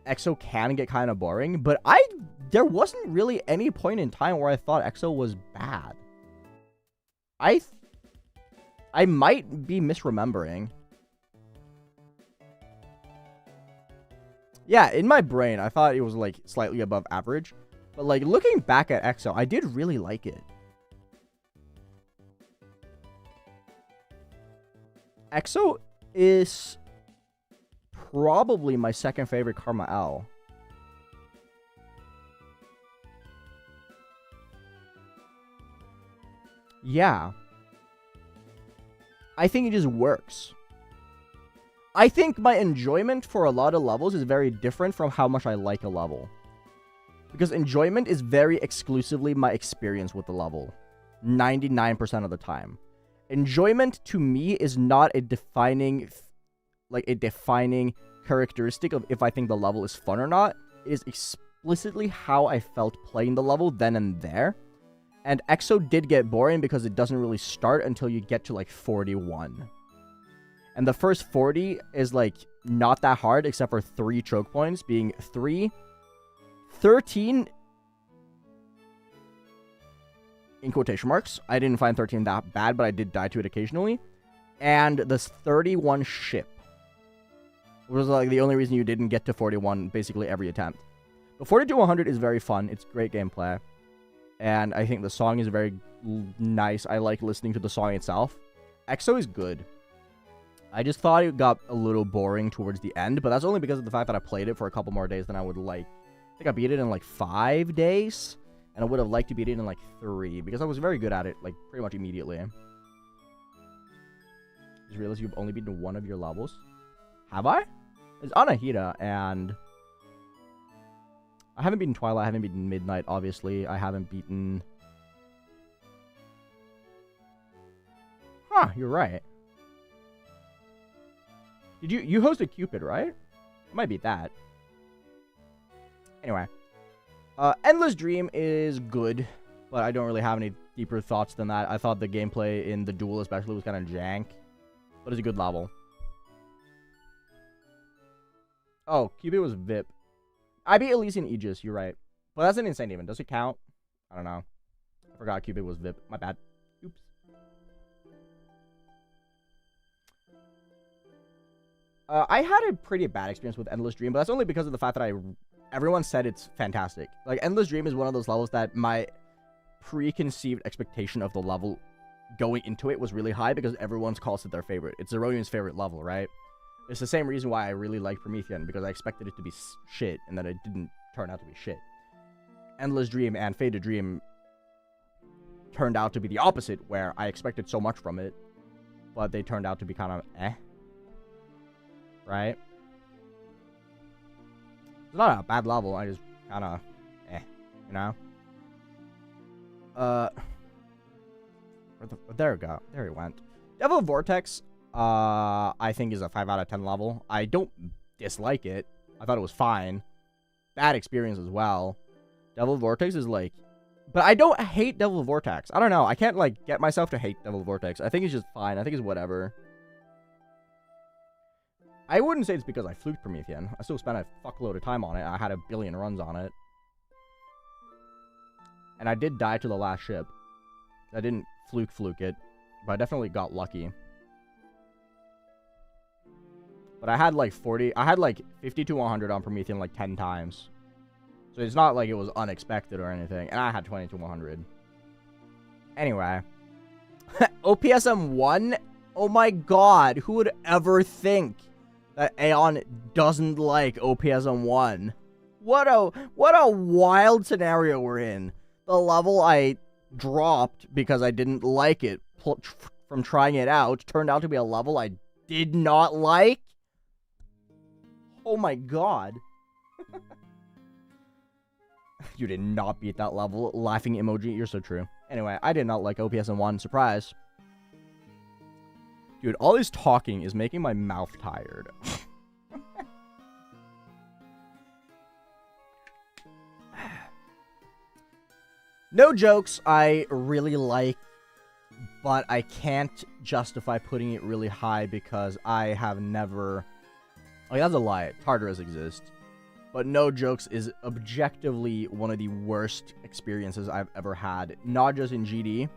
EXO can get kind of boring, but there wasn't really any point in time where I thought EXO was bad. I might be misremembering. Yeah, in my brain, I thought it was, like, slightly above average. But, like, looking back at EXO, I did really like it. EXO is probably my second favorite Karma L. Yeah. I think it just works. I think my enjoyment for a lot of levels is very different from how much I like a level. Because enjoyment is very exclusively my experience with the level. 99% of the time. Enjoyment to me is not a defining characteristic of if I think the level is fun or not. It is explicitly how I felt playing the level then and there. And EXO did get boring because it doesn't really start until you get to like 41. And the first 40 is like not that hard except for 3 choke points, being 3, 13, in quotation marks. I didn't find 13 that bad, but I did die to it occasionally. And this 31 ship was like the only reason you didn't get to 41 basically every attempt. But 40 to 100 is very fun. It's great gameplay. And I think the song is very nice. I like listening to the song itself. EXO is good. I just thought it got a little boring towards the end, but that's only because of the fact that I played it for a couple more days than I would like. I think I beat it in like 5 days, and I would have liked to beat it in like 3, because I was very good at it, like, pretty much immediately. Just realized you've only beaten one of your levels. Have I? It's Anahita, and I haven't beaten Twilight, I haven't beaten Midnight, obviously. I haven't beaten... Huh, you're right. Did you hosted Cupid, right? I might beat that. Anyway. Endless Dream is good, but I don't really have any deeper thoughts than that. I thought the gameplay in the duel especially was kind of jank, but it's a good level. Oh, Cupid was VIP. I beat Elysian Aegis, you're right. But that's an insane demon. Does it count? I don't know. I forgot Cupid was VIP. My bad. Oops. I had a pretty bad experience with Endless Dream, but that's only because of the fact that everyone said it's fantastic. Like, Endless Dream is one of those levels that my preconceived expectation of the level going into it was really high because everyone's calls it their favorite. It's Zeronian's favorite level, right? It's the same reason why I really like Promethean, because I expected it to be shit, and then it didn't turn out to be shit. Endless Dream and Faded Dream turned out to be the opposite, where I expected so much from it, but they turned out to be kind of eh. Right? It's not a bad level, I just kind of eh, you know? There we go. There he went. Devil Vortex, I think is a 5 out of 10 level. I don't dislike it. I thought it was fine. Bad experience as well. Devil Vortex is like... But I don't hate Devil Vortex. I don't know. I can't, like, get myself to hate Devil Vortex. I think it's just fine. I think it's whatever. I wouldn't say it's because I fluked Promethean. I still spent a fuckload of time on it. I had a billion runs on it. And I did die to the last ship. I didn't fluke it. But I definitely got lucky. But I had like 50 to 100 on Promethean like 10 times. So it's not like it was unexpected or anything. And I had 20 to 100. Anyway. OPSM 1? Oh my god. Who would ever think that Aeon doesn't like OPSM 1? What a wild scenario we're in. The level I dropped because I didn't like it from trying it out turned out to be a level I did not like. Oh my god. You did not beat that level. Laughing emoji. You're so true. Anyway, I did not like OPSM 1. Surprise. Dude, all this talking is making my mouth tired. No Jokes, I really like, but I can't justify putting it really high because I have never... Oh, that's a lie. Tartarus exists. But No Jokes is objectively one of the worst experiences I've ever had. Not just in GD,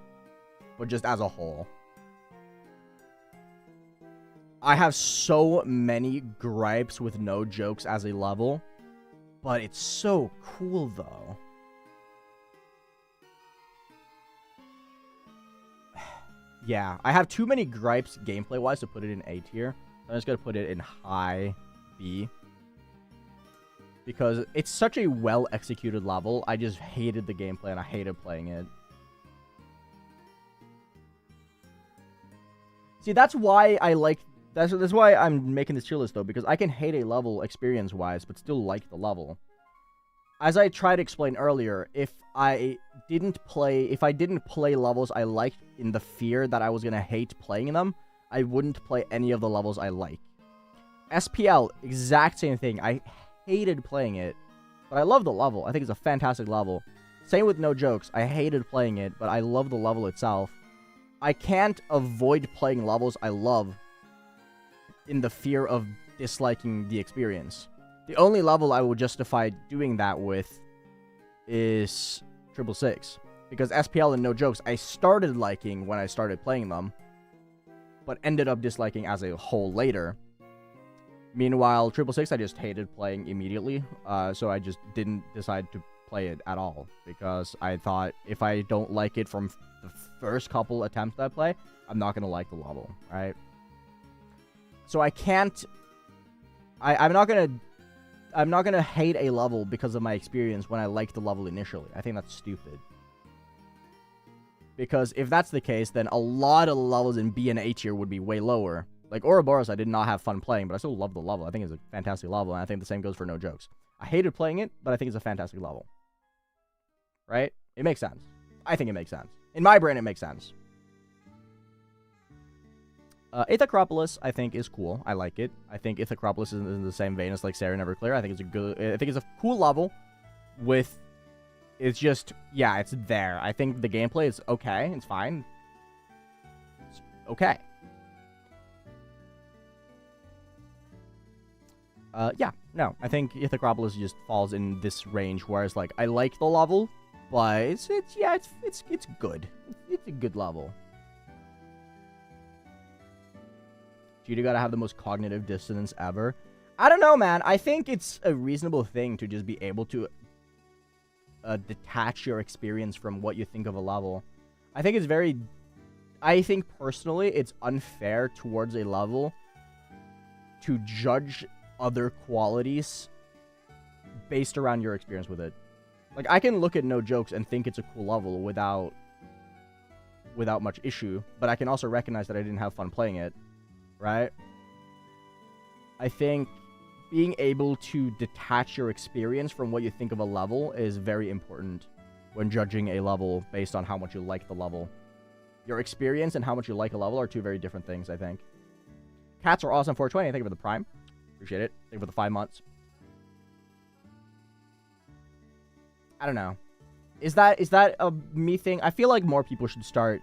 but just as a whole. I have so many gripes with No Jokes as a level, but it's so cool, though. Yeah, I have too many gripes gameplay-wise to put it in A tier. I'm just going to put it in high B. Because it's such a well-executed level. I just hated the gameplay and I hated playing it. See, that's why I like... That's why I'm making this tier list, though. Because I can hate a level experience-wise, but still like the level. As I tried to explain earlier, if I didn't play levels I liked in the fear that I was going to hate playing them, I wouldn't play any of the levels I like. SPL, exact same thing. I hated playing it, but I love the level. I think it's a fantastic level. Same with No Jokes. I hated playing it, but I love the level itself. I can't avoid playing levels I love in the fear of disliking the experience. The only level I would justify doing that with is 666. Because SPL and No Jokes, I started liking when I started playing them, but ended up disliking as a whole later. Meanwhile, 666 I just hated playing immediately, so I just didn't decide to play it at all. Because I thought, if I don't like it from the first couple attempts that I play, I'm not going to like the level, right? So I can't... I'm not going to hate a level because of my experience when I liked the level initially. I think that's stupid. Because if that's the case, then a lot of the levels in B and A tier would be way lower. Like Ouroboros, I did not have fun playing, but I still love the level. I think it's a fantastic level, and I think the same goes for No Jokes. I hated playing it, but I think it's a fantastic level. Right? It makes sense. I think it makes sense. In my brain, it makes sense. Ithacropolis, I think, is cool. I like it. I think Ithacropolis is in the same vein as like Sarah Neverclear. I think it's a cool level with It's just, yeah, it's there. I think the gameplay is okay. It's fine. It's okay. Yeah, no. I think NecropoliX just falls in this range, whereas, like, I like the level, but it's good. It's a good level. You gotta have the most cognitive dissonance ever. I don't know, man. I think it's a reasonable thing to just be able to detach your experience from what you think of a level. I think personally it's unfair towards a level to judge other qualities based around your experience with it. Like, I can look at No Jokes and think it's a cool level without much issue, but I can also recognize that I didn't have fun playing it. Right? I think being able to detach your experience from what you think of a level is very important when judging a level based on how much you like the level. Your experience and how much you like a level are two very different things, I think. Cats are awesome. 420. Thank you for the Prime. Appreciate it. Thank you for the 5 months. I don't know. Is that a me thing? I feel like more people should start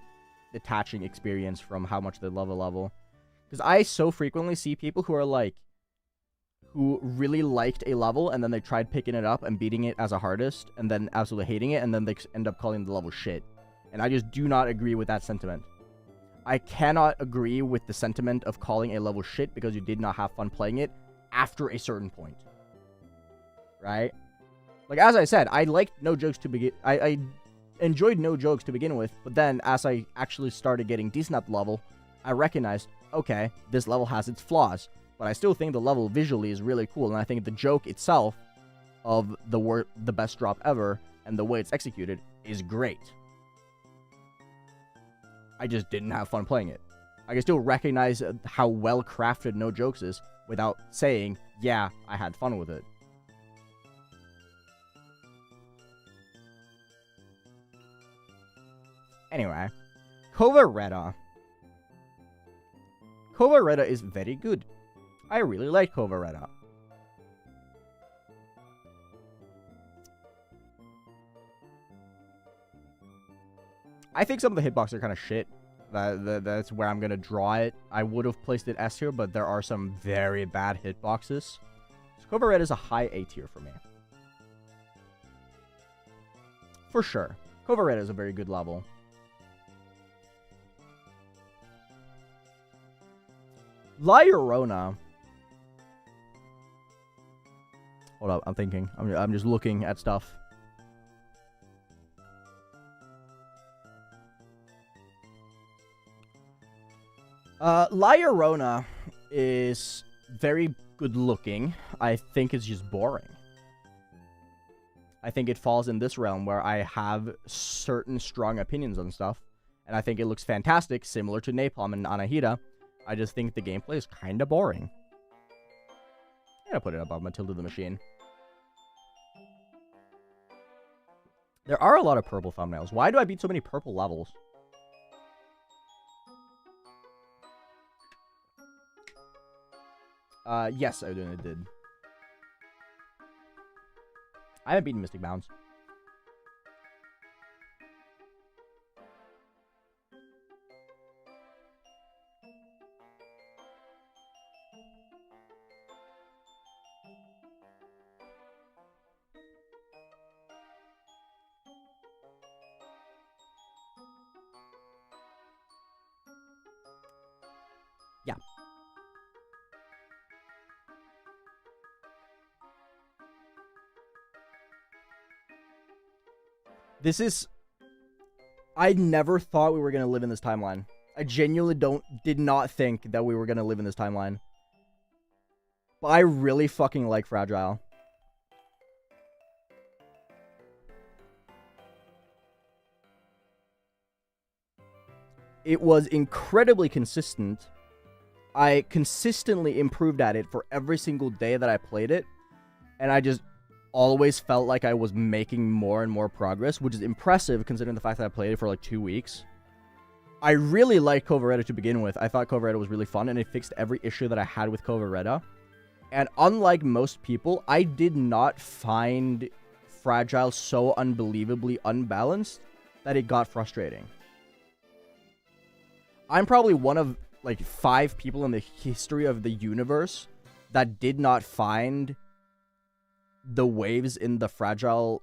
detaching experience from how much they love a level. Because I so frequently see people who are like, who really liked a level, and then they tried picking it up and beating it as a hardest, and then absolutely hating it, and then they end up calling the level shit. And I just do not agree with that sentiment. I cannot agree with the sentiment of calling a level shit because you did not have fun playing it after a certain point. Right? Like, as I said, I liked No Jokes to begin... I enjoyed No Jokes to begin with, but then as I actually started getting decent at the level, I recognized, okay, this level has its flaws, but I still think the level visually is really cool, and I think the joke itself of the best drop ever and the way it's executed is great. I just didn't have fun playing it. I can still recognize how well crafted No Jokes is without saying, yeah, I had fun with it. Anyway, Covaretta. Covaretta is very good. I really like Covaretta. I think some of the hitboxes are kind of shit. That's where I'm going to draw it. I would have placed it S tier, but there are some very bad hitboxes. So Covaretta is a high A tier for me. For sure. Covaretta is a very good level. La Llorona. Hold up, I'm thinking. I'm just looking at stuff. La Llorona is very good looking. I think it's just boring. I think it falls in this realm where I have certain strong opinions on stuff. And I think it looks fantastic, similar to Napalm and Anahita. I just think the gameplay is kind of boring. I'm gonna put it above Matilda the Machine. There are a lot of purple thumbnails. Why do I beat so many purple levels? Yes, I did. I haven't beaten Mystic Bounds. Yeah. This is... I never thought we were going to live in this timeline. I genuinely did not think that we were going to live in this timeline. But I really fucking like Fragile. It was incredibly consistent. I consistently improved at it for every single day that I played it. And I just always felt like I was making more and more progress, which is impressive considering the fact that I played it for like 2 weeks. I really liked Covaretta to begin with. I thought Covaretta was really fun, and it fixed every issue that I had with Covaretta. And unlike most people, I did not find Fragile so unbelievably unbalanced that it got frustrating. I'm probably one of like 5 people in the history of the universe that did not find the waves in the Fragile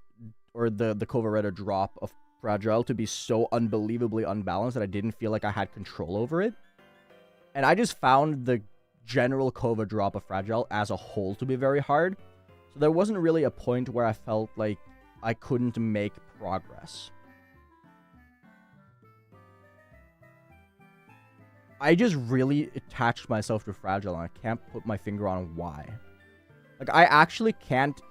or the Coveretta drop of Fragile to be so unbelievably unbalanced that I didn't feel like I had control over it. And I just found the general Kova drop of Fragile as a whole to be very hard. So there wasn't really a point where I felt like I couldn't make progress. I just really attached myself to Fragile, and I can't put my finger on why. Like, I actually can't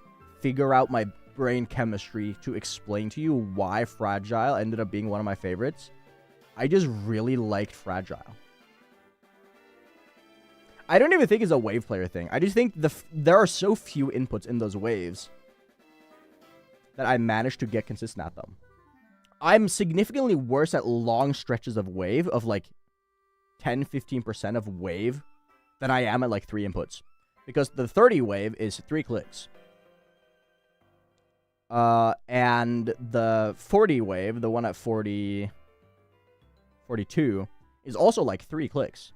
figure out my brain chemistry to explain to you why Fragile ended up being one of my favorites. I just really liked Fragile. I don't even think it's a wave player thing. I just think there are so few inputs in those waves that I managed to get consistent at them. I'm significantly worse at long stretches of wave, of like 10-15% of wave, than I am at like 3 inputs. Because the 30 wave is 3 clicks. And the 40 wave, the one at 42, is also like 3 clicks.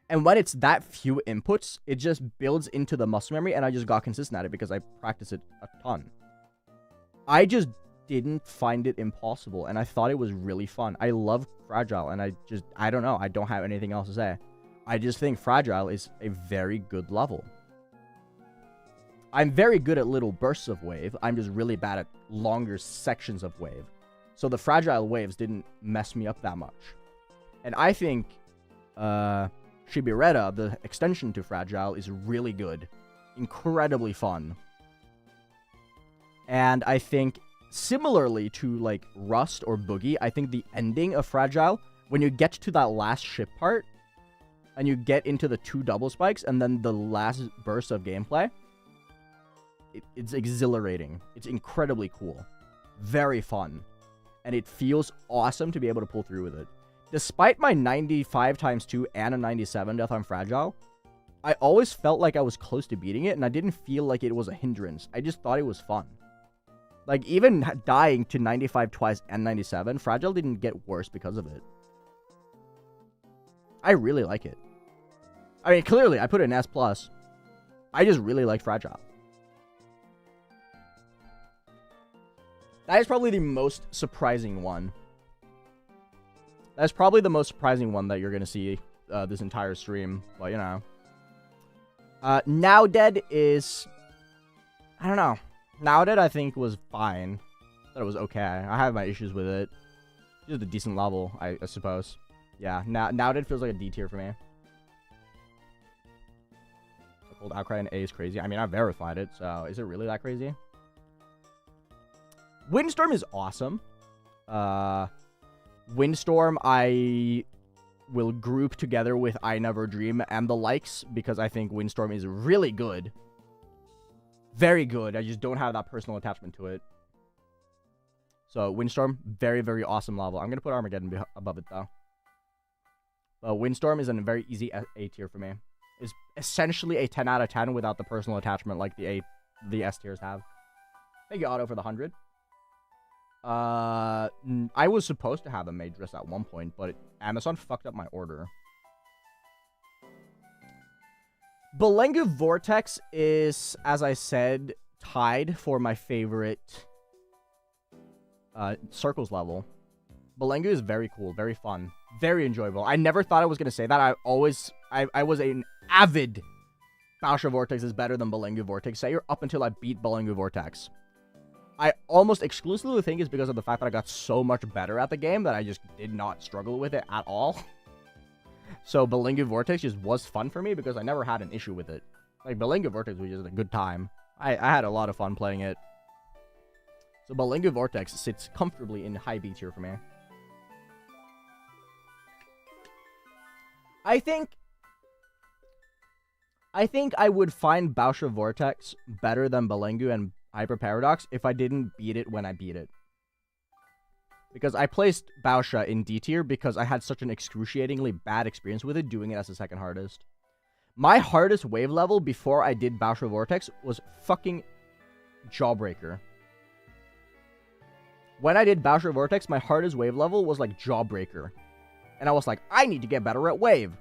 And when it's that few inputs, it just builds into the muscle memory, and I just got consistent at it because I practice it a ton. I just didn't find it impossible, and I thought it was really fun. I love Fragile, and I don't know. I don't have anything else to say. I just think Fragile is a very good level. I'm very good at little bursts of wave. I'm just really bad at longer sections of wave. So the Fragile waves didn't mess me up that much. And I think Shibireta, the extension to Fragile, is really good. Incredibly fun. And I think, similarly to, like, Rust or Boogie, I think the ending of Fragile, when you get to that last ship part, and you get into the 2 double spikes, and then the last burst of gameplay, it's exhilarating. It's incredibly cool. Very fun. And it feels awesome to be able to pull through with it. Despite my 95 times 2 and a 97 death on Fragile, I always felt like I was close to beating it, and I didn't feel like it was a hindrance. I just thought it was fun. Like, even dying to 95 twice and 97, Fragile didn't get worse because of it. I really like it. I mean, clearly, I put it in S+. I just really like Fragile. That is probably the most surprising one. That's probably the most surprising one that you're going to see this entire stream. But, you know. Now Dead is... I don't know. Now Dead, I think, was fine. I thought it was okay. I have my issues with it. It's just a decent level, I suppose. Yeah, Now Dead feels like a D tier for me. Cold Outcry and A is crazy. I mean, I verified it, so is it really that crazy? Windstorm is awesome. Windstorm, I will group together with I Never Dream and the likes, because I think Windstorm is really good. Very good. I just don't have that personal attachment to it. So, Windstorm, very, very awesome level. I'm going to put Armageddon above it, though. Windstorm is a very easy A tier for me. It's essentially a 10 out of 10 without the personal attachment like the S tiers have. Thank you, Otto, for the 100. I was supposed to have a mage dress at one point, but Amazon fucked up my order. Balengu Vortex is, as I said, tied for my favorite Circles level. Balengu is very cool, very fun, very enjoyable. I never thought I was going to say that. I was an avid Bausha Vortex is better than Balengu Vortex sayer up until I beat Balengu Vortex. I almost exclusively think it's because of the fact that I got so much better at the game that I just did not struggle with it at all. So Balengu Vortex just was fun for me because I never had an issue with it. Like, Balengu Vortex was just a good time. I had a lot of fun playing it. So Balengu Vortex sits comfortably in high B tier for me. I think I would find Bausha Vortex better than Balengu and Hyper Paradox if I didn't beat it when I beat it. Because I placed Bausha in D tier because I had such an excruciatingly bad experience with it doing it as the second hardest. My hardest wave level before I did Bausha Vortex was fucking Jawbreaker. when I did Bausha Vortex, my hardest wave level was like Jawbreaker. And I was like, I need to get better at wave.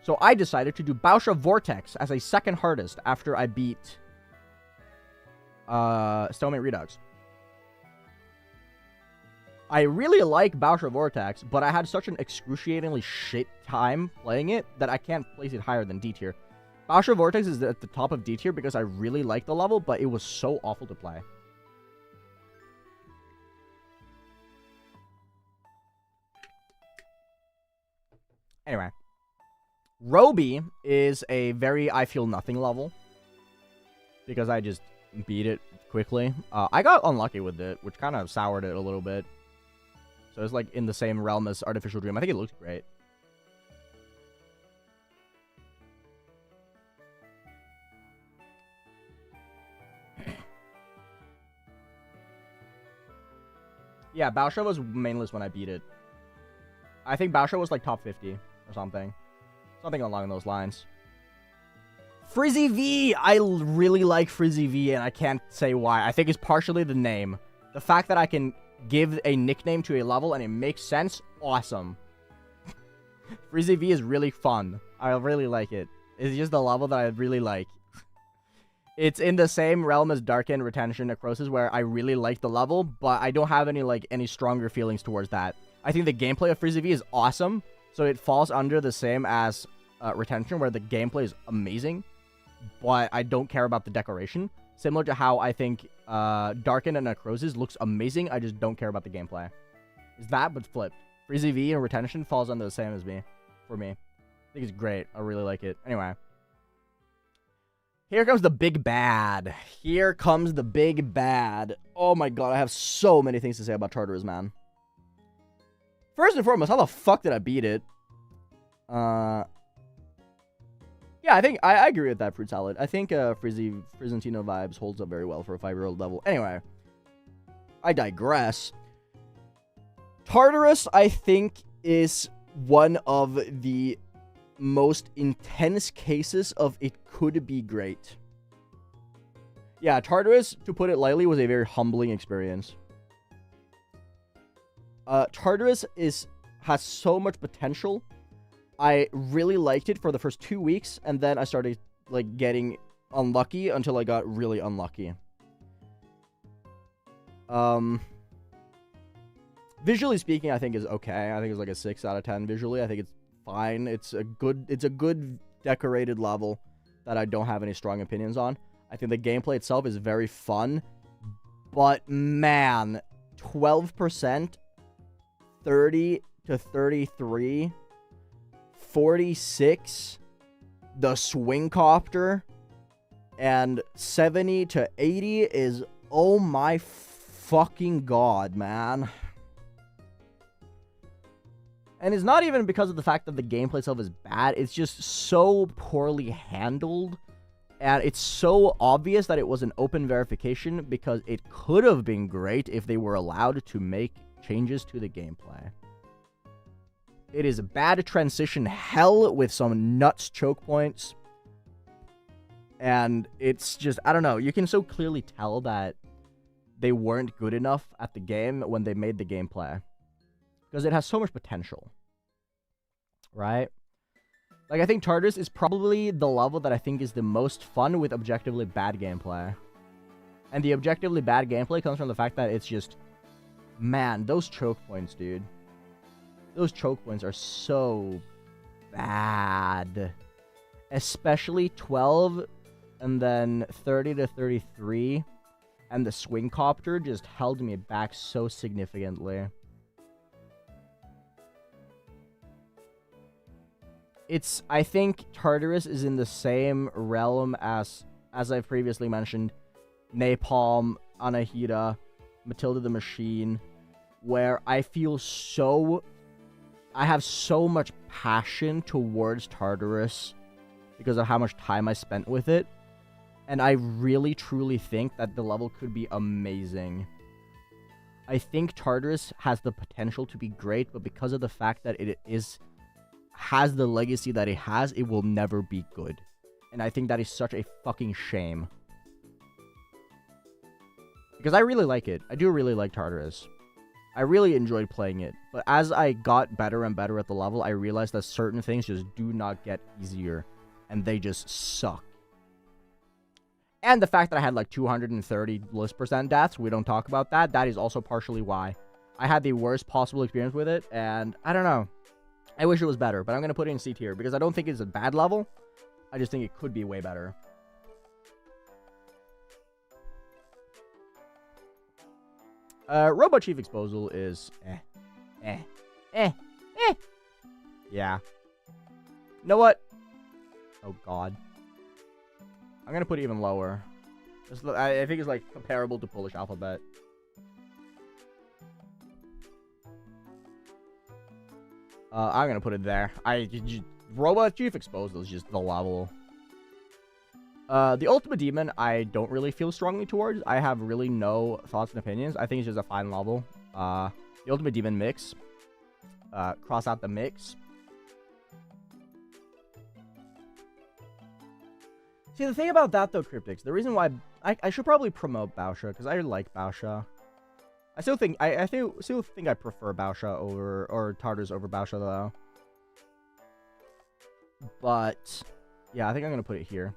So I decided to do Bausha Vortex as a second hardest after I beat Stalemate Redux. I really like Bausha Vortex, but I had such an excruciatingly shit time playing it that I can't place it higher than D tier. Bausha Vortex is at the top of D tier because I really like the level, but it was so awful to play. Anyway. Roby is a very I feel nothing level. Because I just beat it quickly. I got unlucky with it, which kind of soured it a little bit. So it's like in the same realm as Artificial Dream. I think it looks great. Yeah, Bausha was mainless when I beat it. I think Bausha was like top 50 or something. Something along those lines. Frizzy V! I really like Frizzy V, and I can't say why. I think it's partially the name. The fact that I can give a nickname to a level and it makes sense, awesome. Frizzy V is really fun. I really like it. It's just the level that I really like. It's in the same realm as Darken, Retention, Necrosis, where I really like the level, but I don't have any stronger feelings towards that. I think the gameplay of Frizzy V is awesome, so it falls under the same as Retention, where the gameplay is amazing, but I don't care about the decoration. Similar to how I think Darken and Necrosis looks amazing, I just don't care about the gameplay. It's that, but flipped. Frizzy V and Retention falls under the same as me, for me. I think it's great. I really like it. Anyway. Here comes the big bad. Here comes the big bad. Oh my god, I have so many things to say about Tartarus, man. First and foremost, how the fuck did I beat it? Yeah, I think I agree with that, Fruit Salad. I think Frizzantino vibes holds up very well for a 5-year-old level. Anyway, I digress. Tartarus, I think, is one of the most intense cases of it could be great. Yeah, Tartarus, to put it lightly, was a very humbling experience. Tartarus has so much potential. I really liked it for the first 2 weeks, and then I started like getting unlucky until I got really unlucky. Visually speaking, I think is okay. I think it's like a 6 out of 10 visually. I think it's fine. It's a good decorated level that I don't have any strong opinions on. I think the gameplay itself is very fun, but man, 12%, 30 to 33, 46, the swing copter, and 70 to 80 is, oh my fucking god, man. And it's not even because of the fact that the gameplay itself is bad. It's just so poorly handled. And it's so obvious that it was an open verification because it could have been great if they were allowed to make changes to the gameplay. It is a bad transition hell with some nuts choke points. And it's just, I don't know. You can so clearly tell that they weren't good enough at the game when they made the gameplay. Because it has so much potential. Right? Like, I think Tartarus is probably the level that I think is the most fun with objectively bad gameplay. And the objectively bad gameplay comes from the fact that it's just... Man, those choke points, dude. Those choke points are so bad. Especially 12 and then 30 to 33. And the swing copter just held me back so significantly. I think Tartarus is in the same realm as I've previously mentioned, Napalm, Anahita, Matilda the Machine, where I have so much passion towards Tartarus because of how much time I spent with it, and I really truly think that the level could be amazing. I think Tartarus has the potential to be great, but because of the fact that it has the legacy that it has, it will never be good. And I think that is such a fucking shame. Because I really like it. I do really like Tartarus. I really enjoyed playing it. But as I got better and better at the level, I realized that certain things just do not get easier. And they just suck. And the fact that I had like 230 list percent deaths, we don't talk about that. That is also partially why. I had the worst possible experience with it. And I don't know. I wish it was better. But I'm going to put it in C tier. Because I don't think it's a bad level. I just think it could be way better. Robot Chief Exposal is yeah. You know what? Oh god. I'm gonna put it even lower. I think it's like comparable to Polish alphabet. I'm gonna put it there. Robot Chief Exposal is just the level. The Ultimate Demon, I don't really feel strongly towards. I have really no thoughts and opinions. I think it's just a fine level. The Ultimate Demon mix. Cross out the mix. See, the thing about that, though, Cryptics, the reason why I should probably promote Bausha, because I like Bausha. I still think I prefer Bausha over, or Tartarus over Bausha, though. But, yeah, I think I'm going to put it here.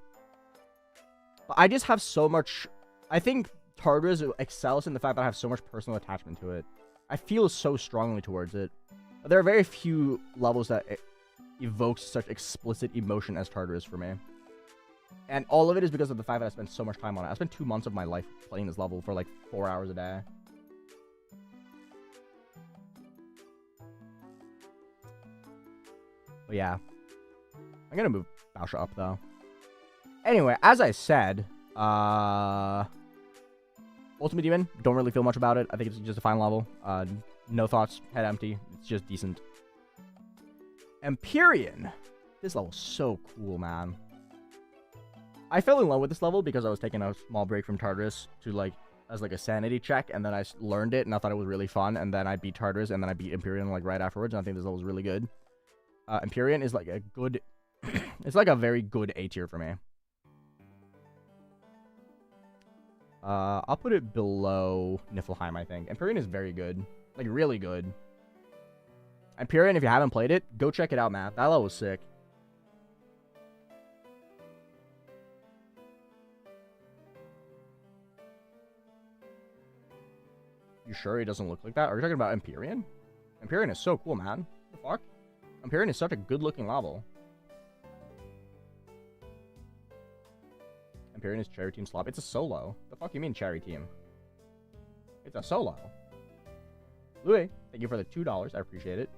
But I just have so much... I think Tartarus excels in the fact that I have so much personal attachment to it. I feel so strongly towards it. There are very few levels that evoke such explicit emotion as Tartarus for me. And all of it is because of the fact that I spent so much time on it. I spent 2 months of my life playing this level for like 4 hours a day. But yeah. I'm gonna move Bausha up though. Anyway, as I said, Ultimate Demon, don't really feel much about it. I think it's just a fine level. No thoughts, head empty. It's just decent. Empyrean. This level's so cool, man. I fell in love with this level because I was taking a small break from Tartarus to as a sanity check, and then I learned it, and I thought it was really fun, and then I beat Tartarus, and then I beat Empyrean right afterwards, and I think this level is really good. Empyrean is like a good... it's like a very good A tier for me. I'll put it below Niflheim, I think. Empyrean is very good. Like, really good. Empyrean, if you haven't played it, go check it out, man. That level was sick. You sure he doesn't look like that? Are you talking about Empyrean? Empyrean is so cool, man. What the fuck? Empyrean is such a good-looking level. Empyrean is Cherry Team Slop. It's a solo. The fuck you mean Cherry Team? It's a solo. Louis, thank you for the $2. I appreciate it.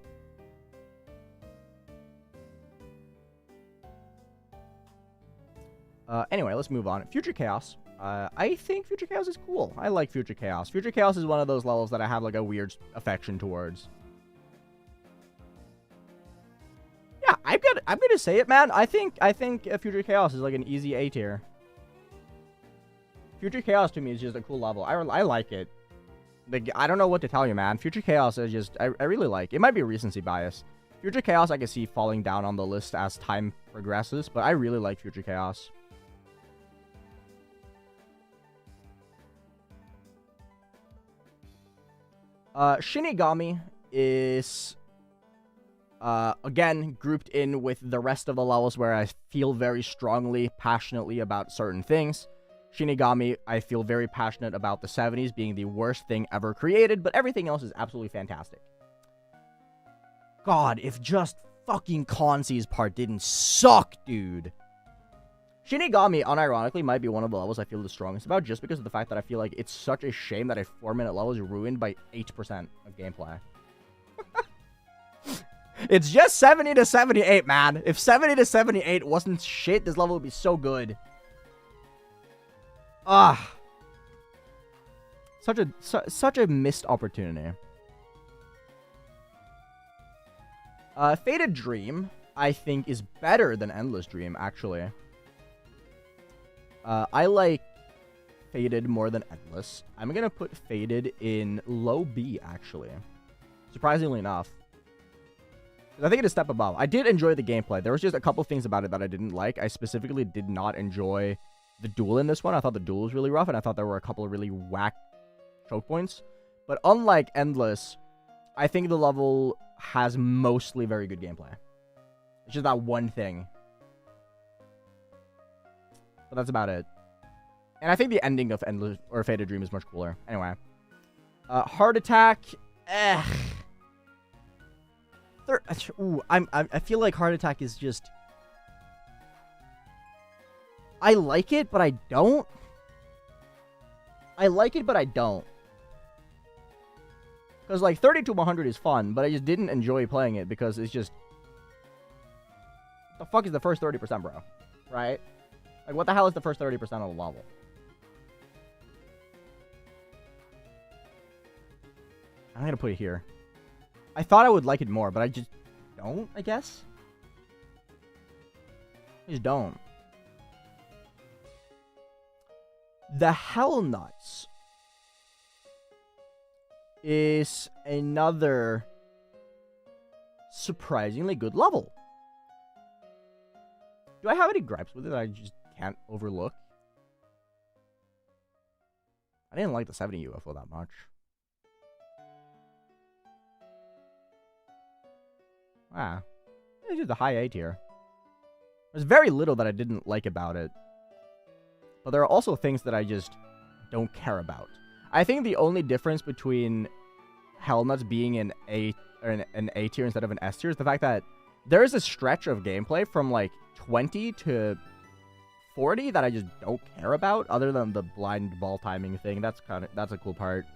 Anyway, let's move on. Future Chaos. I think Future Chaos is cool. I like Future Chaos. Future Chaos is one of those levels that I have a weird affection towards. Yeah, I'm gonna say it, man. I think Future Chaos is an easy A tier. Future Chaos to me is just a cool level. I like it. I don't know what to tell you, man. Future Chaos is just... I really like. It might be a recency bias. Future Chaos I can see falling down on the list as time progresses, but I really like Future Chaos. Shinigami is... again, grouped in with the rest of the levels where I feel very strongly, passionately about certain things. Shinigami, I feel very passionate about the 70s being the worst thing ever created, but everything else is absolutely fantastic. God, if just fucking Kanzi's part didn't suck, dude. Shinigami, unironically, might be one of the levels I feel the strongest about, just because of the fact that I feel like it's such a shame that a 4-minute level is ruined by 8% of gameplay. It's just 70 to 78, man. If 70 to 78 wasn't shit, this level would be so good. Ah, such a missed opportunity. Fated Dream, I think, is better than Endless Dream, actually. I like Fated more than Endless. I'm gonna put Fated in low B, actually. Surprisingly enough. I think it's a step above. I did enjoy the gameplay. There was just a couple things about it that I didn't like. I specifically did not enjoy the duel in this one. I thought the duel was really rough, and I thought there were a couple of really whack choke points. But unlike Endless, I think the level has mostly very good gameplay. It's just that one thing. But that's about it. And I think the ending of Endless or Faded Dream is much cooler. Anyway. Heart Attack. Ooh, I feel like Heart Attack is just... I like it, but I don't. I like it, but I don't. Because, like, 30-100 is fun, but I just didn't enjoy playing it because it's just... What the fuck is the first 30%, bro? Right? Like, what the hell is the first 30% of the level? I'm gonna put it here. I thought I would like it more, but I just don't, I guess? I just don't. The Hell Nuts is another surprisingly good level. Do I have any gripes with it that I just can't overlook? I didn't like the 70 UFO that much. Ah, it's just a high A tier. There's very little that I didn't like about it. But there are also things that I just don't care about. I think the only difference between Hellnuts being an A tier instead of an S tier is the fact that there is a stretch of gameplay from like 20 to 40 that I just don't care about, other than the blind ball timing thing. That's a cool part.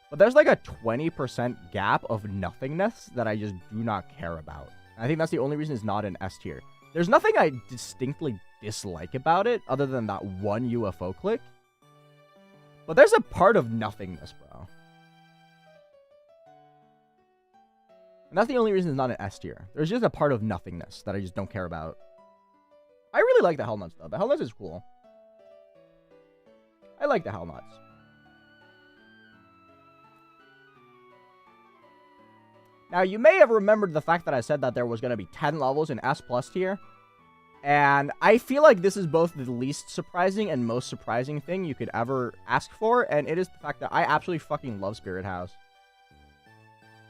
But there's like a 20% gap of nothingness that I just do not care about. I think that's the only reason it's not an S tier. There's nothing I distinctly dislike about it other than that one UFO click. But there's a part of nothingness, bro. And that's the only reason it's not an S tier. There's just a part of nothingness that I just don't care about. I really like the Hellnuts, though. The Hellnuts is cool. I like the Hellnuts. Now, you may have remembered the fact that I said that there was going to be 10 levels in S+ tier. And I feel like this is both the least surprising and most surprising thing you could ever ask for. And it is the fact that I absolutely fucking love Spirit House.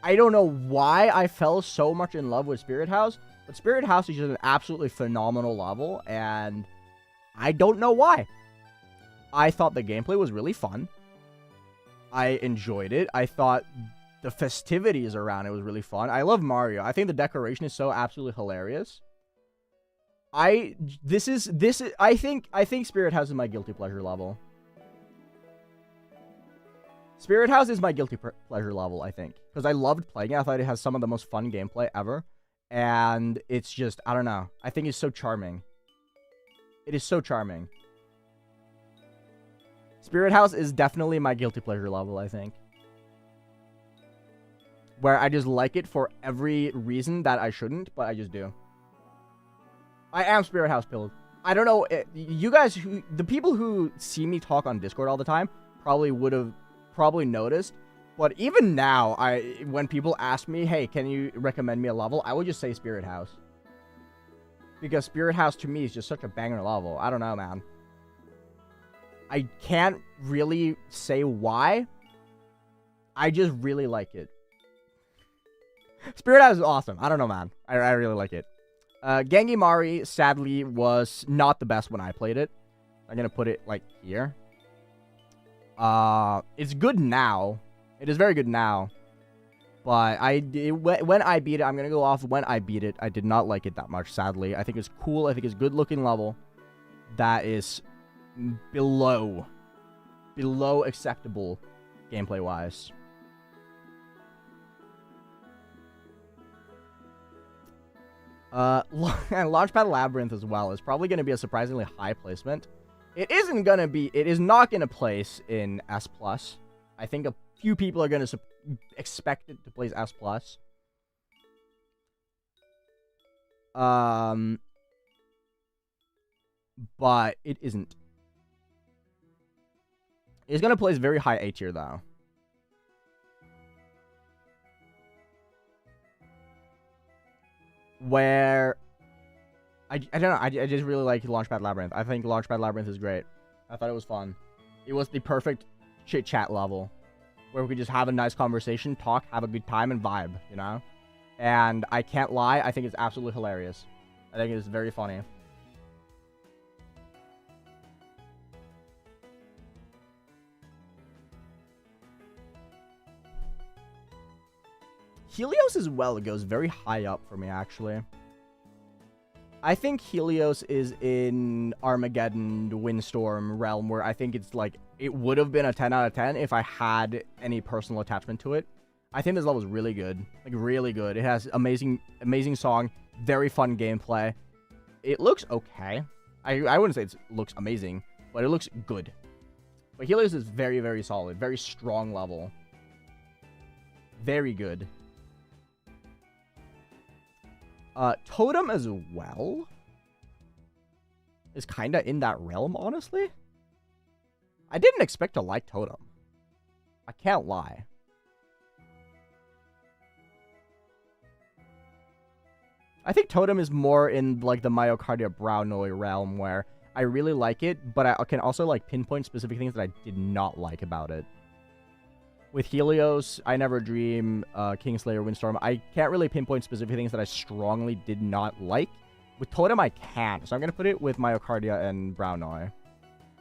I don't know why I fell so much in love with Spirit House. But Spirit House is just an absolutely phenomenal level. And I don't know why. I thought the gameplay was really fun. I enjoyed it. I thought the festivities around it was really fun. I love Mario. I think the decoration is so absolutely hilarious. I think Spirit House is my guilty pleasure level. Spirit House is my guilty pleasure level, I think. Because I loved playing it. I thought it has some of the most fun gameplay ever. And it's just, I don't know. I think it's so charming. It is so charming. Spirit House is definitely my guilty pleasure level, I think. Where I just like it for every reason that I shouldn't, but I just do. I am Spirit House pilled. I don't know, you guys, the people who see me talk on Discord all the time probably would have noticed. But even now, when people ask me, hey, can you recommend me a level? I would just say Spirit House. Because Spirit House to me is just such a banger level. I don't know, man. I can't really say why. I just really like it. Spirit House is awesome. I don't know, man. I really like it. Gangimari, sadly, was not the best when I played it. I'm going to put it, like, here. It's good now. It is very good now. But when I beat it, I'm going to go off when I beat it. I did not like it that much, sadly. I think it's cool. I think it's a good-looking level. That is below acceptable gameplay-wise. Launchpad Labyrinth as well is probably going to be a surprisingly high placement. It is not going to place in S+. I think a few people are going to expect it to place S+. But it isn't. It's going to place very high A tier, though. Where I don't know, I just really like Launchpad Labyrinth. I think Launchpad Labyrinth is great. I thought it was fun. It was the perfect chit-chat level. where we could just have a nice conversation, talk, have a good time, and vibe, you know? And I can't lie, I think it's absolutely hilarious. I think it's very funny. Helios as well goes very high up for me, actually. I think Helios is in Armageddon, Windstorm realm, where I think it's like, it would have been a 10 out of 10 if I had any personal attachment to it. I think this level is really good. Like, really good. It has amazing song, very fun gameplay. It looks okay. I wouldn't say it looks amazing, but it looks good. But Helios is very, very solid. Very strong level. Very good. Totem as well is kind of in that realm, honestly. I didn't expect to like Totem. I can't lie. I think Totem is more in, like, the Myocardia Brownoi realm, where I really like it, but I can also, like, pinpoint specific things that I did not like about it. With Helios, I Never Dream, Kingslayer, Windstorm, I can't really pinpoint specific things that I strongly did not like. With Totem, I can. So I'm going to put it with Myocardia and Brownoi.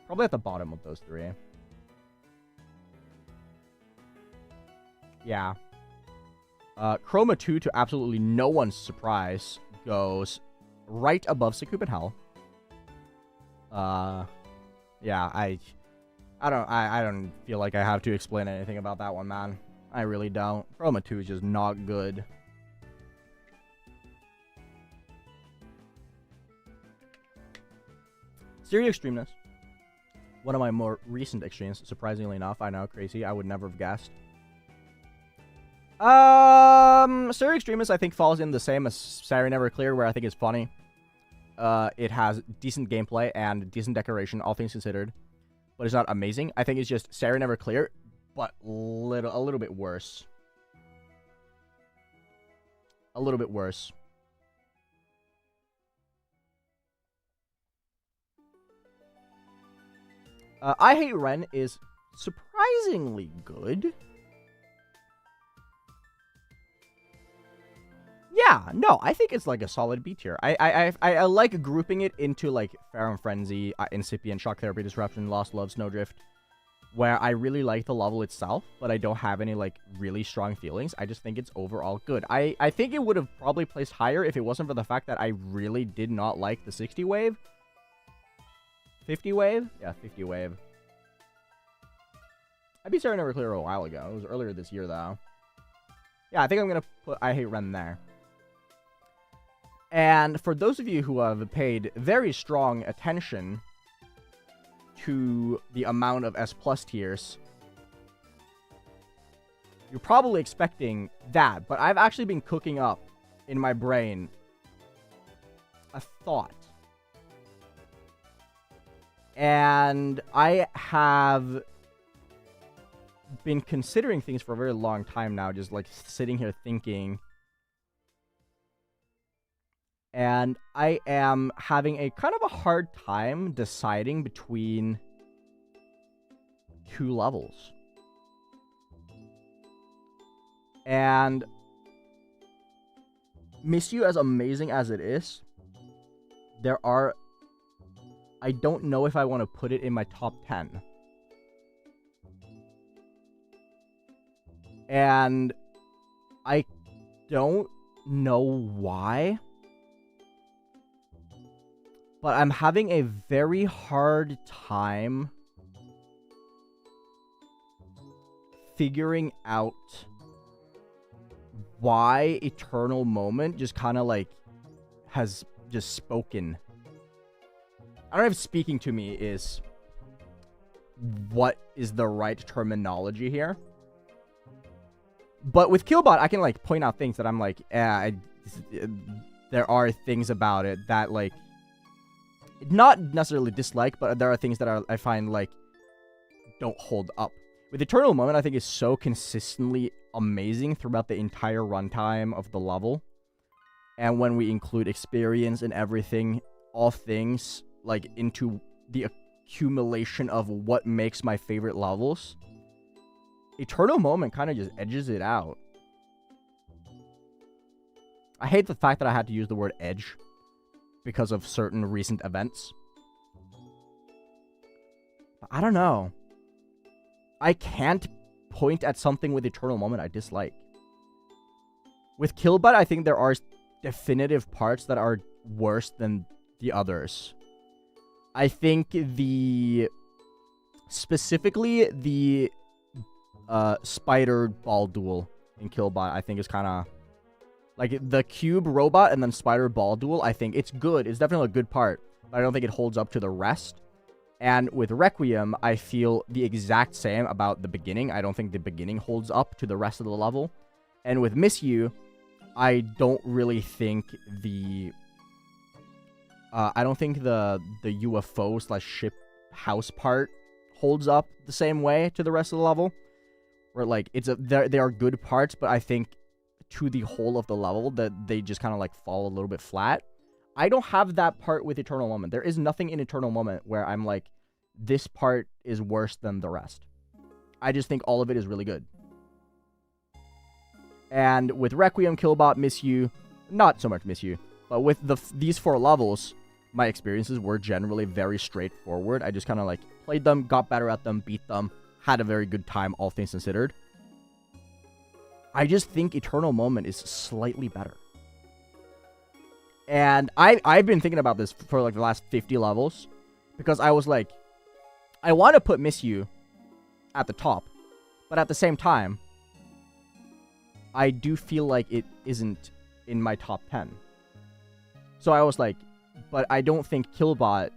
Probably at the bottom of those three. Yeah. Chroma 2, to absolutely no one's surprise, goes right above Succubant Hell. Yeah, I don't feel like I have to explain anything about that one, man. I really don't. Chroma 2 is just not good. Stereo Extremeness. One of my more recent extremes, surprisingly enough. I know, crazy. I would never have guessed. Stereo Extremeness, I think, falls in the same as Siren Never Clear, where I think it's funny. It has decent gameplay and decent decoration, all things considered. But it's not amazing. I think it's just Siren Never Clear, but a little bit worse. A little bit worse. I Hate Ren is surprisingly good. Yeah, no, I think it's like a solid B tier. I like grouping it into like Pharaoh Frenzy, Incipient, Shock Therapy, Disruption, Lost Love, Snowdrift, where I really like the level itself, but I don't have any like really strong feelings. I just think it's overall good. I think it would have probably placed higher if it wasn't for the fact that I really did not like the 60 wave. 50 wave? Yeah, 50 wave. I beat Sarah Never Clear a while ago. It was earlier this year, though. Yeah, I think I'm going to put I Hate Ren there. And for those of you who have paid very strong attention to the amount of S+ tiers, you're probably expecting that. But I've actually been cooking up in my brain a thought. And I have been considering things for a very long time now, just like sitting here thinking. And I am having a kind of a hard time deciding between two levels. And Miss You, as amazing as it is, I don't know if I want to put it in my top 10. And I don't know why, but I'm having a very hard time figuring out why Eternal Moment just kind of like has just spoken. I don't know if speaking to me is what is the right terminology here. But with Killbot, I can like point out things that I'm like, there are things about it that like, not necessarily dislike, but there are things that I find like don't hold up. With Eternal Moment, I think is so consistently amazing throughout the entire runtime of the level. And when we include experience and everything, all things like into the accumulation of what makes my favorite levels, Eternal Moment kind of just edges it out. I hate the fact that I had to use the word edge because of certain recent events. But I don't know. I can't point at something with Eternal Moment I dislike. With Killbutt, I think there are definitive parts that are worse than the others. I think specifically the spider ball duel in Killbutt, I think is kind of like the cube robot and then spider ball duel. I think it's good. It's definitely a good part, but I don't think it holds up to the rest. And with Requiem, I feel the exact same about the beginning. I don't think the beginning holds up to the rest of the level. And with Miss You, I don't really think the UFO/ship house part holds up the same way to the rest of the level. Where like they are good parts, but I think to the whole of the level that they just kind of like fall a little bit flat. I don't have that part with Eternal Moment. There is nothing in Eternal Moment where I'm like, this part is worse than the rest. I just think all of it is really good. And with Requiem, Killbot, Miss You, not so much Miss You, but with these 4 levels, my experiences were generally very straightforward. I just kind of like played them, got better at them, beat them, had a very good time, all things considered. I just think Eternal Moment is slightly better. And I've been thinking about this for like the last 50 levels. Because I was like, I want to put Miss You at the top. But at the same time, I do feel like it isn't in my top 10. So I was like, but I don't think Killbot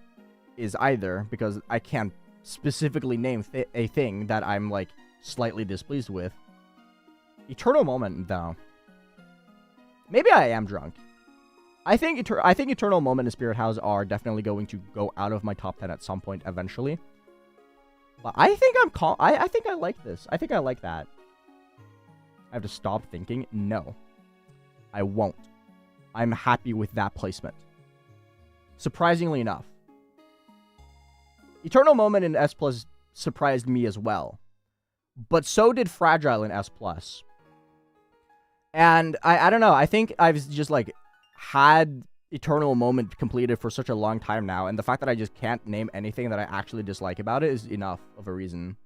is either. Because I can't specifically name a thing that I'm like slightly displeased with. Eternal Moment, though. Maybe I am drunk. I think Eternal Moment and Spirit House are definitely going to go out of my top 10 at some point eventually. But I think I think I like this. I think I like that. I have to stop thinking. No. I won't. I'm happy with that placement. Surprisingly enough. Eternal Moment in S+ surprised me as well. But so did Fragile in S+. And I don't know. I think I've just like had Eternal Moment completed for such a long time now, and the fact that I just can't name anything that I actually dislike about it is enough of a reason.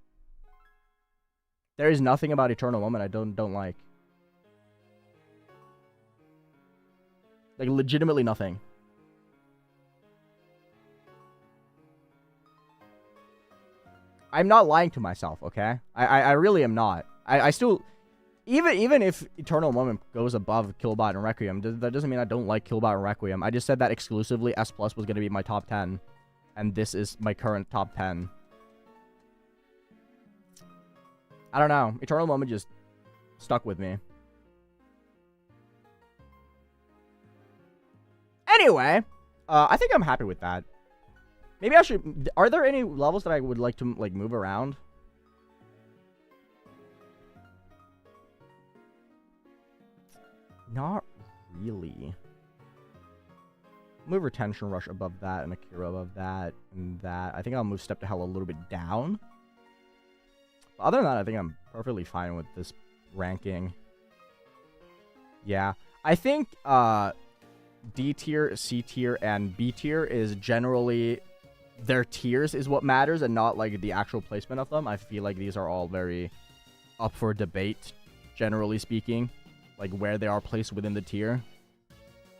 There is nothing about Eternal Moment I don't like. Like, legitimately nothing. I'm not lying to myself, okay? I really am not. I still... Even if Eternal Moment goes above Killbot and Requiem, that doesn't mean I don't like Killbot and Requiem. I just said that exclusively S+ was going to be my top 10. And this is my current top 10. I don't know. Eternal Moment just stuck with me. Anyway, I think I'm happy with that. Maybe I should... Are there any levels that I would like to like move around? Not really. Move Retention Rush above that, and Akira above that, and that. I think I'll move Step to Hell a little bit down. But other than that, I think I'm perfectly fine with this ranking. Yeah. I think D tier, C tier, and B tier is generally... Their tiers is what matters, and not like the actual placement of them. I feel like these are all very up for debate, generally speaking. Like, where they are placed within the tier.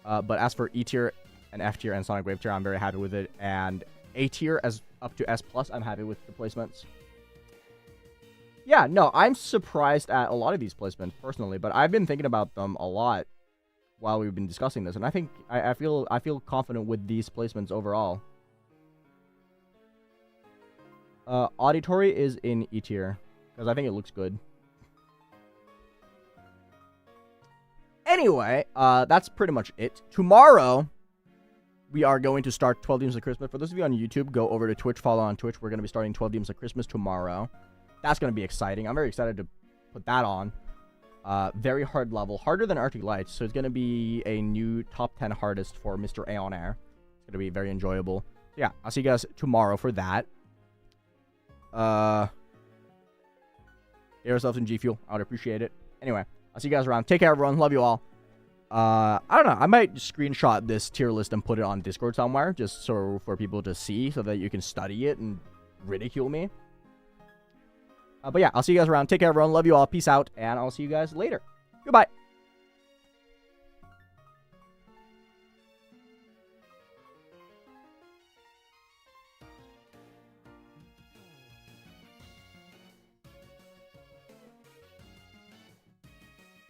But as for E tier and F tier and Sonic Wave tier, I'm very happy with it. And A tier as up to S+, I'm happy with the placements. Yeah, no, I'm surprised at a lot of these placements, personally. But I've been thinking about them a lot while we've been discussing this. And I think I feel confident with these placements overall. Auditory is in E tier. Because I think it looks good. Anyway, that's pretty much it. Tomorrow, we are going to start 12 Demons of Christmas. For those of you on YouTube, go over to Twitch, follow on Twitch. We're going to be starting 12 Demons of Christmas tomorrow. That's going to be exciting. I'm very excited to put that on. Very hard level. Harder than Arctic Lights. So it's going to be a new top 10 hardest for Mr. AeonAir. It's going to be very enjoyable. So yeah, I'll see you guys tomorrow for that. Get yourselves some G Fuel. I would appreciate it. Anyway, I'll see you guys around. Take care, everyone. Love you all. I don't know. I might screenshot this tier list and put it on Discord somewhere, just so for people to see, so that you can study it and ridicule me. But yeah, I'll see you guys around. Take care, everyone. Love you all. Peace out, and I'll see you guys later. Goodbye.